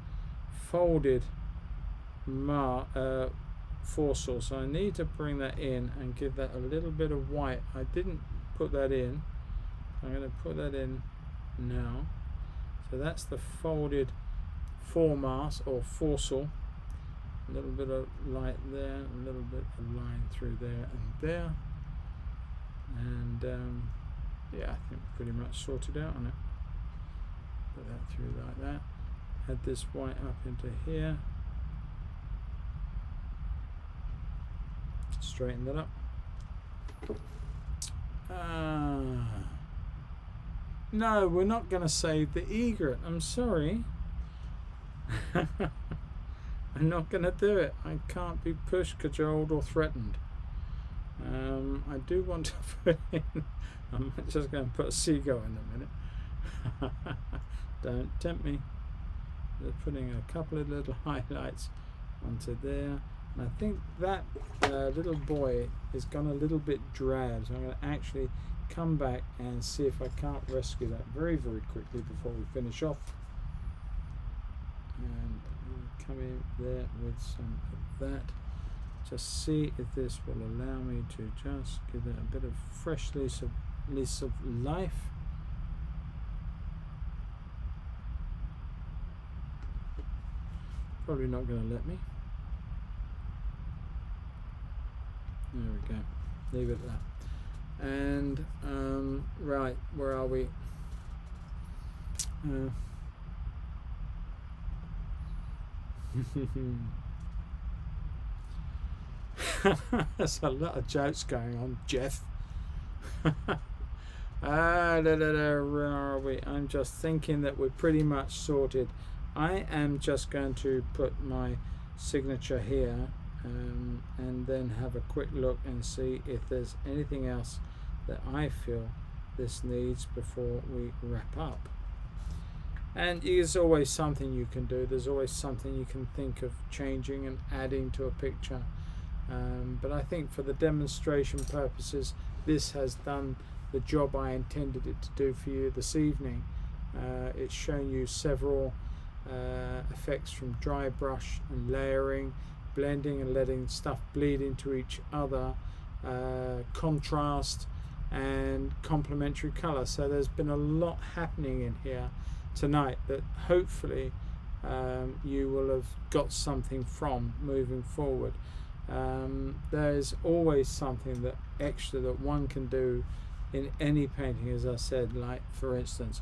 folded foresail, so I need to bring that in and give that a little bit of white. I didn't put that in, I'm going to put that in now. So that's the folded foremast or foresail. A little bit of light there, a little bit of line through there and there, and yeah, I think we're pretty much sorted out on it. put that through like that. Add this white up into here. Straighten that up. No, we're not going to save the egret. I'm sorry. I'm not going to do it. I can't be pushed, cajoled, or threatened. I do want to put in. I'm just going to put a seagull in a minute. Don't tempt me. Just putting a couple of little highlights onto there. And I think that little boy is gone a little bit drab, so I'm going to actually come back and see if I can't rescue that very, very quickly before we finish off. And we'll come in there with some of that. Just see if this will allow me to just give it a bit of fresh lease of life. Probably not going to let me. There we go. Leave it there. And right, where are we? There's a lot of jokes going on, Jeff. Where are we? I'm just thinking that we're pretty much sorted. I am just going to put my signature here, and then have a quick look and see if there's anything else that I feel this needs before we wrap up. And there's always something you can do. There's always something you can think of changing and adding to a picture. But I think for the demonstration purposes, this has done the job I intended it to do for you this evening. It's shown you several effects from dry brush and layering, blending and letting stuff bleed into each other, contrast and complementary color. So there's been a lot happening in here tonight that hopefully you will have got something from moving forward. There's always something that extra that one can do in any painting, as I said. Like for instance,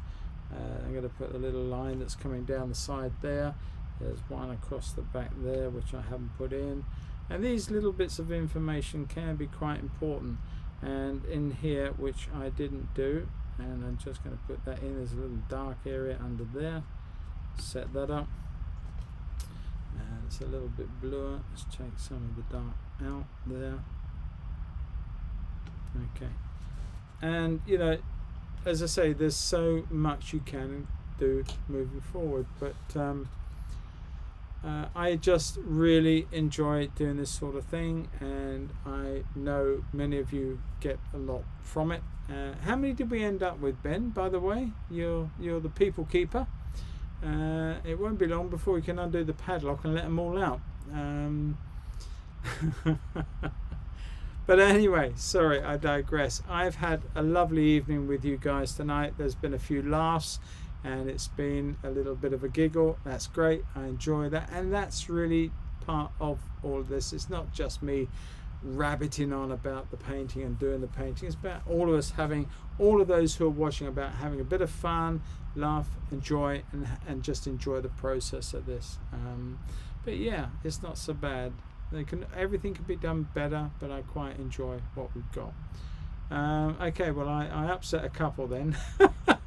I'm going to put a little line that's coming down the side there. There's one across the back there which I haven't put in, and these little bits of information can be quite important. And in here, which I didn't do, and I'm just going to put that in. There's a little dark area under there. Set that up, and it's a little bit bluer. Let's take some of the dark out there. Okay, and you know, as I say, there's so much you can do moving forward, but I just really enjoy doing this sort of thing, and I know many of you get a lot from it. How many did we end up with, Ben, by the way? You're the people keeper. It won't be long before we can undo the padlock and let them all out. But anyway, sorry, I digress. I've had a lovely evening with you guys tonight. There's been a few laughs, and it's been a little bit of a giggle. That's great. I enjoy that, and that's really part of all of this. It's not just me rabbiting on about the painting and doing the painting. It's about all of us having, all of those who are watching, about having a bit of fun, laugh, enjoy, and just enjoy the process of this. But yeah, it's not so bad. Everything can be done better, but I quite enjoy what we've got. Okay, well I upset a couple then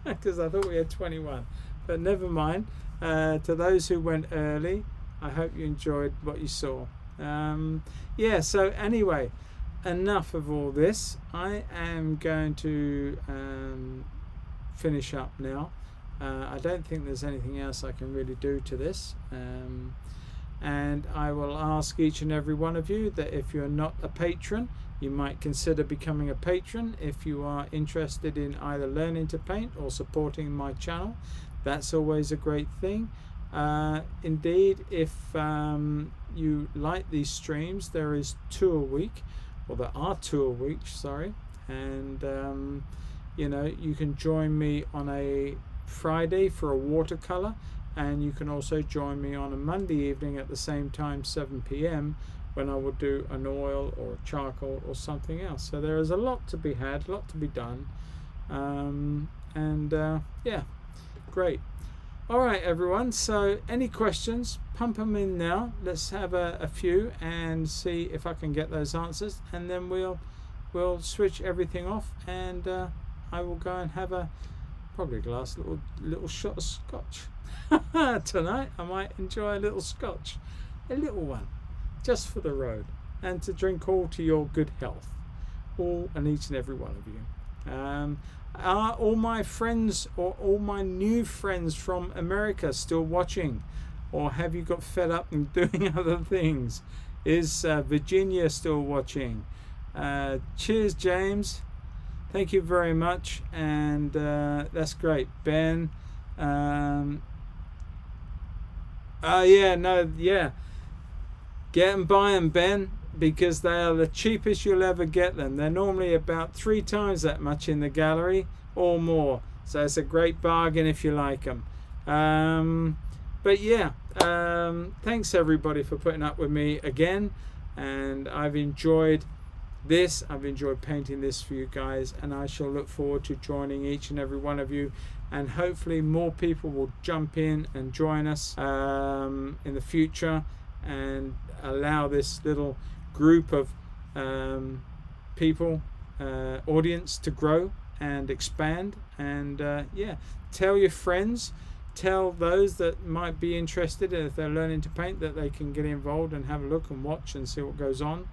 because I thought we had 21, but never mind. To those who went early, I hope you enjoyed what you saw. Yeah, so anyway, enough of all this. I am going to finish up now. I don't think there's anything else I can really do to this. And I will ask each and every one of you that if you're not a patron, you might consider becoming a patron if you are interested in either learning to paint or supporting my channel. That's always a great thing. Indeed, if you like these streams, there is 2 a week, or there are 2 a week, sorry, and you know, you can join me on a Friday for a watercolor, and you can also join me on a Monday evening at the same time, 7 p.m, when I will do an oil or a charcoal or something else. So there is a lot to be had, a lot to be done, and yeah, great. All right, everyone. So any questions, pump them in now. Let's have a few and see if I can get those answers, and then we'll switch everything off, and I will go and have probably a glass, little shot of scotch tonight. I might enjoy a little scotch, a little one, just for the road, and to drink all to your good health, all and each and every one of you. Are all my friends or all my new friends from America still watching, or have you got fed up and doing other things? Is Virginia still watching? Cheers, James. Thank you very much, and that's great. Ben, yeah, get and buy them, Ben, because they are the cheapest you'll ever get them. They're normally about 3 times that much in the gallery or more, so it's a great bargain if you like them. But yeah, thanks everybody for putting up with me again, and I've enjoyed this. I've enjoyed painting this for you guys, and I shall look forward to joining each and every one of you, and hopefully more people will jump in and join us in the future, and allow this little group of people, audience, to grow and expand. And yeah, tell your friends, tell those that might be interested, if they're learning to paint, that they can get involved and have a look and watch and see what goes on.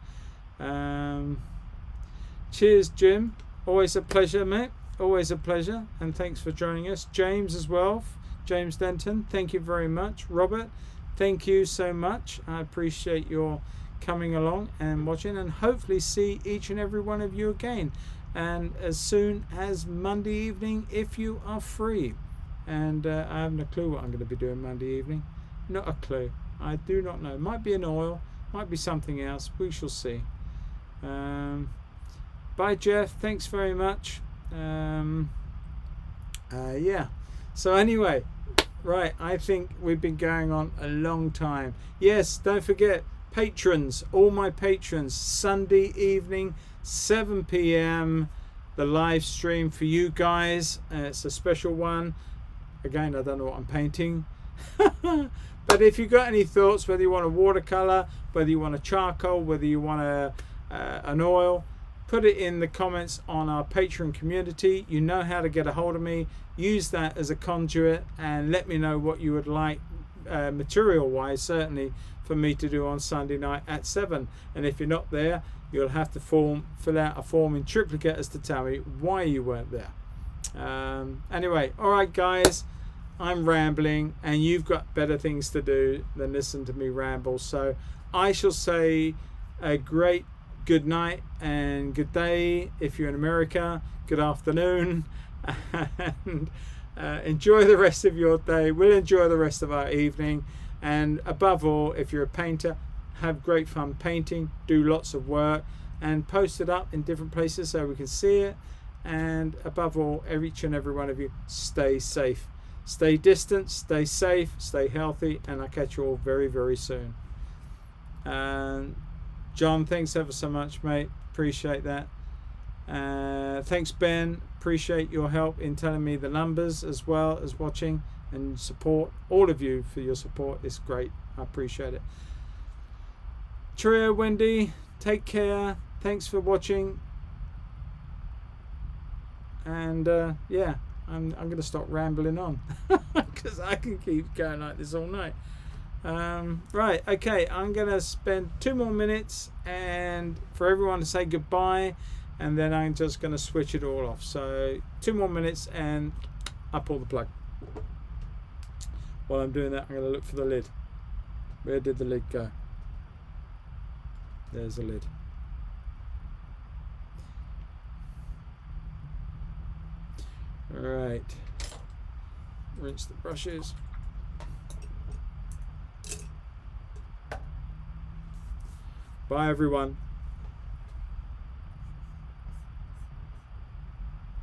Cheers, Jim. Always a pleasure, mate. Always a pleasure, and thanks for joining us. James as well, James Denton, thank you very much. Robert, thank you so much. I appreciate your coming along and watching, and hopefully see each and every one of you again, and as soon as Monday evening if you are free. And I haven't a clue what I'm going to be doing Monday evening. Not a clue. I do not know. Might be an oil, might be something else. We shall see. Bye, Jeff. Thanks very much. Yeah. So anyway, right, I think we've been going on a long time. Yes, don't forget, patrons, all my patrons, Sunday evening, 7 p.m, the live stream for you guys. It's a special one. Again, I don't know what I'm painting. But if you've got any thoughts, whether you want a watercolor, whether you want a charcoal, whether you want an oil, put it in the comments on our Patreon community. You know how to get a hold of me. Use that as a conduit, and let me know what you would like, material wise, certainly, for me to do on Sunday night at 7. And if you're not there, you'll have to fill out a form in triplicate as to tell me why you weren't there. Anyway, all right, guys, I'm rambling, and you've got better things to do than listen to me ramble. So I shall say a great good night and good day if you're in America. Good afternoon, and enjoy the rest of your day. We'll enjoy the rest of our evening, and above all, if you're a painter, have great fun painting, do lots of work, and post it up in different places so we can see it. And above all, each and every one of you, stay safe, stay distant, stay safe, stay healthy, and I'll catch you all very, very soon. And John, thanks ever so much, mate. Appreciate that. Thanks, Ben. Appreciate your help in telling me the numbers, as well as watching and support. All of you for your support. It's great. I appreciate it. Cheerio, Wendy. Take care. Thanks for watching. And yeah, I'm going to stop rambling on because I can keep going like this all night. Right, okay, I'm going to spend 2 more minutes and for everyone to say goodbye, and then I'm just going to switch it all off. So 2 more minutes and I pull the plug. While I'm doing that, I'm going to look for the lid. Where did the lid go? There's the lid. Alright, rinse the brushes. Bye everyone.